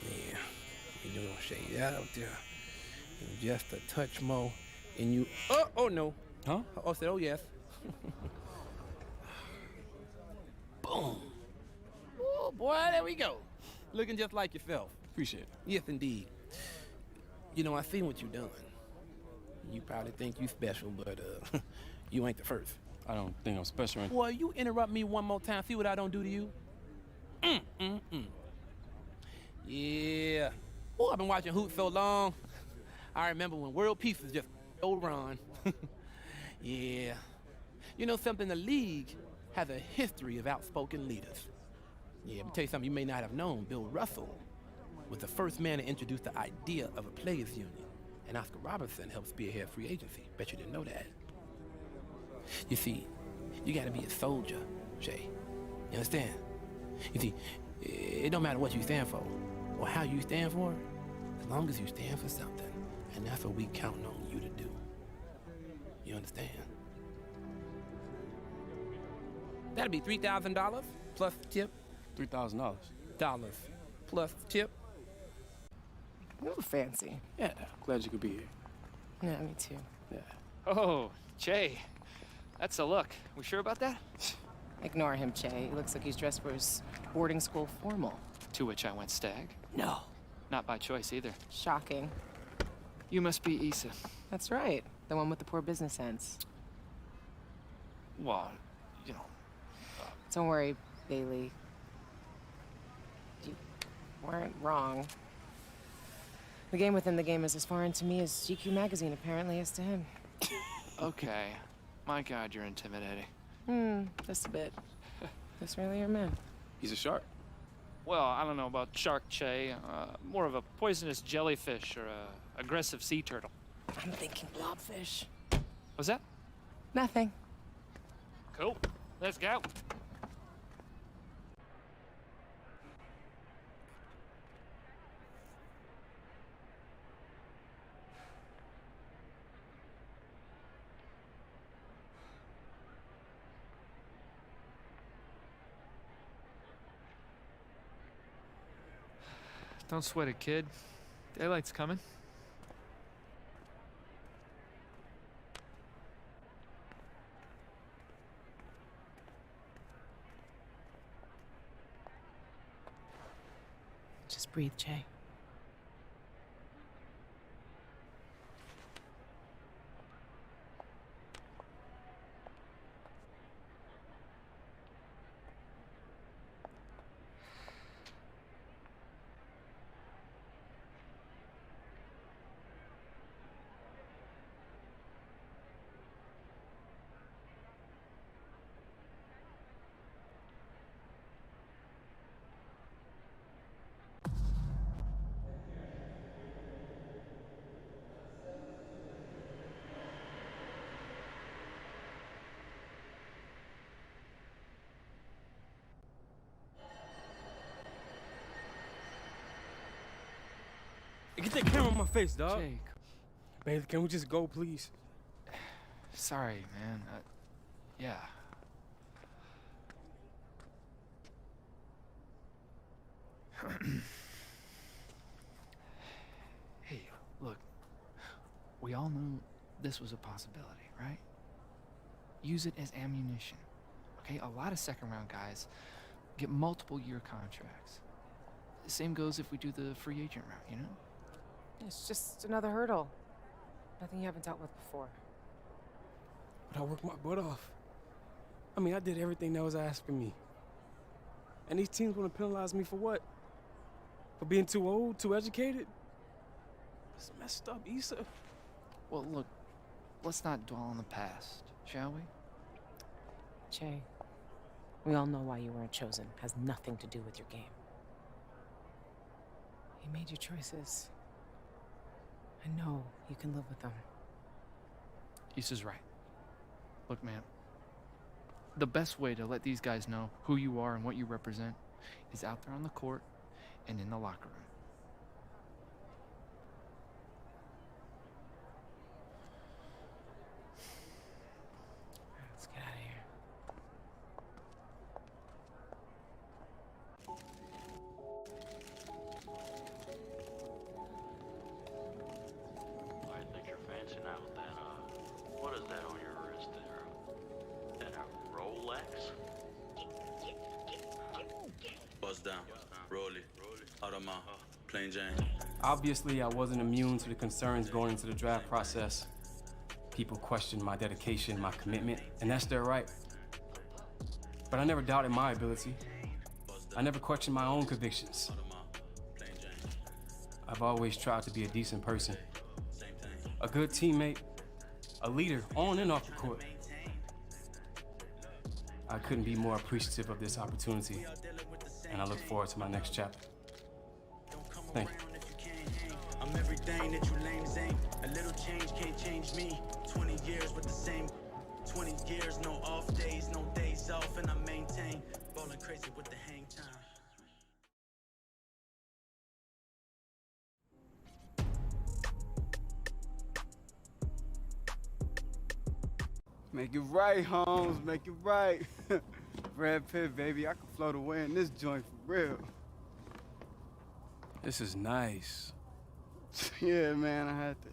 [SPEAKER 7] Yeah, you're gonna shake that out there. And just a touch more, and you. Oh no.
[SPEAKER 16] Huh?
[SPEAKER 7] I said, oh yes. Boom. Oh boy, there we go. Looking just like yourself.
[SPEAKER 16] Appreciate it.
[SPEAKER 7] Yes, indeed. You know, I seen what you done. You probably think you special, but you ain't the first.
[SPEAKER 16] I don't think I'm special.
[SPEAKER 7] Boy, you interrupt me one more time, see what I don't do to you? Yeah. Oh, I've been watching Hoops so long. I remember when World Peace was just old Ron. Yeah. You know something, the league has a history of outspoken leaders. Yeah, let me tell you something you may not have known. Bill Russell was the first man to introduce the idea of a players union. And Oscar Robertson helped spearhead free agency. Bet you didn't know that. You see, you gotta be a soldier, Shay. You understand? You see, it don't matter what you stand for or how you stand for it, as long as you stand for something. And that's what we counting on you to do. You understand? That'll be $3,000 plus tip.
[SPEAKER 16] $3,000.
[SPEAKER 7] Dollars plus tip.
[SPEAKER 14] Ooh, fancy.
[SPEAKER 16] Yeah, glad you could be here.
[SPEAKER 14] Yeah, me too.
[SPEAKER 16] Yeah.
[SPEAKER 8] Oh, Jay. That's a look. We sure about that?
[SPEAKER 14] Ignore him, Che. He looks like he's dressed for his boarding school formal.
[SPEAKER 8] To which I went stag.
[SPEAKER 14] No.
[SPEAKER 8] Not by choice either.
[SPEAKER 14] Shocking.
[SPEAKER 8] You must be Issa.
[SPEAKER 14] That's right. The one with the poor business sense.
[SPEAKER 8] Well, you know.
[SPEAKER 14] Don't worry, Bailey. You weren't wrong. The game within the game is as foreign to me as GQ magazine apparently is to him.
[SPEAKER 8] Okay. My God, you're intimidating.
[SPEAKER 14] Just a bit. This really your man?
[SPEAKER 16] He's a shark.
[SPEAKER 8] Well, I don't know about shark, Che. More of a poisonous jellyfish or a aggressive sea turtle.
[SPEAKER 14] I'm thinking blobfish.
[SPEAKER 8] What's that?
[SPEAKER 14] Nothing.
[SPEAKER 8] Cool. Let's go. Don't sweat it, kid. Daylight's coming.
[SPEAKER 14] Just breathe, Jay.
[SPEAKER 16] Get that camera on my face, dog.
[SPEAKER 8] Jake.
[SPEAKER 16] Bailey, can we just go, please?
[SPEAKER 8] Sorry, man. Yeah. Hey, look. We all knew this was a possibility, right? Use it as ammunition. Okay? A lot of second-round guys get multiple-year contracts. The same goes if we do the free agent route, you know?
[SPEAKER 14] It's just another hurdle. Nothing you haven't dealt with before.
[SPEAKER 16] But I worked my butt off. I mean, I did everything that was asked of me. And these teams want to penalize me for what? For being too old, too educated? It's messed up, Issa.
[SPEAKER 8] Well, look, let's not dwell on the past, shall we?
[SPEAKER 14] Jay, we all know why you weren't chosen. Has nothing to do with your game. You made your choices. I know you can live with them.
[SPEAKER 8] Issa's right. Look, man, the best way to let these guys know who you are and what you represent is out there on the court and in the locker room.
[SPEAKER 14] Let's get out of here.
[SPEAKER 10] I think you're fancying out that, what is that on your wrist there? That a Rolex?
[SPEAKER 18] Bust down, roll it, out of my plain Jane.
[SPEAKER 16] Obviously, I wasn't immune to the concerns going into the draft process. People questioned my dedication, my commitment, and that's their right. But I never doubted my ability. I never questioned my own convictions. I've always tried to be a decent person, a good teammate, a leader on and off the court. I couldn't be more appreciative of this opportunity, and I look forward to my next chapter. Thank you.
[SPEAKER 18] I'm everything that you lames ain't. A little change can't change me. 20 years with the same. 20 years, no off days, no days off, and I maintain. Ballin' crazy with the hang time.
[SPEAKER 21] Make it right, Holmes, make it right. Brad Pitt, baby, I can float away in this joint for real.
[SPEAKER 16] This is nice.
[SPEAKER 21] Yeah, man, I had to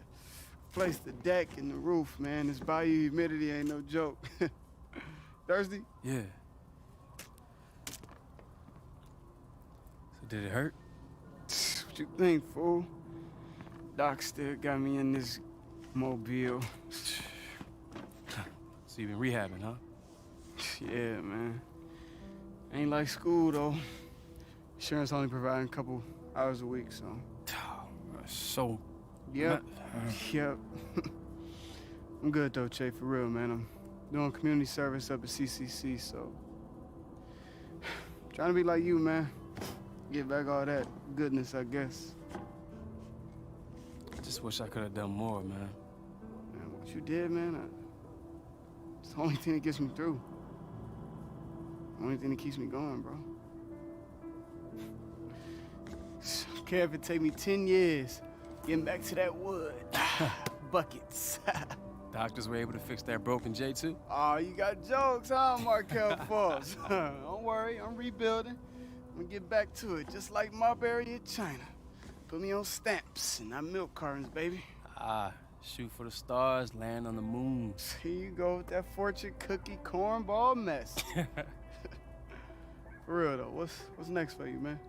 [SPEAKER 21] place the deck and the roof, man. This bayou humidity ain't no joke. Thirsty?
[SPEAKER 16] Yeah. So did it hurt?
[SPEAKER 21] What you think, fool? Doc still got me in this mobile.
[SPEAKER 16] So you've been rehabbing, huh?
[SPEAKER 21] Yeah, man. Ain't like school, though. Insurance only providing a couple hours a week, so.
[SPEAKER 16] So.
[SPEAKER 21] Yep. Yep. I'm good, though, Che, for real, man. I'm doing community service up at CCC, so. Trying to be like you, man. Get back all that goodness, I guess.
[SPEAKER 16] I just wish I could have done more, man.
[SPEAKER 21] Man, what you did, man, it's the only thing that gets me through. The only thing that keeps me going, bro. I don't care if it take me 10 years getting back to that wood. Buckets.
[SPEAKER 16] Doctors were able to fix that broken J too?
[SPEAKER 21] Oh, you got jokes, huh, Markel Falls? Don't worry, I'm rebuilding. I'm gonna get back to it, just like Marbury in China. Put me on stamps and not milk cartons, baby.
[SPEAKER 16] Ah, shoot for the stars, land on the moon.
[SPEAKER 21] Here you go with that fortune cookie cornball mess. For real though, what's next for you, man?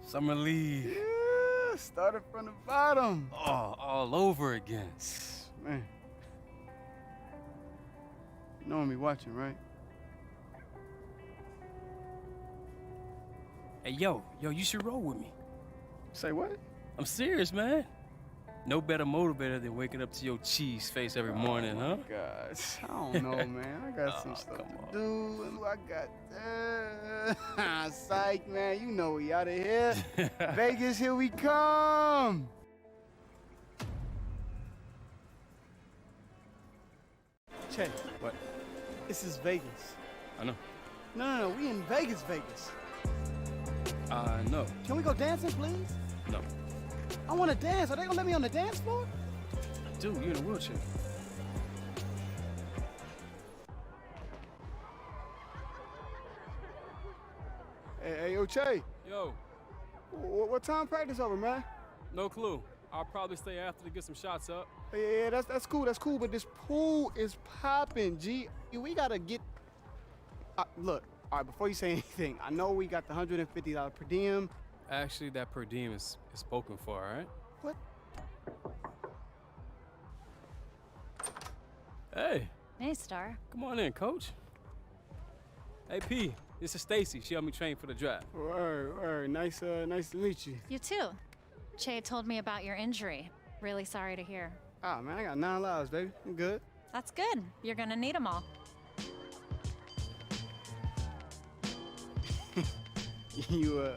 [SPEAKER 16] Summer league.
[SPEAKER 21] Yeah, started from the bottom.
[SPEAKER 16] Oh, all over again.
[SPEAKER 21] Man. You know me watching, right?
[SPEAKER 16] Hey, yo, you should roll with me.
[SPEAKER 21] Say what?
[SPEAKER 16] I'm serious, man. No better motivator than waking up to your cheese face every morning, huh?
[SPEAKER 21] Gosh, I don't know, man. I got some stuff to do. And I got psych, man. You know we out of here. Vegas, here we come. Che.
[SPEAKER 16] What?
[SPEAKER 21] This is Vegas.
[SPEAKER 16] I know.
[SPEAKER 21] No, we in Vegas, Vegas.
[SPEAKER 16] No.
[SPEAKER 21] Can we go dancing, please?
[SPEAKER 16] No.
[SPEAKER 21] I want to dance. Are they gonna let me on the dance floor?
[SPEAKER 16] Dude, you're in a wheelchair.
[SPEAKER 21] Hey, yo, Che.
[SPEAKER 3] Yo.
[SPEAKER 21] What time practice over, man?
[SPEAKER 3] No clue. I'll probably stay after to get some shots up.
[SPEAKER 21] Yeah, that's cool, but this pool is popping, G. We gotta get... look, all right, before you say anything, I know we got the $150 per diem.
[SPEAKER 3] Actually, that per diem is spoken for, all right?
[SPEAKER 21] What?
[SPEAKER 3] Hey.
[SPEAKER 6] Hey, Star.
[SPEAKER 3] Come on in, coach. Hey, P, this is Stacy. She helped me train for the draft.
[SPEAKER 21] Word. Nice to meet you.
[SPEAKER 6] You too. Che told me about your injury. Really sorry to hear.
[SPEAKER 21] Ah, man, I got 9 lives, baby. I'm good.
[SPEAKER 6] That's good. You're gonna need them all.
[SPEAKER 21] You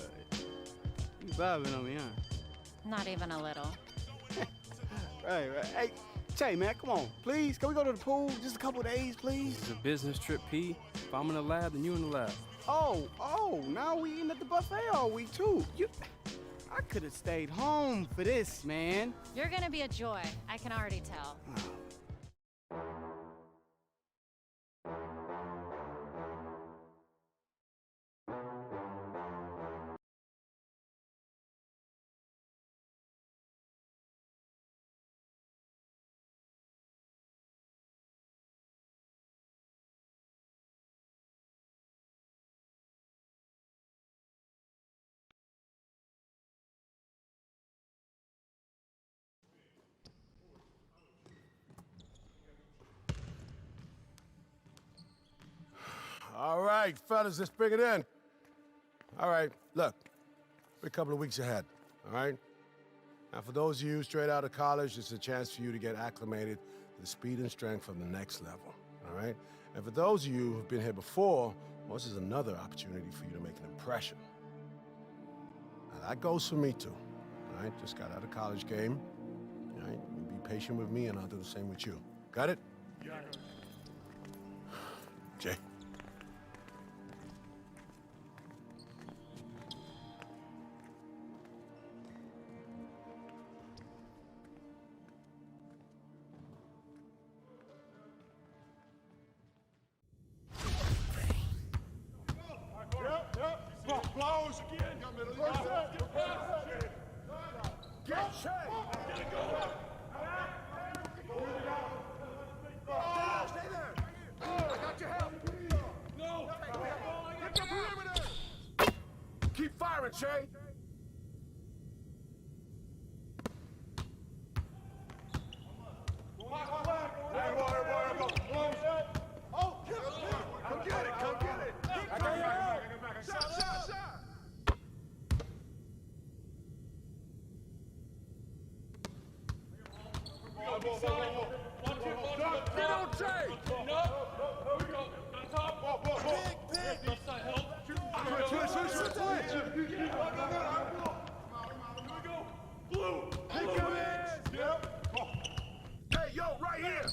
[SPEAKER 21] vibing on me, huh?
[SPEAKER 6] Not even a little.
[SPEAKER 21] Right. Hey, Che, man, come on, please. Can we go to the pool just a couple of days, please?
[SPEAKER 3] It's a business trip, P. If I'm in the lab, then you in the lab.
[SPEAKER 21] Oh, now we eating at the buffet all week, too. I could have stayed home for this, man.
[SPEAKER 6] You're gonna be a joy. I can already tell.
[SPEAKER 12] All right, fellas, let's bring it in. All right, look, we're a couple of weeks ahead, all right? Now, for those of you straight out of college, it's a chance for you to get acclimated to the speed and strength from the next level, all right? And for those of you who've been here before, well, this is another opportunity for you to make an impression. Now, that goes for me, too, all right? Just got out of college game, all right? Be patient with me, and I'll do the same with you. Got it? Yeah. Jay. Keep firing, Che.
[SPEAKER 2] Come get it. Shot.
[SPEAKER 12] Get on, Che. Hey, yo, right here.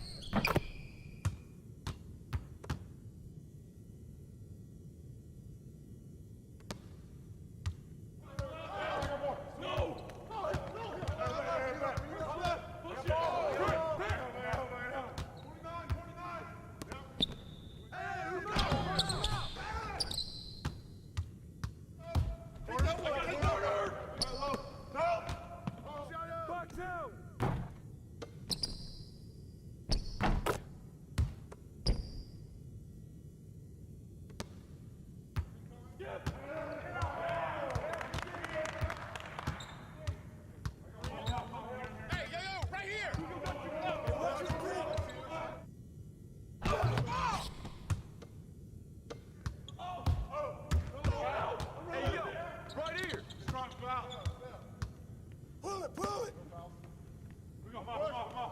[SPEAKER 2] Pull it! We go, come on.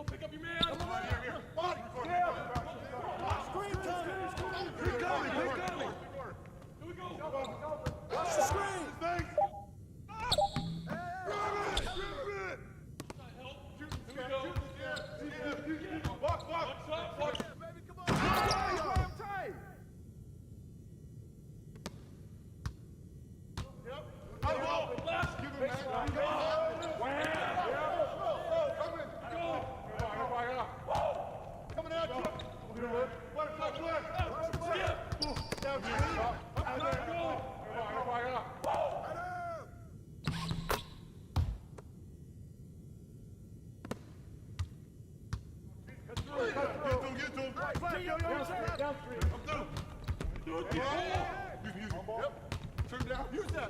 [SPEAKER 3] Pick up your man.
[SPEAKER 2] Come on, here. Screen coming. Keep coming. Here we go. Watch the screen. Box. Baby, come on. Tight. Yep. Left. Give him, man. Coming at you. Get to him. Turn down. Use that.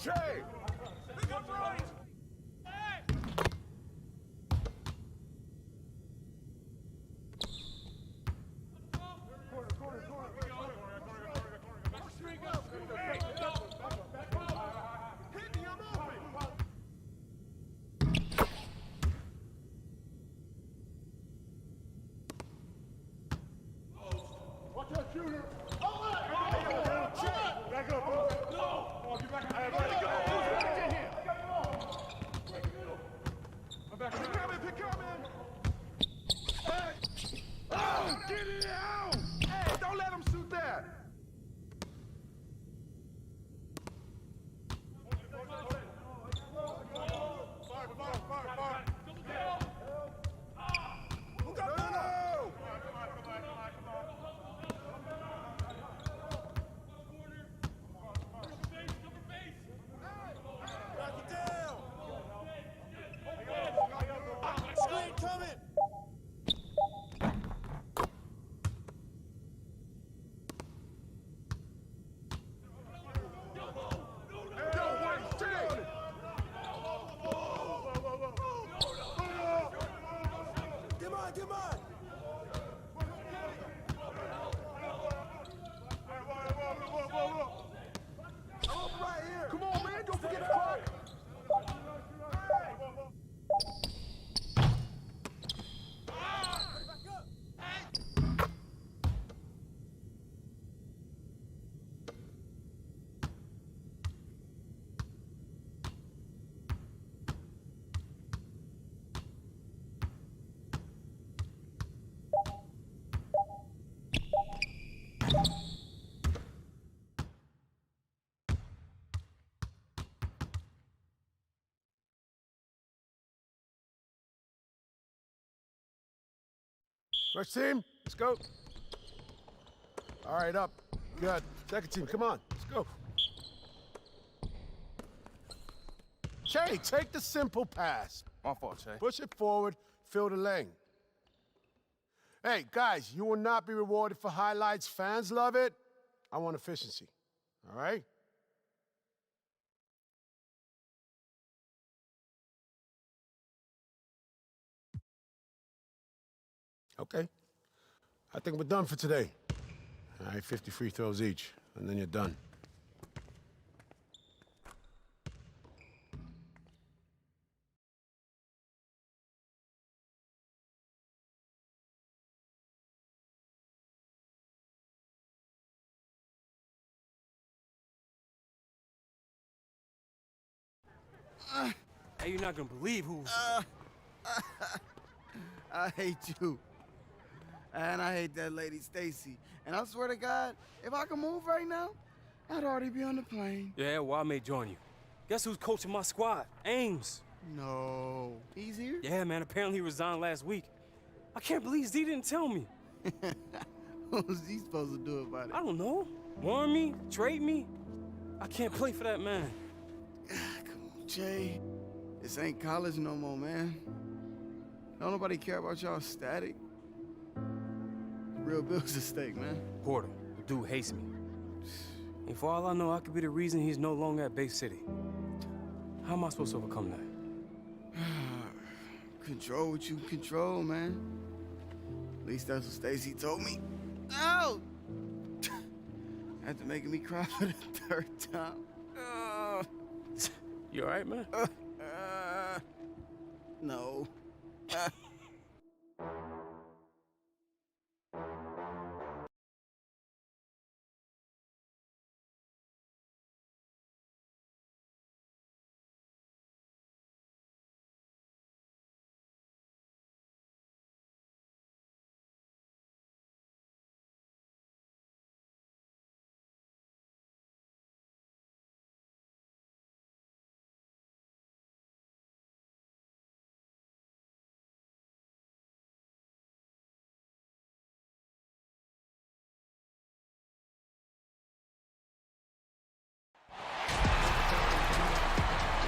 [SPEAKER 2] Check. Pick up right. Watch that shooter. Back up, bro. No. Get back. Pick coming. Hey. Oh, get it out. Hey, don't let him shoot that. Fire. Who got that? Come on. I'm up right here. Come on, man. Don't forget the clock. First team, let's go. All right, up. Good. Second team, come on. Let's go. Che, take the simple pass.
[SPEAKER 5] My fault, Che.
[SPEAKER 12] Push it forward, fill the lane. Hey, guys, you will not be rewarded for highlights. Fans love it. I want efficiency. All right? Okay. I think we're done for today. All right, 50 free throws each, and then you're done.
[SPEAKER 9] Hey, you're not gonna believe who.
[SPEAKER 21] I hate you. And I hate that lady Stacy. And I swear to God, if I could move right now, I'd already be on the plane.
[SPEAKER 9] Yeah, well, I may join you. Guess who's coaching my squad? Ames.
[SPEAKER 21] No. He's here?
[SPEAKER 9] Yeah, man, apparently he resigned last week. I can't believe Z didn't tell me.
[SPEAKER 21] What was he supposed to do about it?
[SPEAKER 9] I don't know. Warn me? Trade me? I can't play for that man.
[SPEAKER 21] Come on, Jay. This ain't college no more, man. Don't nobody care about y'all static. Real bills at stake, man.
[SPEAKER 9] Porter, the dude hates me. And for all I know, I could be the reason he's no longer at Bay City. How am I supposed to overcome that?
[SPEAKER 21] Control what you control, man. At least that's what Stacy told me. Oh! After making me cry for the third time.
[SPEAKER 9] You all right, man?
[SPEAKER 21] No.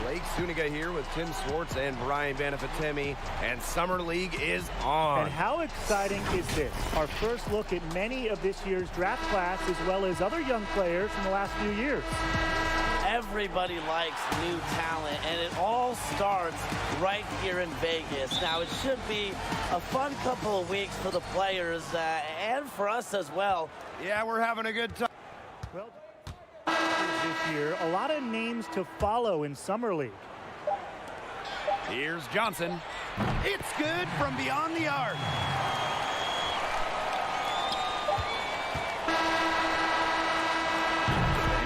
[SPEAKER 1] Blake Zuniga here with Tim Swartz and Brian Banafitemi, and Summer League is on.
[SPEAKER 13] And how exciting is this? Our first look at many of this year's draft class, as well as other young players from the last few years.
[SPEAKER 17] Everybody likes new talent, and it all starts right here in Vegas. Now, it should be a fun couple of weeks for the players and for us as well.
[SPEAKER 1] Yeah, we're having a good time.
[SPEAKER 13] Well, this year, a lot of names to follow in Summer League.
[SPEAKER 1] Here's Johnson.
[SPEAKER 22] It's good from beyond the arc.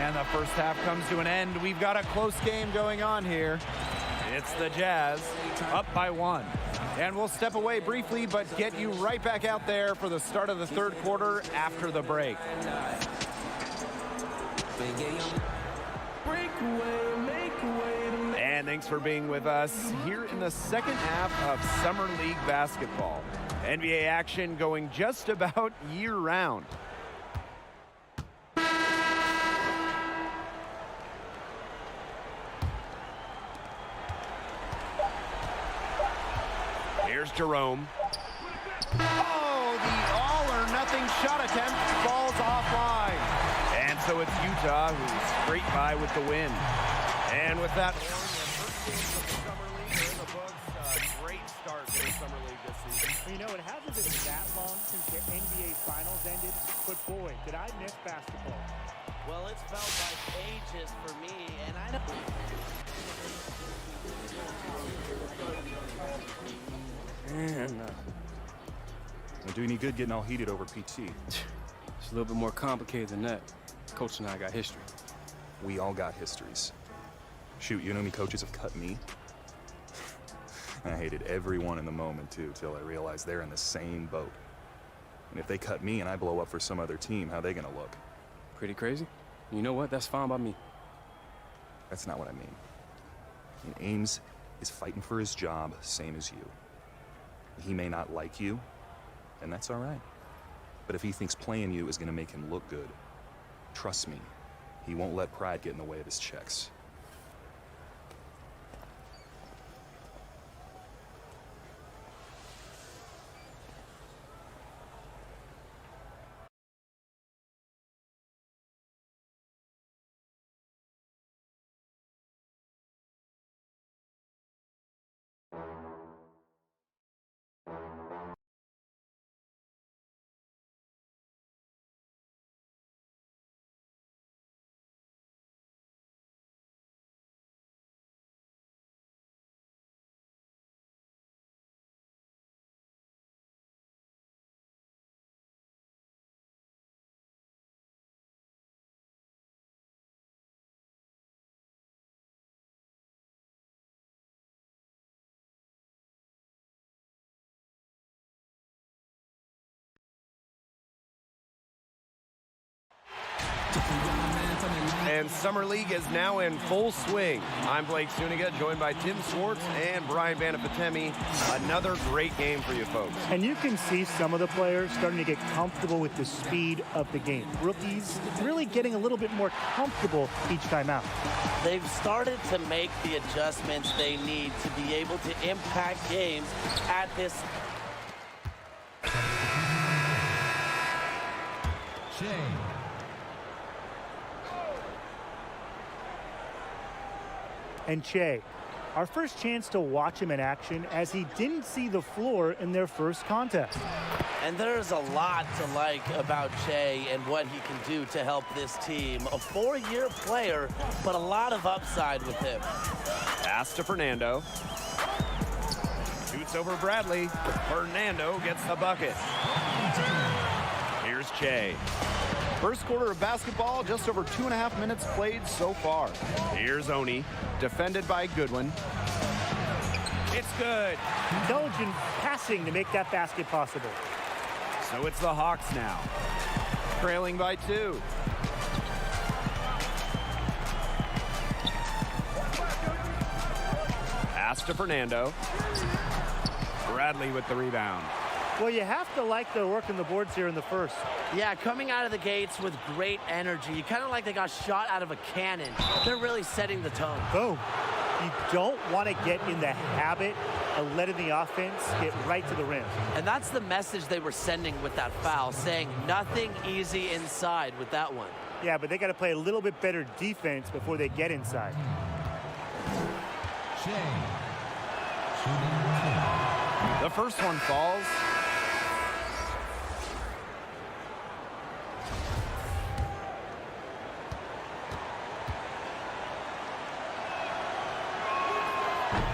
[SPEAKER 1] And the first half comes to an end. We've got a close game going on here. It's the Jazz up by 1. And we'll step away briefly, but get you right back out there for the start of the third quarter after the break. And thanks for being with us here in the second half of Summer League basketball. NBA action going just about year-round. Here's Jerome. Oh, the all-or-nothing shot attempt falls offline. And so it's Utah who's straight by with the win. And with that, great start to the Summer League this season.
[SPEAKER 13] You know, it hasn't been that long since the NBA Finals ended, but boy, did I miss basketball.
[SPEAKER 17] Well, it's felt like ages for me, and I know.
[SPEAKER 9] Man,
[SPEAKER 23] Won't do any good getting all heated over PT.
[SPEAKER 9] It's a little bit more complicated than that. Coach and I got history.
[SPEAKER 23] We all got histories. Shoot, you know how many coaches have cut me? I hated everyone in the moment, too, till I realized they're in the same boat. And if they cut me and I blow up for some other team, how are they gonna look?
[SPEAKER 9] Pretty crazy? You know what? That's fine by me.
[SPEAKER 23] That's not what I mean. Ames is fighting for his job, same as you. He may not like you, and that's all right. But if he thinks playing you is gonna make him look good, trust me, he won't let pride get in the way of his checks.
[SPEAKER 1] And Summer League is now in full swing. I'm Blake Suniga, joined by Tim Swartz and Brian Banafatemi. Another great game for you folks.
[SPEAKER 13] And you can see some of the players starting to get comfortable with the speed of the game. Rookies really getting a little bit more comfortable each time out.
[SPEAKER 17] They've started to make the adjustments they need to be able to impact games at this.
[SPEAKER 13] And Che, our first chance to watch him in action as he didn't see the floor in their first contest.
[SPEAKER 17] And there's a lot to like about Che and what he can do to help this team. A 4-year player, but a lot of upside with him.
[SPEAKER 1] Pass to Fernando. Shoots over Bradley. Fernando gets the bucket. Here's Che. First quarter of basketball, just over 2.5 minutes played so far. Here's Oni, defended by Goodwin. It's good.
[SPEAKER 13] Intelligent passing to make that basket possible.
[SPEAKER 1] So it's the Hawks now, trailing by 2. Pass to Fernando. Bradley with the rebound.
[SPEAKER 13] Well, you have to like their work in the boards here in the first.
[SPEAKER 17] Yeah, coming out of the gates with great energy. Kind of like they got shot out of a cannon. They're really setting the tone.
[SPEAKER 13] Boom. You don't want to get in the habit of letting the offense get right to the rim.
[SPEAKER 17] And that's the message they were sending with that foul, saying nothing easy inside with that one.
[SPEAKER 13] Yeah, but they got to play a little bit better defense before they get inside.
[SPEAKER 1] The first one falls.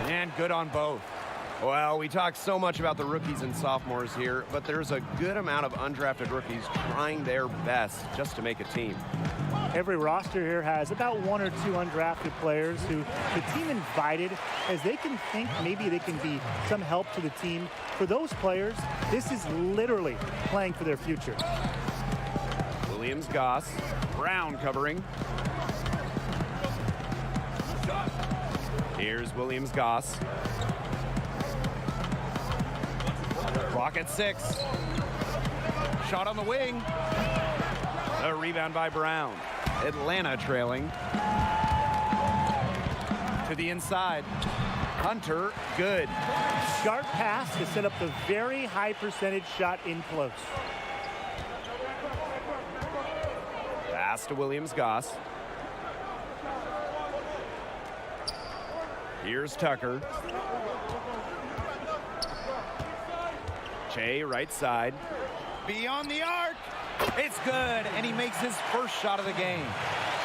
[SPEAKER 1] And good on both. Well, we talk so much about the rookies and sophomores here, but there's a good amount of undrafted rookies trying their best just to make a team.
[SPEAKER 13] Every roster here has about 1 or 2 undrafted players who the team invited as they can think maybe they can be some help to the team. For those players, this is literally playing for their future.
[SPEAKER 1] Williams-Goss, Brown covering. Here's Williams-Goss. Clock at 6. Shot on the wing. A rebound by Brown. Atlanta trailing. To the inside. Hunter, good.
[SPEAKER 13] Sharp pass to set up the very high percentage shot in close.
[SPEAKER 1] Pass to Williams-Goss. Here's Tucker. Che, right side. Beyond the arc. It's good, and he makes his first shot of the game.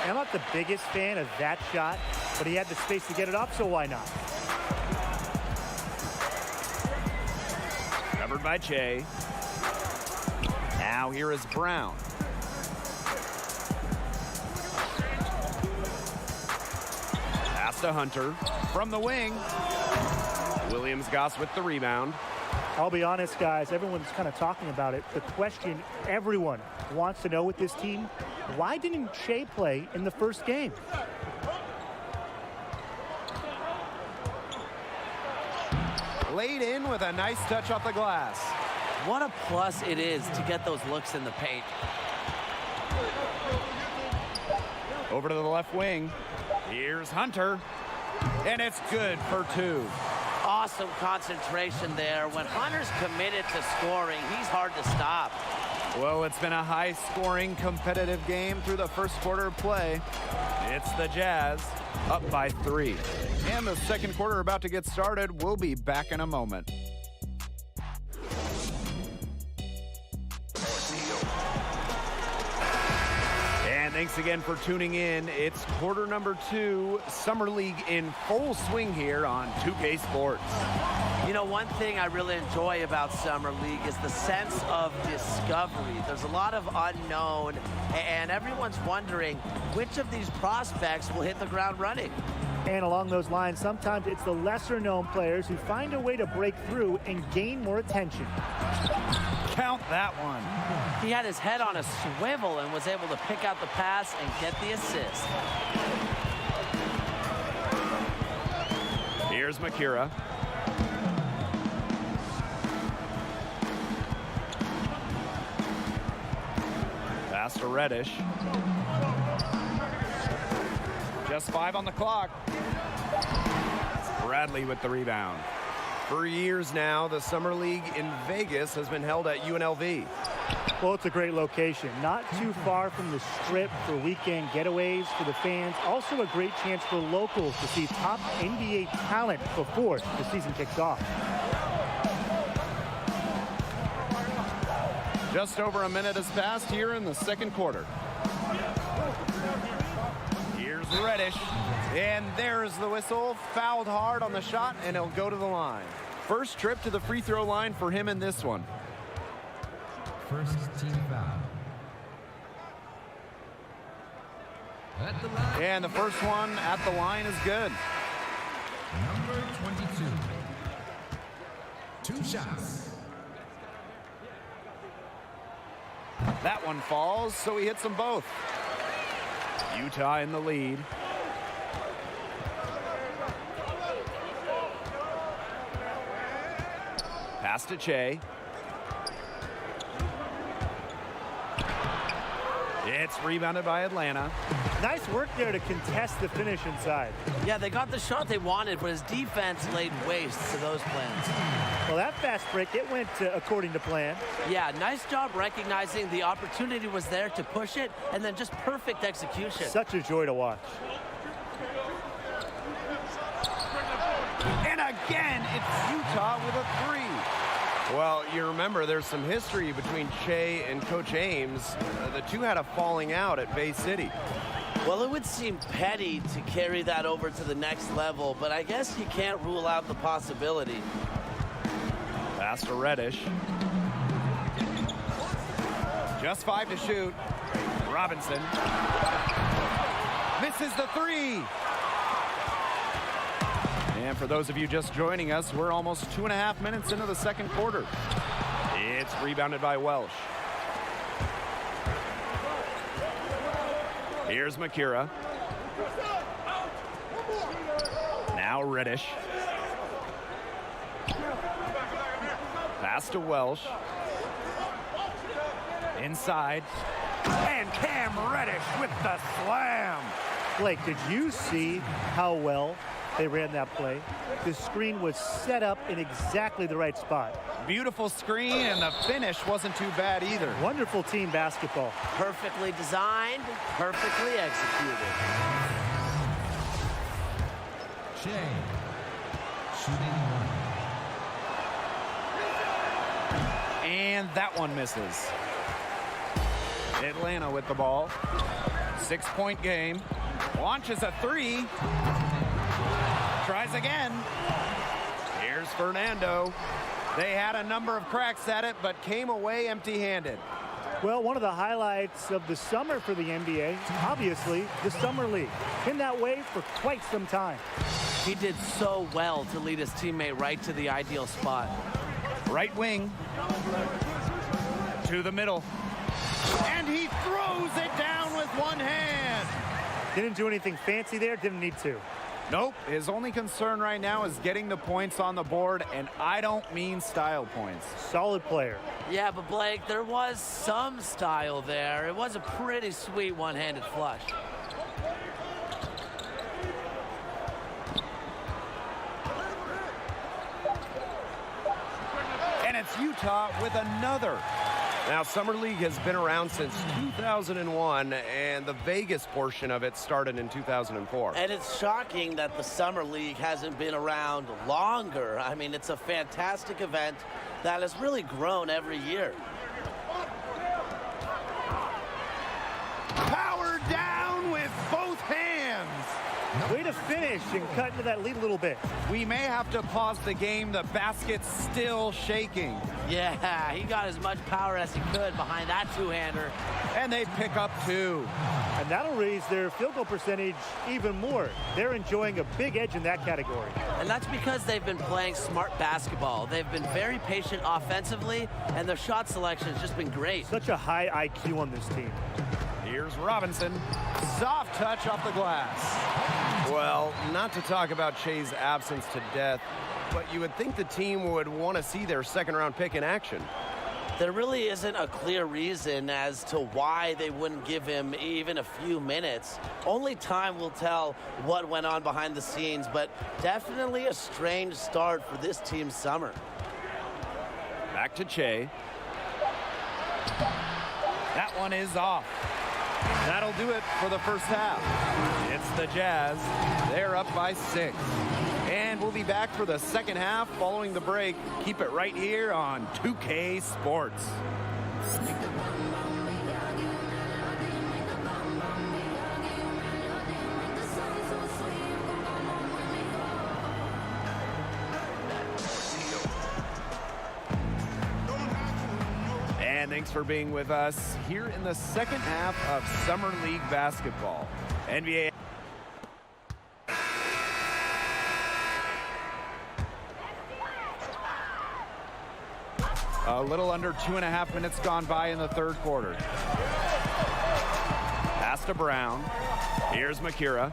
[SPEAKER 13] I'm not the biggest fan of that shot, but he had the space to get it up, so why not?
[SPEAKER 1] Covered by Che. Now here is Brown. Pass to Hunter. From the wing. Williams-Goss with the rebound.
[SPEAKER 13] I'll be honest, guys, everyone's kind of talking about it. The question everyone wants to know with this team, why didn't Che play in the first game?
[SPEAKER 1] Laid in with a nice touch off the glass.
[SPEAKER 17] What a plus it is to get those looks in the paint.
[SPEAKER 1] Over to the left wing. Here's Hunter. And it's good for 2.
[SPEAKER 17] Awesome concentration there. When Hunter's committed to scoring, he's hard to stop.
[SPEAKER 1] Well, it's been a high-scoring, competitive game through the first quarter of play. It's the Jazz up by 3. And the second quarter about to get started. We'll be back in a moment. And thanks again for tuning in. It's quarter number 2, Summer League in full swing here on 2K Sports.
[SPEAKER 17] You know, one thing I really enjoy about Summer League is the sense of discovery. There's a lot of unknown, and everyone's wondering which of these prospects will hit the ground running.
[SPEAKER 13] And along those lines, sometimes it's the lesser-known players who find a way to break through and gain more attention.
[SPEAKER 1] Count that one.
[SPEAKER 17] He had his head on a swivel and was able to pick out the pass and get the assist.
[SPEAKER 1] Here's Makira. Pass to Reddish. Just 5 on the clock. Bradley with the rebound. For years now, the Summer League in Vegas has been held at UNLV.
[SPEAKER 13] Well, it's a great location. Not too far from the Strip for weekend getaways for the fans. Also a great chance for locals to see top NBA talent before the season kicks off.
[SPEAKER 1] Just over a minute has passed here in the second quarter. Here's Reddish. And there's the whistle. Fouled hard on the shot, and he'll go to the line. First trip to the free throw line for him in this one.
[SPEAKER 11] First team foul. At the line.
[SPEAKER 1] And the first one at the line is good.
[SPEAKER 11] Number 22. 2 shots.
[SPEAKER 1] That one falls, so he hits them both. Utah in the lead. Pass to Che. It's rebounded by Atlanta.
[SPEAKER 13] Nice work there to contest the finish inside.
[SPEAKER 17] Yeah, they got the shot they wanted, but his defense laid waste to those plans.
[SPEAKER 13] Well, that fast break, it went according to plan.
[SPEAKER 17] Yeah, nice job recognizing the opportunity was there to push it, and then just perfect execution.
[SPEAKER 13] Such a joy to watch.
[SPEAKER 1] And again, it's Utah with a 3. Well, you remember there's some history between Che and Coach Ames. The two had a falling out at Bay City.
[SPEAKER 17] Well, it would seem petty to carry that over to the next level, but I guess you can't rule out the possibility.
[SPEAKER 1] Pass to Reddish. Just 5 to shoot. Robinson. Misses the 3. And for those of you just joining us, we're almost 2.5 minutes into the second quarter. It's rebounded by Welsh. Here's Makira. Now Reddish. Pass to Welsh. Inside. And Cam Reddish with the slam.
[SPEAKER 13] Blake, did you see how well they ran that play? The screen was set up in exactly the right spot.
[SPEAKER 1] Beautiful screen, and the finish wasn't too bad either.
[SPEAKER 13] Wonderful team basketball.
[SPEAKER 17] Perfectly designed, perfectly executed.
[SPEAKER 11] Shea. Shooting 1.
[SPEAKER 1] And that one misses. Atlanta with the ball. 6-point game. Launches a 3. Tries again. Here's Fernando. They had a number of cracks at it, but came away empty-handed.
[SPEAKER 13] Well, one of the highlights of the summer for the NBA, obviously, the Summer League. Been that way for quite some time.
[SPEAKER 17] He did so well to lead his teammate right to the ideal spot.
[SPEAKER 1] Right wing. To the middle. And he throws it down with one hand.
[SPEAKER 13] Didn't do anything fancy there, didn't need to.
[SPEAKER 1] Nope, his only concern right now is getting the points on the board, and I don't mean style points.
[SPEAKER 13] Solid player.
[SPEAKER 17] Yeah, but Blake, there was some style there. It was a pretty sweet one-handed flush.
[SPEAKER 1] And it's Utah with another. Now, Summer League has been around since 2001, and the Vegas portion of it started in 2004.
[SPEAKER 17] And it's shocking that the Summer League hasn't been around longer. I mean, it's a fantastic event that has really grown every year.
[SPEAKER 1] Power down with both hands.
[SPEAKER 13] Way to to finish and cut into that lead a little bit.
[SPEAKER 1] We may have to pause the game. The basket's still shaking.
[SPEAKER 17] Yeah, he got as much power as he could behind that two-hander.
[SPEAKER 1] And they pick up 2.
[SPEAKER 13] And that'll raise their field goal percentage even more. They're enjoying a big edge in that category.
[SPEAKER 17] And that's because they've been playing smart basketball. They've been very patient offensively, and their shot selection has just been great.
[SPEAKER 13] Such a high IQ on this team.
[SPEAKER 1] Here's Robinson. Soft touch off the glass.
[SPEAKER 15] Well, not to talk about Che's absence to death, but you would think the team would want to see their second-round pick in action.
[SPEAKER 17] There really isn't a clear reason as to why they wouldn't give him even a few minutes. Only time will tell what went on behind the scenes, but definitely a strange start for this team's summer.
[SPEAKER 1] Back to Che. That one is off. That'll do it for the first half. It's the Jazz. They're up by 6. And we'll be back for the second half following the break. Keep it right here on 2K Sports. And thanks for being with us here in the second half of Summer League basketball. NBA. A little under 2.5 minutes gone by in the third quarter. Pass to Brown. Here's Makira.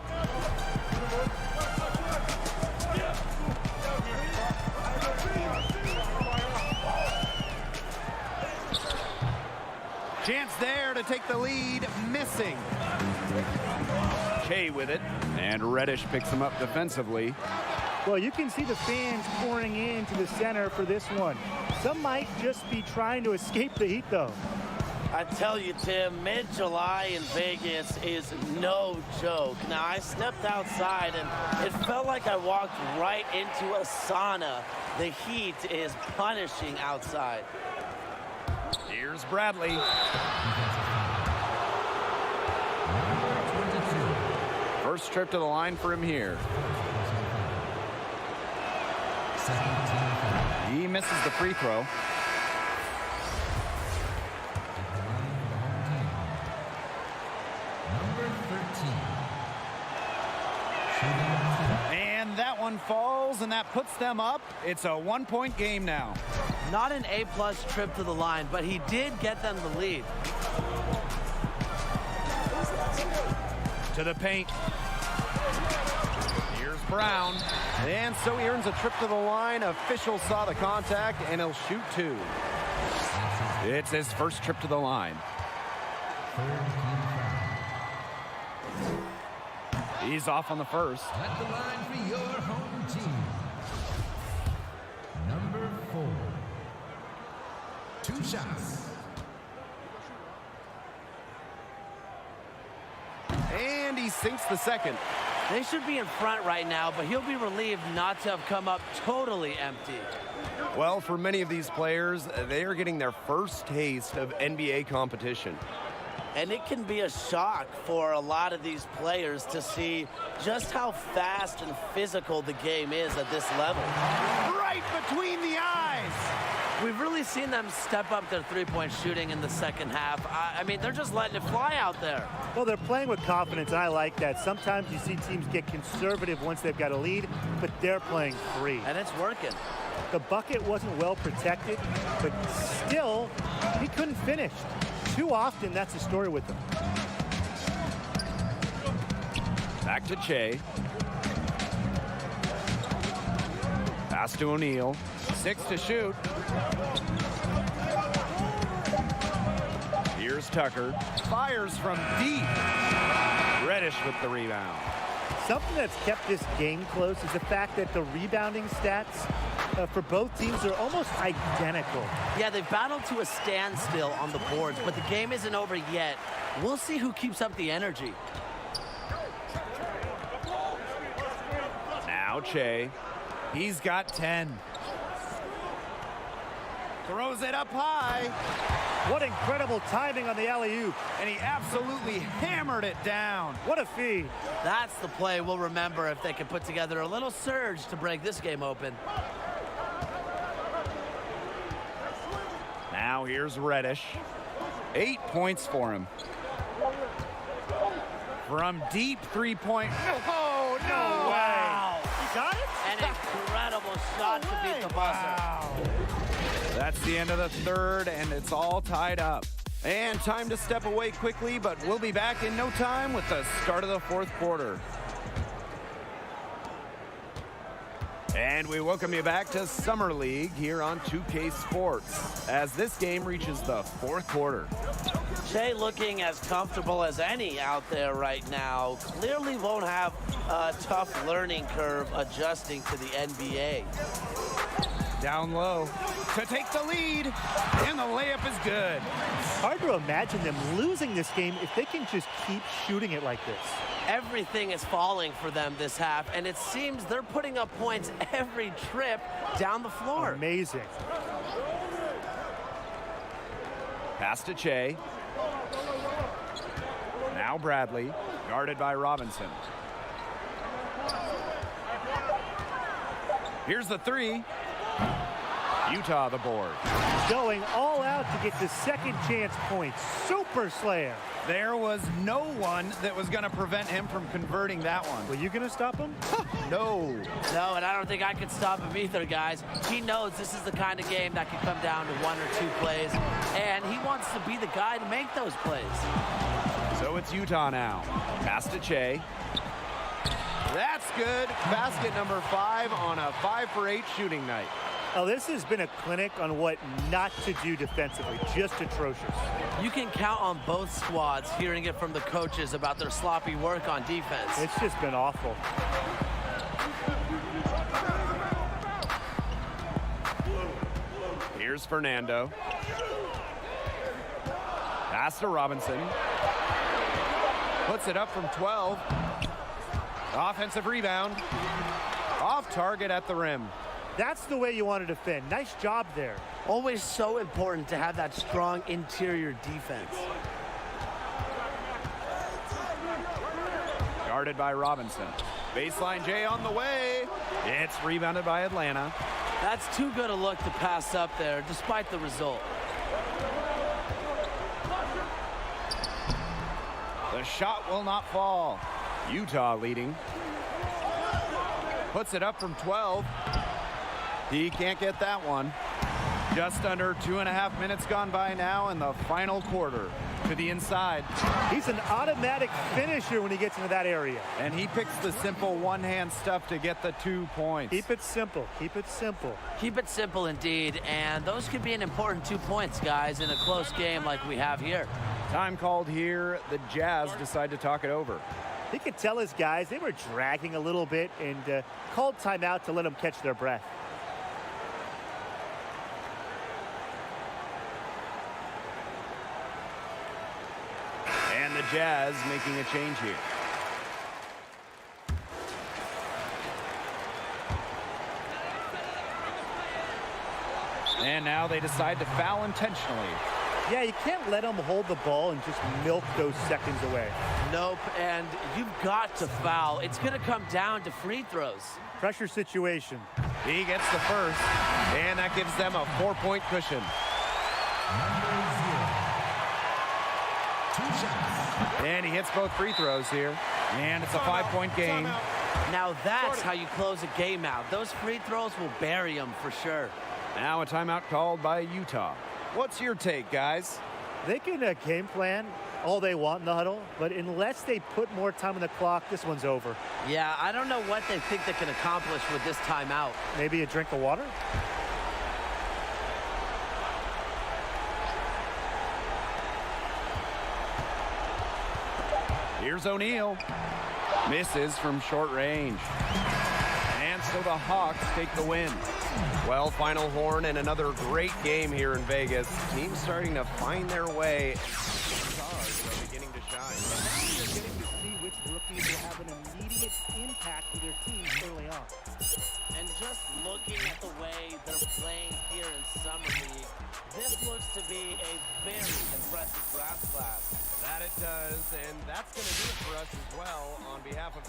[SPEAKER 1] Chance there to take the lead, missing. Che with it, and Reddish picks him up defensively.
[SPEAKER 13] Well, you can see the fans pouring into the center for this one. Some might just be trying to escape the heat, though.
[SPEAKER 17] I tell you, Tim, mid-July in Vegas is no joke. Now, I stepped outside, and it felt like I walked right into a sauna. The heat is punishing outside.
[SPEAKER 1] Here's Bradley. First trip to the line for him here. He misses the free throw. And that one falls, and that puts them up. It's a 1-point game now.
[SPEAKER 17] Not an A-plus trip to the line, but he did get them the lead.
[SPEAKER 1] To the paint. Here's Brown. And so he earns a trip to the line. Officials saw the contact, and he'll shoot 2. It's his first trip to the line. He's off on the first.
[SPEAKER 11] At the line for your home team. Number 4. 2 shots.
[SPEAKER 1] And he sinks the second.
[SPEAKER 17] They should be in front right now, but he'll be relieved not to have come up totally empty.
[SPEAKER 15] Well, for many of these players, they are getting their first taste of NBA competition.
[SPEAKER 17] And it can be a shock for a lot of these players to see just how fast and physical the game is at this level.
[SPEAKER 1] Right between the eyes.
[SPEAKER 17] We've really seen them step up their three-point shooting in the second half. I mean, they're just letting it fly out there.
[SPEAKER 13] Well, they're playing with confidence, and I like that. Sometimes you see teams get conservative once they've got a lead, but they're playing free.
[SPEAKER 17] And it's working.
[SPEAKER 13] The bucket wasn't well protected, but still, he couldn't finish. Too often, that's the story with them.
[SPEAKER 1] Back to Che. Pass to O'Neal. 6 to shoot. Here's Tucker. Fires from deep. Reddish with the rebound.
[SPEAKER 13] Something that's kept this game close is the fact that the rebounding stats for both teams are almost identical.
[SPEAKER 17] Yeah, they've battled to a standstill on the boards, but the game isn't over yet. We'll see who keeps up the energy.
[SPEAKER 1] Now Che. He's got 10. Throws it up high.
[SPEAKER 13] What incredible timing on the alley-oop.
[SPEAKER 1] And he absolutely hammered it down.
[SPEAKER 13] What a feed.
[SPEAKER 17] That's the play we'll remember if they can put together a little surge to break this game open.
[SPEAKER 1] Now here's Reddish. 8 points for him. From deep three-point. Oh, no way.
[SPEAKER 17] Wow.
[SPEAKER 13] You got it?
[SPEAKER 17] An incredible shot to beat the buzzer.
[SPEAKER 1] Wow. That's the end of the third, and it's all tied up. And time to step away quickly, but we'll be back in no time with the start of the fourth quarter. And we welcome you back to Summer League here on 2K Sports as this game reaches the fourth quarter.
[SPEAKER 17] Shea looking as comfortable as any out there right now. Clearly won't have a tough learning curve adjusting to the NBA.
[SPEAKER 1] Down low to take the lead, and the layup is good.
[SPEAKER 13] Hard to imagine them losing this game if they can just keep shooting it like this.
[SPEAKER 17] Everything is falling for them this half, and it seems they're putting up points every trip down the floor.
[SPEAKER 13] Amazing.
[SPEAKER 1] Pass to Che. Now Bradley, guarded by Robinson. Here's the three. Utah the board.
[SPEAKER 13] Going all out to get the second chance points. Super slam.
[SPEAKER 1] There was no one that was going to prevent him from converting that one.
[SPEAKER 13] Were you going to stop him?
[SPEAKER 1] No.
[SPEAKER 17] No, and I don't think I could stop him either, guys. He knows this is the kind of game that can come down to 1 or 2 plays, and he wants to be the guy to make those plays.
[SPEAKER 1] So it's Utah now. Pass to Che. That's good. Basket number 5 on a 5 for 8 shooting night.
[SPEAKER 13] Now, this has been a clinic on what not to do defensively. Just atrocious.
[SPEAKER 17] You can count on both squads hearing it from the coaches about their sloppy work on defense.
[SPEAKER 13] It's just been awful.
[SPEAKER 1] Here's Fernando. Pass to Robinson. Puts it up from 12. Offensive rebound. Off target at the rim.
[SPEAKER 13] That's the way you want to defend. Nice job there.
[SPEAKER 17] Always so important to have that strong interior defense.
[SPEAKER 1] Guarded by Robinson. Baseline J on the way. It's rebounded by Atlanta.
[SPEAKER 17] That's too good a look to pass up there, despite the result.
[SPEAKER 1] The shot will not fall. Utah leading. Puts it up from 12. He can't get that one. Just under 2.5 minutes gone by now in the final quarter. To the inside.
[SPEAKER 13] He's an automatic finisher when he gets into that area.
[SPEAKER 1] And he picks the simple one-hand stuff to get the 2 points.
[SPEAKER 13] Keep it simple. Keep it simple.
[SPEAKER 17] Keep it simple indeed. And those could be an important 2 points, guys, in a close game like we have here.
[SPEAKER 1] Time called here. The Jazz decide to talk it over.
[SPEAKER 13] He could tell his guys they were dragging a little bit and called timeout to let them catch their breath.
[SPEAKER 1] And the Jazz making a change here. And now they decide to foul intentionally.
[SPEAKER 13] Yeah, you can't let them hold the ball and just milk those seconds away.
[SPEAKER 17] Nope, and you've got to foul. It's going to come down to free throws.
[SPEAKER 13] Pressure situation.
[SPEAKER 1] He gets the first, and that gives them a 4-point cushion. And he hits both free throws here, and it's a 5-point game.
[SPEAKER 17] Now that's how you close a game out. Those free throws will bury them for sure.
[SPEAKER 1] Now a timeout called by Utah. What's your take, guys?
[SPEAKER 13] They can game plan all they want in the huddle, but unless they put more time on the clock, this one's over.
[SPEAKER 17] Yeah, I don't know what they think they can accomplish with this timeout.
[SPEAKER 13] Maybe a drink of water?
[SPEAKER 1] Here's O'Neal. Misses from short range. And so the Hawks take the win. Well, final horn and another great game here in Vegas. Teams starting to find their way. Stars are beginning to shine.
[SPEAKER 13] You're getting to see which rookies will have an immediate immediate impact to their team early on.
[SPEAKER 17] And just looking at the way they're playing here in Summer League, this looks to be a very impressive draft class.
[SPEAKER 15] That it does, and that's going to do it for us as well on behalf of...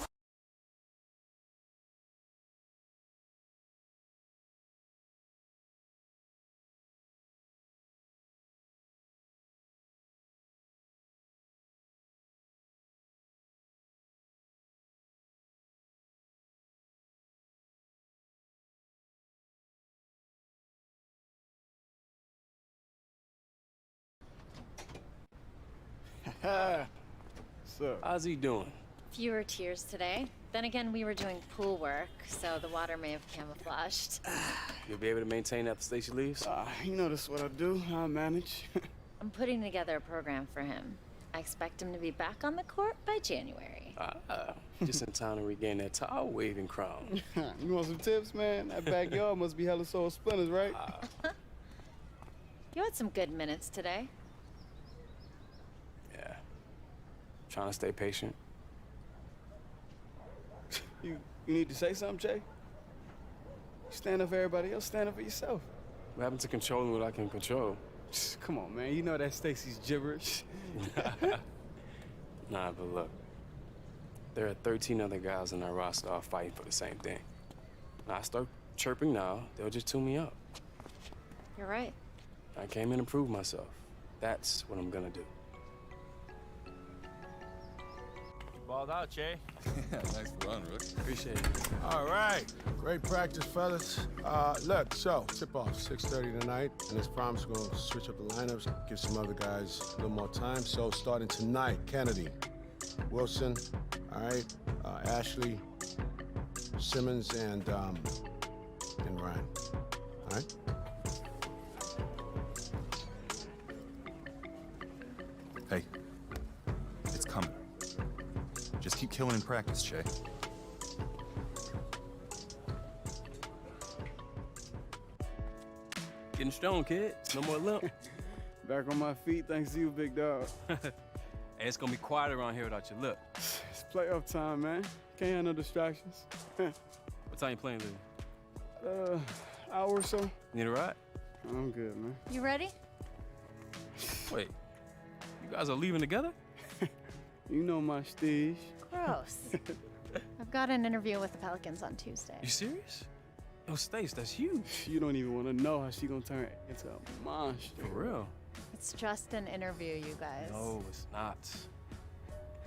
[SPEAKER 9] So, how's he doing?
[SPEAKER 6] Fewer tears today. Then again, we were doing pool work, so the water may have camouflaged.
[SPEAKER 9] You'll be able to maintain after Stacy leaves?
[SPEAKER 21] You know that's what I do. I manage.
[SPEAKER 6] I'm putting together a program for him. I expect him to be back on the court by January.
[SPEAKER 9] Just in time to regain that towel-waving crown.
[SPEAKER 21] You want some tips, man? That backyard must be hella sore with splinters, right?
[SPEAKER 6] You had some good minutes today.
[SPEAKER 9] Yeah. Trying to stay patient.
[SPEAKER 21] You need to say something, Jay? You stand up for everybody else, stand up for yourself.
[SPEAKER 9] What happened to controlling what I can control?
[SPEAKER 21] Come on, man. You know that Stacy's gibberish.
[SPEAKER 9] Nah, but look. There are 13 other guys in our roster all fighting for the same thing. Now, I start chirping now, they'll just tune me up.
[SPEAKER 6] You're right.
[SPEAKER 9] I came in to prove myself. That's what I'm gonna do.
[SPEAKER 4] Balled out, Jay.
[SPEAKER 19] Nice run, Rook.
[SPEAKER 9] Appreciate it.
[SPEAKER 12] All right. Great practice, fellas. Look, so, tip-off, 6:30 tonight, and as promised, we're going to switch up the lineups, give some other guys a little more time. So, starting tonight, Kennedy, Wilson, all right, Ashley, Simmons, and Ryan. All right?
[SPEAKER 23] Hey, it's coming. Just keep killing in practice, Che.
[SPEAKER 9] Getting strong, kid. No more limp.
[SPEAKER 21] Back on my feet, thanks to you, big dog.
[SPEAKER 9] Hey, it's gonna be quiet around here without your lip.
[SPEAKER 21] It's playoff time, man. Can't have no distractions.
[SPEAKER 9] What time you playing, Lily?
[SPEAKER 21] Hour or so.
[SPEAKER 9] Need a ride?
[SPEAKER 21] I'm good, man.
[SPEAKER 6] You ready?
[SPEAKER 9] Wait, you guys are leaving together?
[SPEAKER 21] You know my stage.
[SPEAKER 6] Gross. I've got an interview with the Pelicans on Tuesday.
[SPEAKER 9] You serious? Oh, Stace, that's huge.
[SPEAKER 21] You don't even want to know how she gonna turn into a monster.
[SPEAKER 9] For real?
[SPEAKER 6] It's just an interview, you guys.
[SPEAKER 9] No, it's not.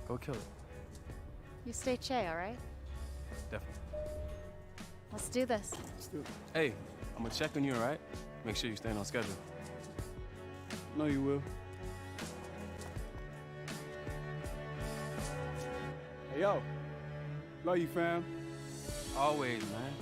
[SPEAKER 9] Go kill it.
[SPEAKER 6] You stay Che, all right?
[SPEAKER 9] Definitely.
[SPEAKER 6] Let's do this.
[SPEAKER 21] Let's do it.
[SPEAKER 9] Hey, I'm gonna check on you, all right? Make sure you're staying on schedule.
[SPEAKER 21] No, you will. Hey, yo. Love you, fam.
[SPEAKER 9] Always, man.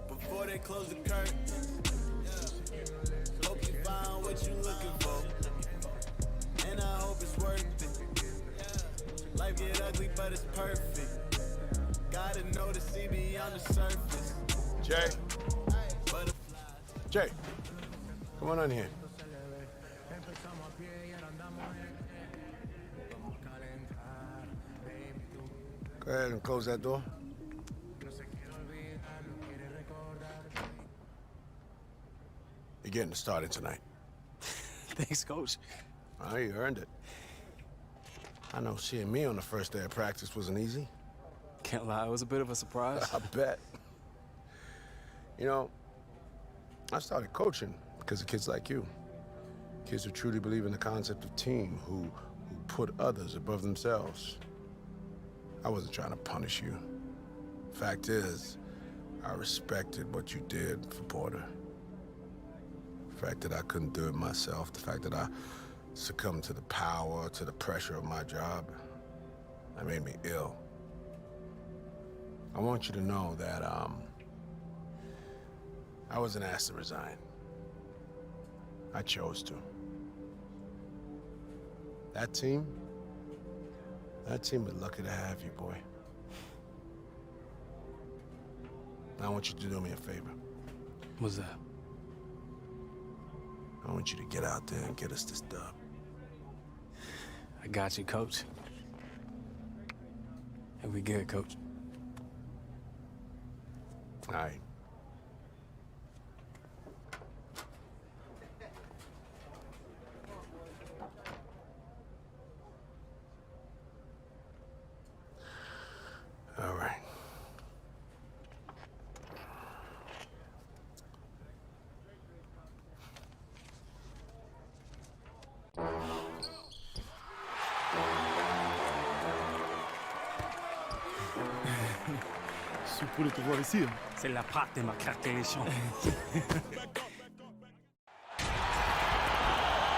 [SPEAKER 18] Before they close the curtain, hope you find what you looking for, and I hope it's worth it. Life get ugly, but it's perfect. Gotta know to see beyond the surface.
[SPEAKER 12] Jay. Jay, come on in here. Go ahead and close that door. You're getting started tonight.
[SPEAKER 9] Thanks, Coach.
[SPEAKER 12] Oh, you earned it. I know seeing me on the first day of practice wasn't easy.
[SPEAKER 9] Can't lie, it was a bit of a surprise.
[SPEAKER 12] I bet. You know, I started coaching because of kids like you. Kids who truly believe in the concept of team, who put others above themselves. I wasn't trying to punish you. Fact is, I respected what you did for Porter. The fact that I couldn't do it myself, the fact that I succumbed to the power, to the pressure of my job, that made me ill. I want you to know that, I wasn't asked to resign. I chose to. That team was lucky to have you, boy. I want you to do me a favor.
[SPEAKER 16] What's that?
[SPEAKER 12] I want you to get out there and get us this dub.
[SPEAKER 16] I got you, Coach. And we good, Coach.
[SPEAKER 12] All right. All right.
[SPEAKER 9] Je suis cool de te voir ici.
[SPEAKER 3] C'est la part de ma caractérisation.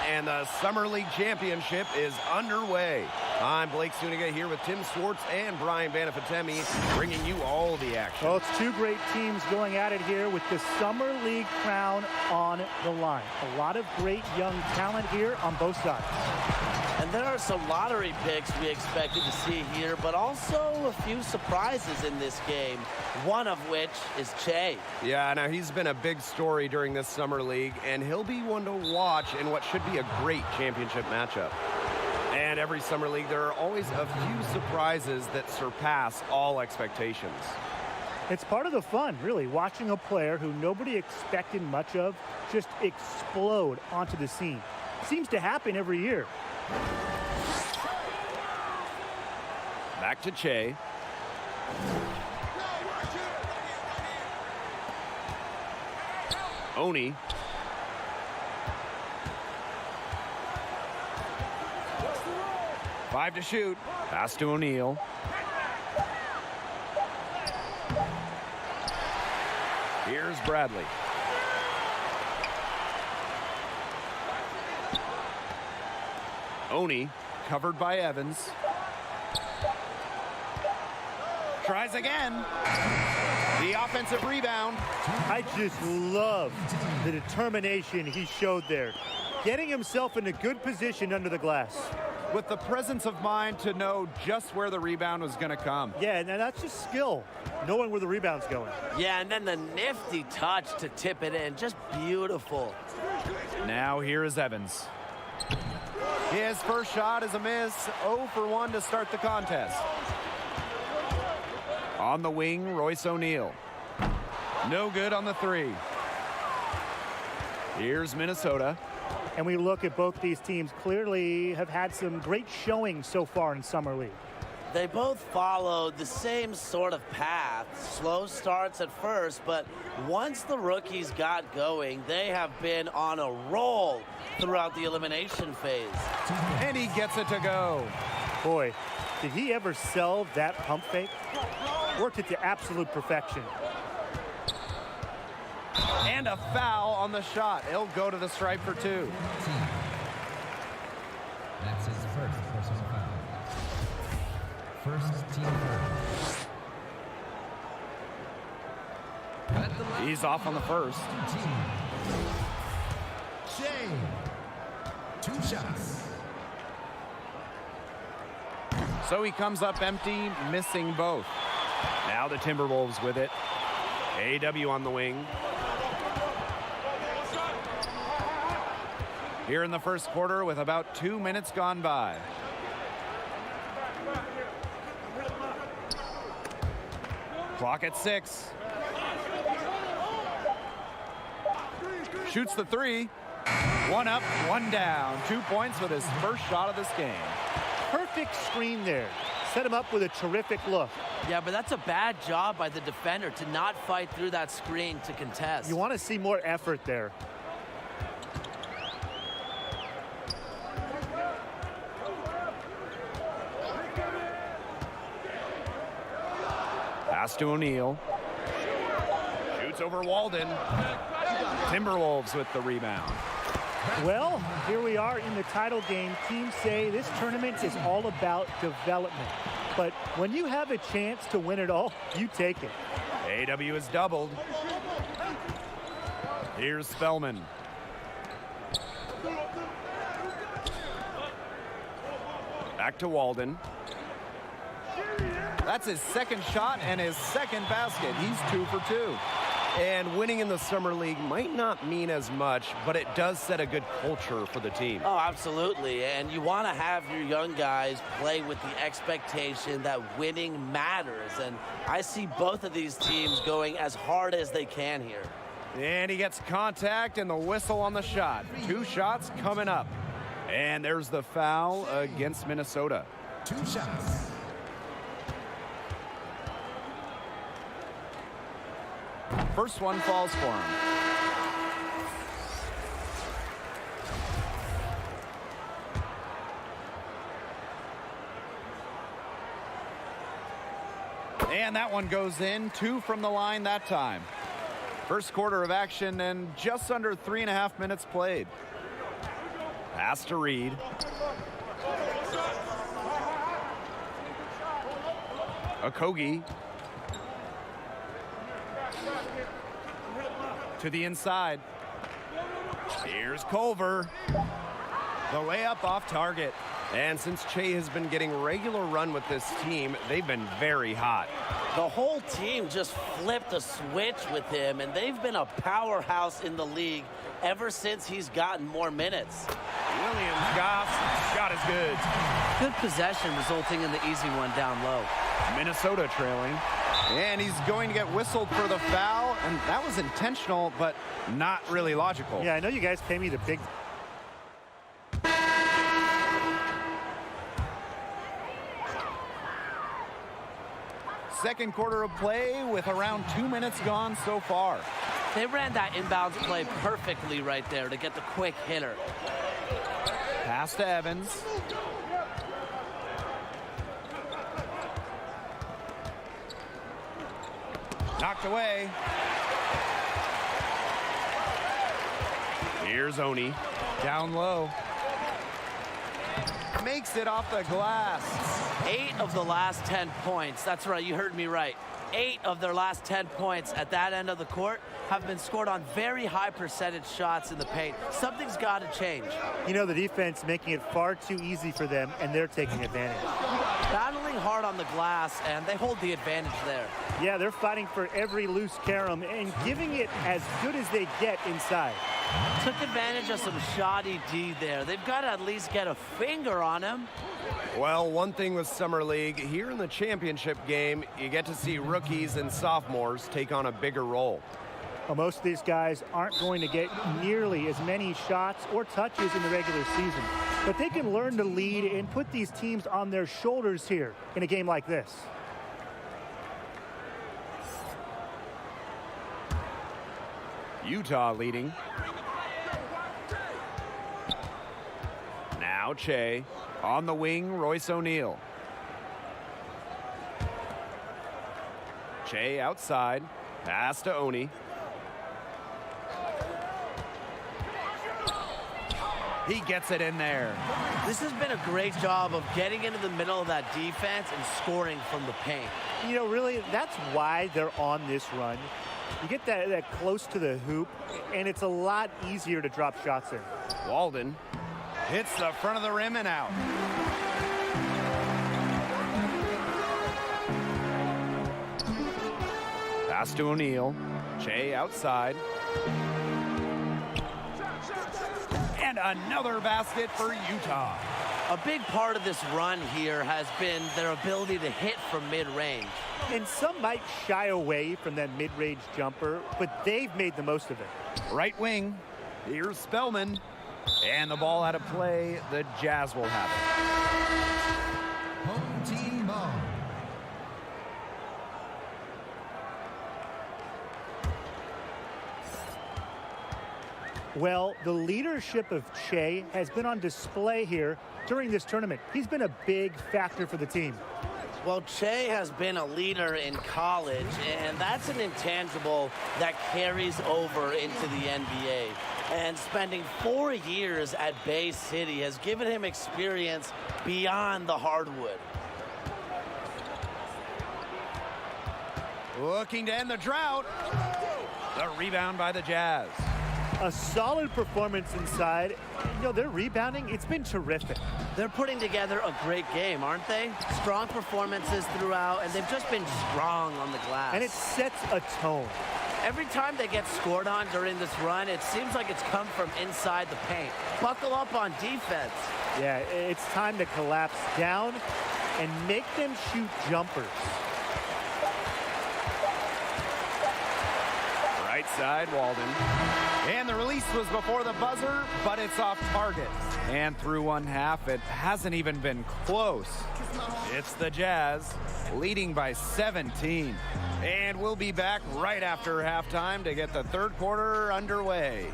[SPEAKER 15] And the Summer League Championship is underway. I'm Blake Suniga here with Tim Swartz and Brian Banafitemi, bringing you all the action.
[SPEAKER 13] Well, it's two great teams going at it here with the Summer League crown on the line. A lot of great young talent here on both sides.
[SPEAKER 17] And there are some lottery picks we expected to see here, but also a few surprises in this game, one of which is Che.
[SPEAKER 15] Yeah, now he's been a big story during this Summer League, and he'll be one to watch in what should be a great championship matchup. And every Summer League, there are always a few surprises that surpass all expectations.
[SPEAKER 13] It's part of the fun, really, watching a player who nobody expected much of just explode onto the scene. Seems to happen every year.
[SPEAKER 15] Back to Che. Oni. Five to shoot. Pass to O'Neal. Here's Bradley. Oni, covered by Evans. Tries again. The offensive rebound.
[SPEAKER 13] I just love the determination he showed there, getting himself in a good position under the glass.
[SPEAKER 1] With the presence of mind to know just where the rebound was going to come.
[SPEAKER 13] Yeah, and that's just skill, knowing where the rebound's going.
[SPEAKER 17] Yeah, and then the nifty touch to tip it in, just beautiful.
[SPEAKER 1] Now here is Evans. His first shot is a miss, 0 for 1 to start the contest. On the wing, Royce O'Neal. No good on the three. Here's Minnesota.
[SPEAKER 13] And we look at both these teams, clearly have had some great showings so far in Summer League.
[SPEAKER 17] They both followed the same sort of path. Slow starts at first, but once the rookies got going, they have been on a roll throughout the elimination phase.
[SPEAKER 1] And he gets it to go.
[SPEAKER 13] Boy, did he ever sell that pump fake? Worked it to absolute perfection.
[SPEAKER 1] And a foul on the shot. He'll go to the stripe for 2.
[SPEAKER 11] That's his first personal foul. First team foul.
[SPEAKER 1] He's off on the first.
[SPEAKER 11] Che, 2 shots.
[SPEAKER 1] So he comes up empty, missing both. Now the Timberwolves with it. AW on the wing. Here in the first quarter with about 2 minutes gone by. Clock at 6. Shoots the 3. 1 up, 1 down. 2 points with his first shot of this game.
[SPEAKER 13] Perfect screen there. Set him up with a terrific look.
[SPEAKER 17] Yeah, but that's a bad job by the defender to not fight through that screen to contest.
[SPEAKER 13] You want to see more effort there.
[SPEAKER 1] Pass to O'Neal. Shoots over Walden. Timberwolves with the rebound.
[SPEAKER 13] Well, here we are in the title game. Teams say this tournament is all about development. But when you have a chance to win it all, you take it.
[SPEAKER 1] AW is doubled. Here's Spellman. Back to Walden. That's his second shot and his second basket. He's 2 for 2.
[SPEAKER 15] And winning in the Summer League might not mean as much, but it does set a good culture for the team.
[SPEAKER 17] Oh, absolutely. And you want to have your young guys play with the expectation that winning matters. And I see both of these teams going as hard as they can here.
[SPEAKER 1] And he gets contact and the whistle on the shot. 2 shots coming up. And there's the foul against Minnesota.
[SPEAKER 7] 2 shots.
[SPEAKER 1] First one falls for him. And that one goes in. 2 from the line that time. First quarter of action and just under 3.5 minutes played. Pass to Reed. Okogie. To the inside. Here's Culver. The layup off target.
[SPEAKER 15] And since Che has been getting regular run with this team, they've been very hot.
[SPEAKER 17] The whole team just flipped a switch with him, and they've been a powerhouse in the league ever since he's gotten more minutes.
[SPEAKER 1] Williams shot is good.
[SPEAKER 17] Good possession resulting in the easy one down low.
[SPEAKER 1] Minnesota trailing. And he's going to get whistled for the foul, and that was intentional, but not really logical.
[SPEAKER 13] Yeah, I know you guys pay me the big...
[SPEAKER 1] Second quarter of play with around 2 minutes gone so far.
[SPEAKER 17] They ran that inbounds play perfectly right there to get the quick hitter.
[SPEAKER 1] Pass to Evans. Knocked away. Here's Oni. Down low. Makes it off the glass.
[SPEAKER 17] 8 of the last 10 points. That's right, you heard me right. 8 of their last 10 points at that end of the court have been scored on very high percentage shots in the paint. Something's got to change.
[SPEAKER 13] You know, the defense making it far too easy for them, and they're taking advantage.
[SPEAKER 17] Battling hard on the glass, and they hold the advantage there.
[SPEAKER 13] Yeah, they're fighting for every loose carom and giving it as good as they get inside.
[SPEAKER 17] Took advantage of some shoddy D there. They've got to at least get a finger on him.
[SPEAKER 15] Well, one thing with Summer League, here in the championship game, you get to see rookies and sophomores take on a bigger role.
[SPEAKER 13] Well, most of these guys aren't going to get nearly as many shots or touches in the regular season, but they can learn to lead and put these teams on their shoulders here in a game like this.
[SPEAKER 1] Utah leading. Now Che. On the wing, Royce O'Neal. Che outside. Pass to Oni. He gets it in there.
[SPEAKER 17] This has been a great job of getting into the middle of that defense and scoring from the paint.
[SPEAKER 13] You know, really, that's why they're on this run. You get that close to the hoop, and it's a lot easier to drop shots in.
[SPEAKER 1] Walden hits the front of the rim and out. Pass to O'Neal. Che outside. And another basket for Utah.
[SPEAKER 17] A big part of this run here has been their ability to hit from mid-range.
[SPEAKER 13] And some might shy away from that mid-range jumper, but they've made the most of it.
[SPEAKER 1] Right wing. Here's Spellman. And the ball out of play. The Jazz will have it.
[SPEAKER 7] Home team ball.
[SPEAKER 13] Well, the leadership of Che has been on display here during this tournament. He's been a big factor for the team.
[SPEAKER 17] Well, Che has been a leader in college, and that's an intangible that carries over into the NBA. And spending 4 years at Bay City has given him experience beyond the hardwood.
[SPEAKER 1] Looking to end the drought. The rebound by the Jazz.
[SPEAKER 13] A solid performance inside. You know, their rebounding, it's been terrific.
[SPEAKER 17] They're putting together a great game, aren't they? Strong performances throughout, and they've just been strong on the glass.
[SPEAKER 13] And it sets a tone.
[SPEAKER 17] Every time they get scored on during this run, it seems like it's come from inside the paint. Buckle up on defense.
[SPEAKER 13] Yeah, it's time to collapse down and make them shoot jumpers.
[SPEAKER 1] Right side, Walden. And the release was before the buzzer, but it's off target. And through one half, it hasn't even been close. It's the Jazz, leading by 17. And we'll be back right after halftime to get the third quarter underway.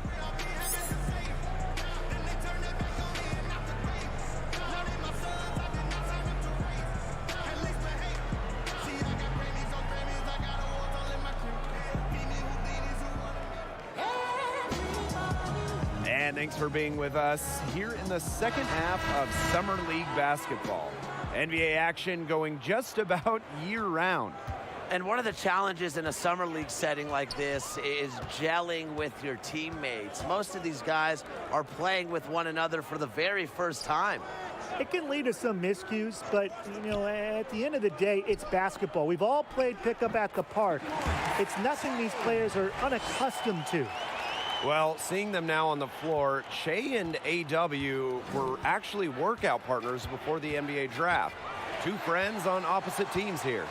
[SPEAKER 1] And thanks for being with us here in the second half of Summer League basketball. NBA action going just about year-round.
[SPEAKER 17] And one of the challenges in a summer league setting like this is gelling with your teammates. Most of these guys are playing with one another for the very first time.
[SPEAKER 13] It can lead to some miscues, but, you know, at the end of the day, it's basketball. We've all played pickup at the park. It's nothing these players are unaccustomed to.
[SPEAKER 15] Well, seeing them now on the floor, Che and AW were actually workout partners before the NBA draft. Two friends on opposite teams here.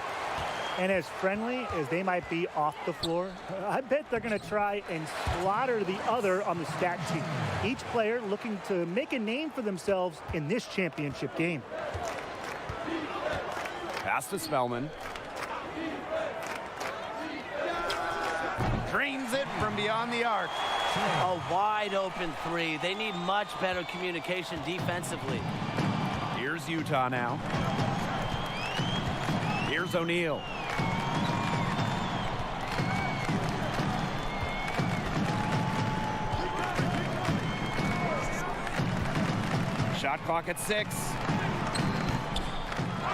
[SPEAKER 13] And as friendly as they might be off the floor, I bet they're going to try and slaughter the other on the stat sheet. Each player looking to make a name for themselves in this championship game.
[SPEAKER 1] Pass to Spellman. Drains it from beyond the arc.
[SPEAKER 17] A wide open three. They need much better communication defensively.
[SPEAKER 1] Here's Utah now. Here's O'Neal. Shot clock at 6.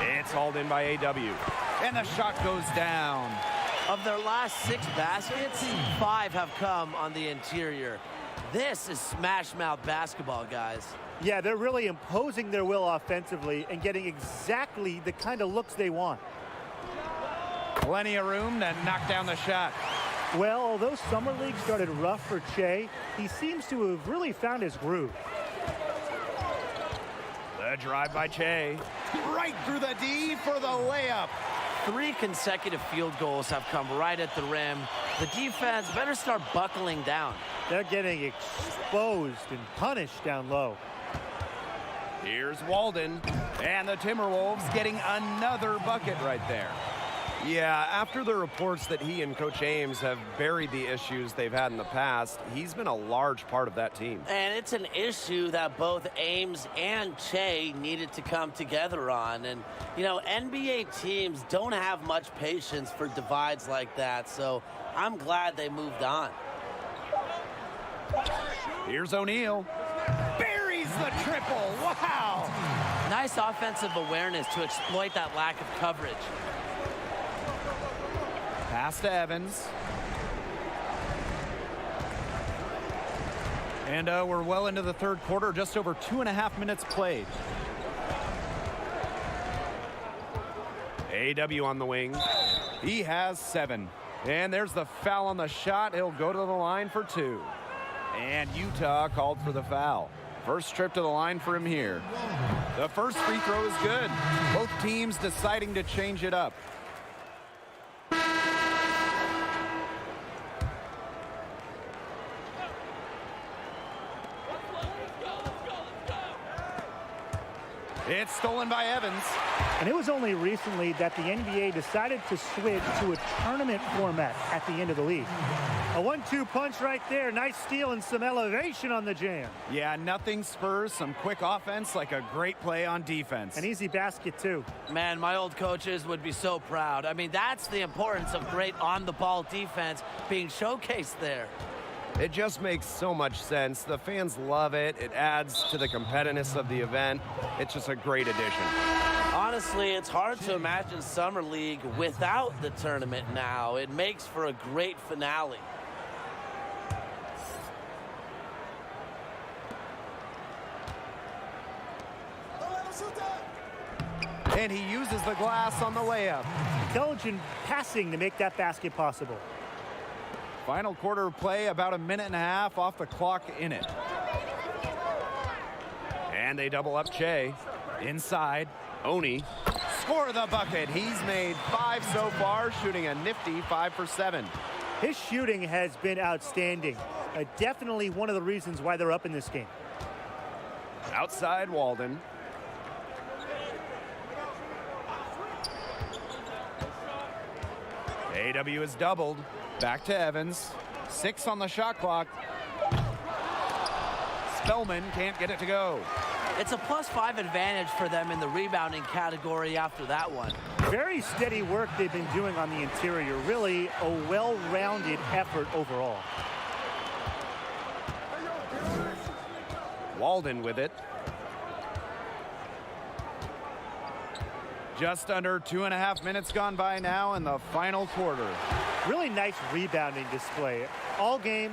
[SPEAKER 1] It's hauled in by AW. And the shot goes down.
[SPEAKER 17] Of their last 6 baskets, 5 have come on the interior. This is smash mouth basketball, guys.
[SPEAKER 13] Yeah, they're really imposing their will offensively and getting exactly the kind of looks they want.
[SPEAKER 1] Plenty of room to knock down the shot.
[SPEAKER 13] Well, although Summer League started rough for Che, he seems to have really found his groove.
[SPEAKER 1] The drive by Che. Right through the D for the layup.
[SPEAKER 17] 3 consecutive field goals have come right at the rim. The defense better start buckling down.
[SPEAKER 13] They're getting exposed and punished down low.
[SPEAKER 1] Here's Walden, and the Timberwolves getting another bucket right there.
[SPEAKER 15] Yeah, after the reports that he and Coach Ames have buried the issues they've had in the past, he's been a large part of that team.
[SPEAKER 17] And it's an issue that both Ames and Che needed to come together on. And, you know, NBA teams don't have much patience for divides like that, so I'm glad they moved on.
[SPEAKER 1] Here's O'Neal. Buries the triple. Wow.
[SPEAKER 17] Nice offensive awareness to exploit that lack of coverage.
[SPEAKER 1] Pass to Evans. And we're well into the third quarter, just over 2.5 minutes played. AW on the wing. He has 7. And there's the foul on the shot. He'll go to the line for 2. And Utah called for the foul. First trip to the line for him here. The first free throw is good. Both teams deciding to change it up. It's stolen by Evans.
[SPEAKER 13] And it was only recently that the NBA decided to switch to a tournament format at the end of the league. A 1-2 punch right there. Nice steal and some elevation on the jam.
[SPEAKER 1] Yeah, nothing spurs some quick offense like a great play on defense.
[SPEAKER 13] An easy basket, too.
[SPEAKER 17] Man, my old coaches would be so proud. I mean, that's the importance of great on-the-ball defense being showcased there.
[SPEAKER 15] It just makes so much sense. The fans love it. It adds to the competitiveness of the event. It's just a great addition.
[SPEAKER 17] Honestly, it's hard to imagine Summer League without the tournament now. It makes for a great finale.
[SPEAKER 1] And he uses the glass on the layup.
[SPEAKER 13] Intelligent passing to make that basket possible.
[SPEAKER 1] Final quarter of play, about a minute and a half off the clock in it. And they double up Che. Inside, Oni. Score the bucket. He's made 5 so far, shooting a nifty 5 for 7.
[SPEAKER 13] His shooting has been outstanding. Definitely one of the reasons why they're up in this game.
[SPEAKER 1] Outside Walden. AW is doubled. Back to Evans. 6 on the shot clock. Spellman can't get it to go.
[SPEAKER 17] It's a +5 advantage for them in the rebounding category after that one.
[SPEAKER 13] Very steady work they've been doing on the interior. Really a well-rounded effort overall.
[SPEAKER 1] Walden with it. Just under 2.5 minutes gone by now in the final quarter.
[SPEAKER 13] Really nice rebounding display. All game,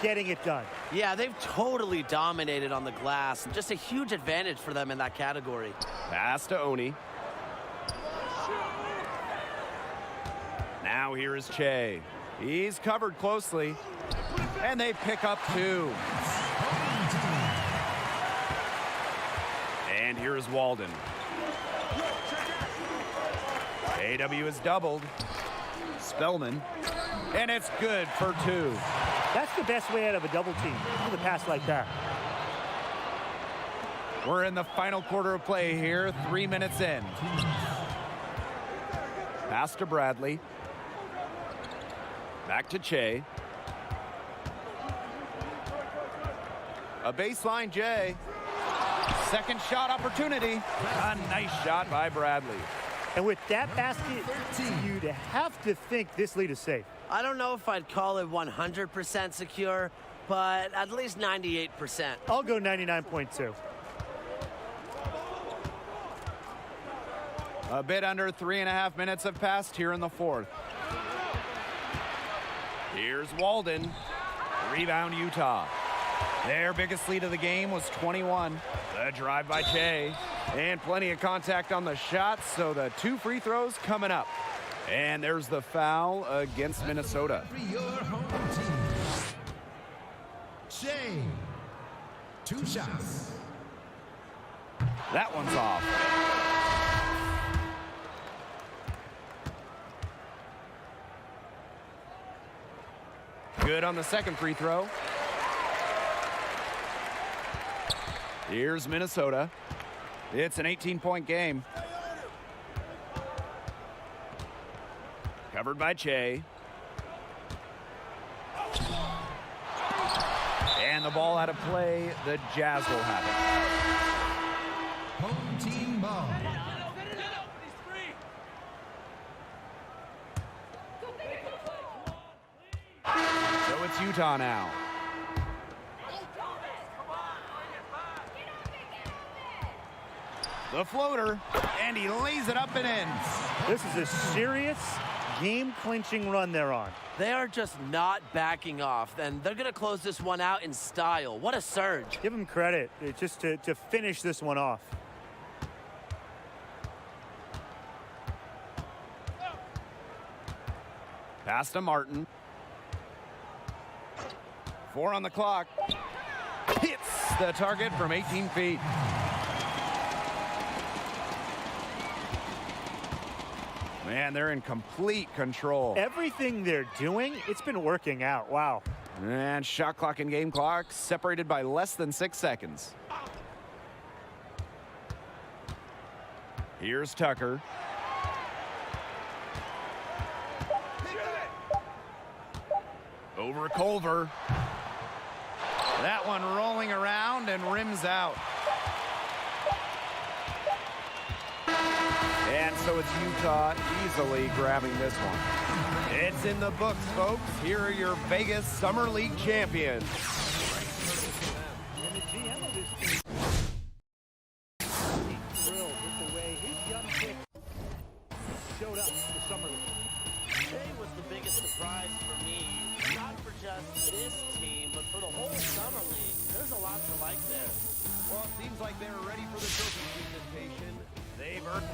[SPEAKER 13] getting it done.
[SPEAKER 17] Yeah, they've totally dominated on the glass. Just a huge advantage for them in that category.
[SPEAKER 1] Pass to Oni. Now here is Che. He's covered closely. And they pick up 2. And here is Walden. AW is doubled. Spellman. And it's good for 2.
[SPEAKER 13] That's the best way out of a double team, with a pass like that.
[SPEAKER 1] We're in the final quarter of play here, 3 minutes in. Pass to Bradley. Back to Che. A baseline J. Second shot opportunity. A nice shot by Bradley.
[SPEAKER 13] And with that basket, you'd have to think this lead is safe.
[SPEAKER 17] I don't know if I'd call it 100% secure, but at least 98%.
[SPEAKER 13] I'll go 99.2.
[SPEAKER 1] A bit under 3.5 minutes have passed here in the fourth. Here's Walden. Rebound Utah. Their biggest lead of the game was 21. The drive by Che. And plenty of contact on the shot, so the 2 free throws coming up. And there's the foul against Minnesota.
[SPEAKER 7] Your home team. Che. 2 shots.
[SPEAKER 1] That one's off. Good on the second free throw. Here's Minnesota. It's an 18-point game. Covered by Che. And the ball out of play. The Jazz will have it.
[SPEAKER 7] Home team ball.
[SPEAKER 1] So it's Utah now. The floater, and he lays it up and in.
[SPEAKER 13] This is a serious game-clinching run they're on.
[SPEAKER 17] They are just not backing off, and they're going to close this one out in style. What a surge.
[SPEAKER 13] Give them credit just to finish this one off.
[SPEAKER 1] Pass to Martin. 4 on the clock. Hits the target from 18 feet. Man, they're in complete control.
[SPEAKER 13] Everything they're doing, it's been working out. Wow.
[SPEAKER 1] And shot clock and game clock separated by less than 6 seconds. Here's Tucker. Over Culver. That one rolling around and rims out. And so it's Utah easily grabbing this one. It's in the books, folks. Here are your Vegas Summer League champions.
[SPEAKER 13] And the GM of this team is thrilled with the way his young pick showed up for Summer League.
[SPEAKER 17] Today was the biggest surprise for me, not for just this team, but for the whole Summer League. There's a lot to like there.
[SPEAKER 1] Well, it seems like they're ready for the trophy presentation. They've earned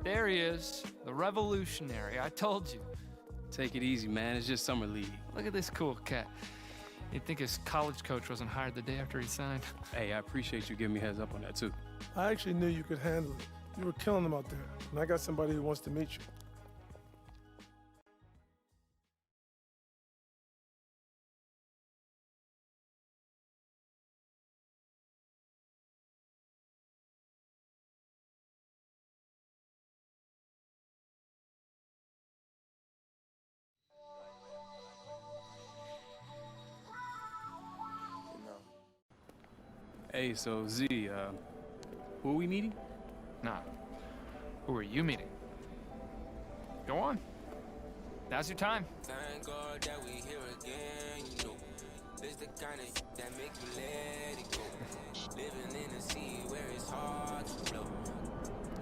[SPEAKER 8] There he is, the revolutionary. I told you.
[SPEAKER 16] Take it easy, man. It's just Summer League.
[SPEAKER 8] Look at this cool cat. You'd think his college coach wasn't hired the day after he signed.
[SPEAKER 16] Hey, I appreciate you giving me a heads up on that, too.
[SPEAKER 2] I actually knew you could handle it. You were killing them out there, and I got somebody who wants to meet you.
[SPEAKER 16] Hey, so Z, who are we meeting?
[SPEAKER 8] Nah. Who are you meeting? Go on. Now's your time.
[SPEAKER 14] Thank God that we here again, you know. It's the kind of that make you let it go. Living in a sea where it's hard to flow.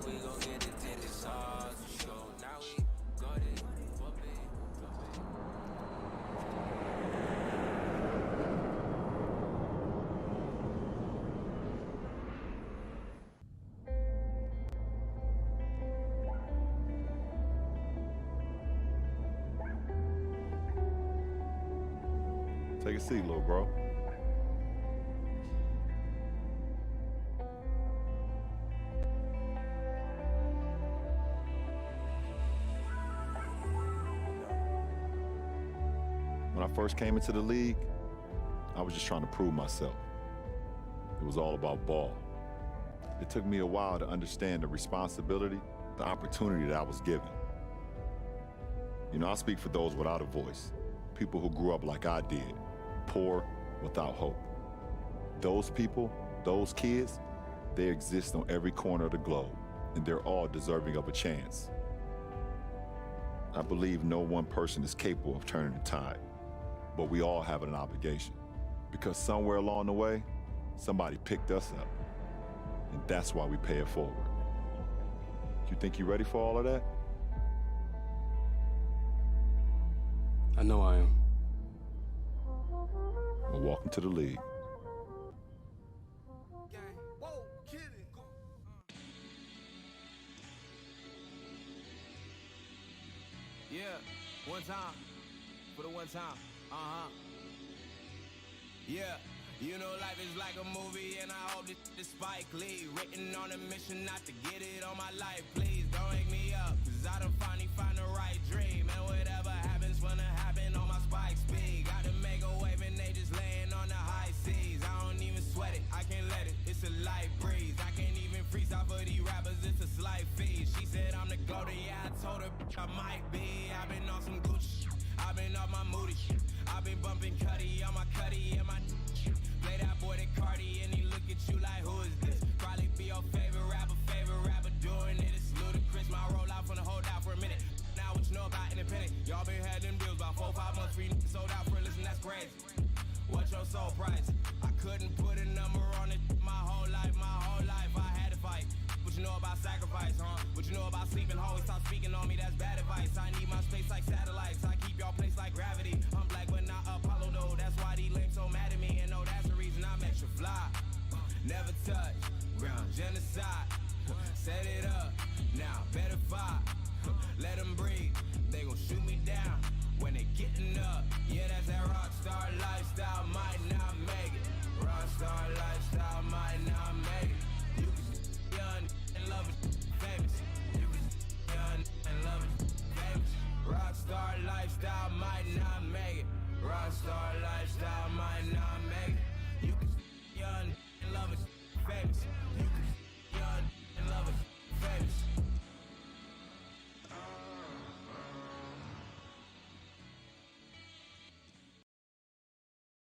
[SPEAKER 14] We gon' get into this hard to show. Now we got it.
[SPEAKER 20] Take a seat, little bro. When I first came into the league, I was just trying to prove myself. It was all about ball. It took me a while to understand the responsibility, the opportunity that I was given. You know, I speak for those without a voice, people who grew up like I did, poor, without hope. Those people, those kids, they exist on every corner of the globe, and they're all deserving of a chance. I believe no one person is capable of turning the tide, but we all have an obligation, because somewhere along the way, somebody picked us up, and that's why we pay it forward. You think you're ready for all of that?
[SPEAKER 16] I know I am.
[SPEAKER 20] Well, welcome to the league.
[SPEAKER 11] Yeah, one time, for the one time, Yeah, you know life is like a movie and I hope this is Spike Lee. Written on a mission not to get it on my life, please don't wake me up. Cause I done finally find the right dream. And whatever happens gonna happen on my spike speed. Gotta make a wave and they just laying on the high seas. I don't even sweat it, I can't let it, it's a light breeze. I can't even freestyle for these rappers, it's a slight feed. She said I'm the go-to, yeah, I told her I might be. I've been on some Gucci, I've been off my moody shit. I've been bumping Cuddy on my Cuddy and my play that boy that Cardi and he look at you like who is this? Probably be your favorite rapper doing it. It's ludicrous, my roll out from the hold out for a minute. Now what you know about independent? Y'all been had them deals about 4-5 months free sold out for a listen, that's crazy. What's your soul price? I couldn't put a number on it my whole life I had to fight. What you know about sacrifice, huh? What you know about sleeping? Always stop speaking on me, that's bad advice. I need my space like satellites, I keep y'all place like gravity. I'm black but not Apollo though, that's why these lames so mad at me. And no, that's the reason I'm extra fly. Never touch ground Set it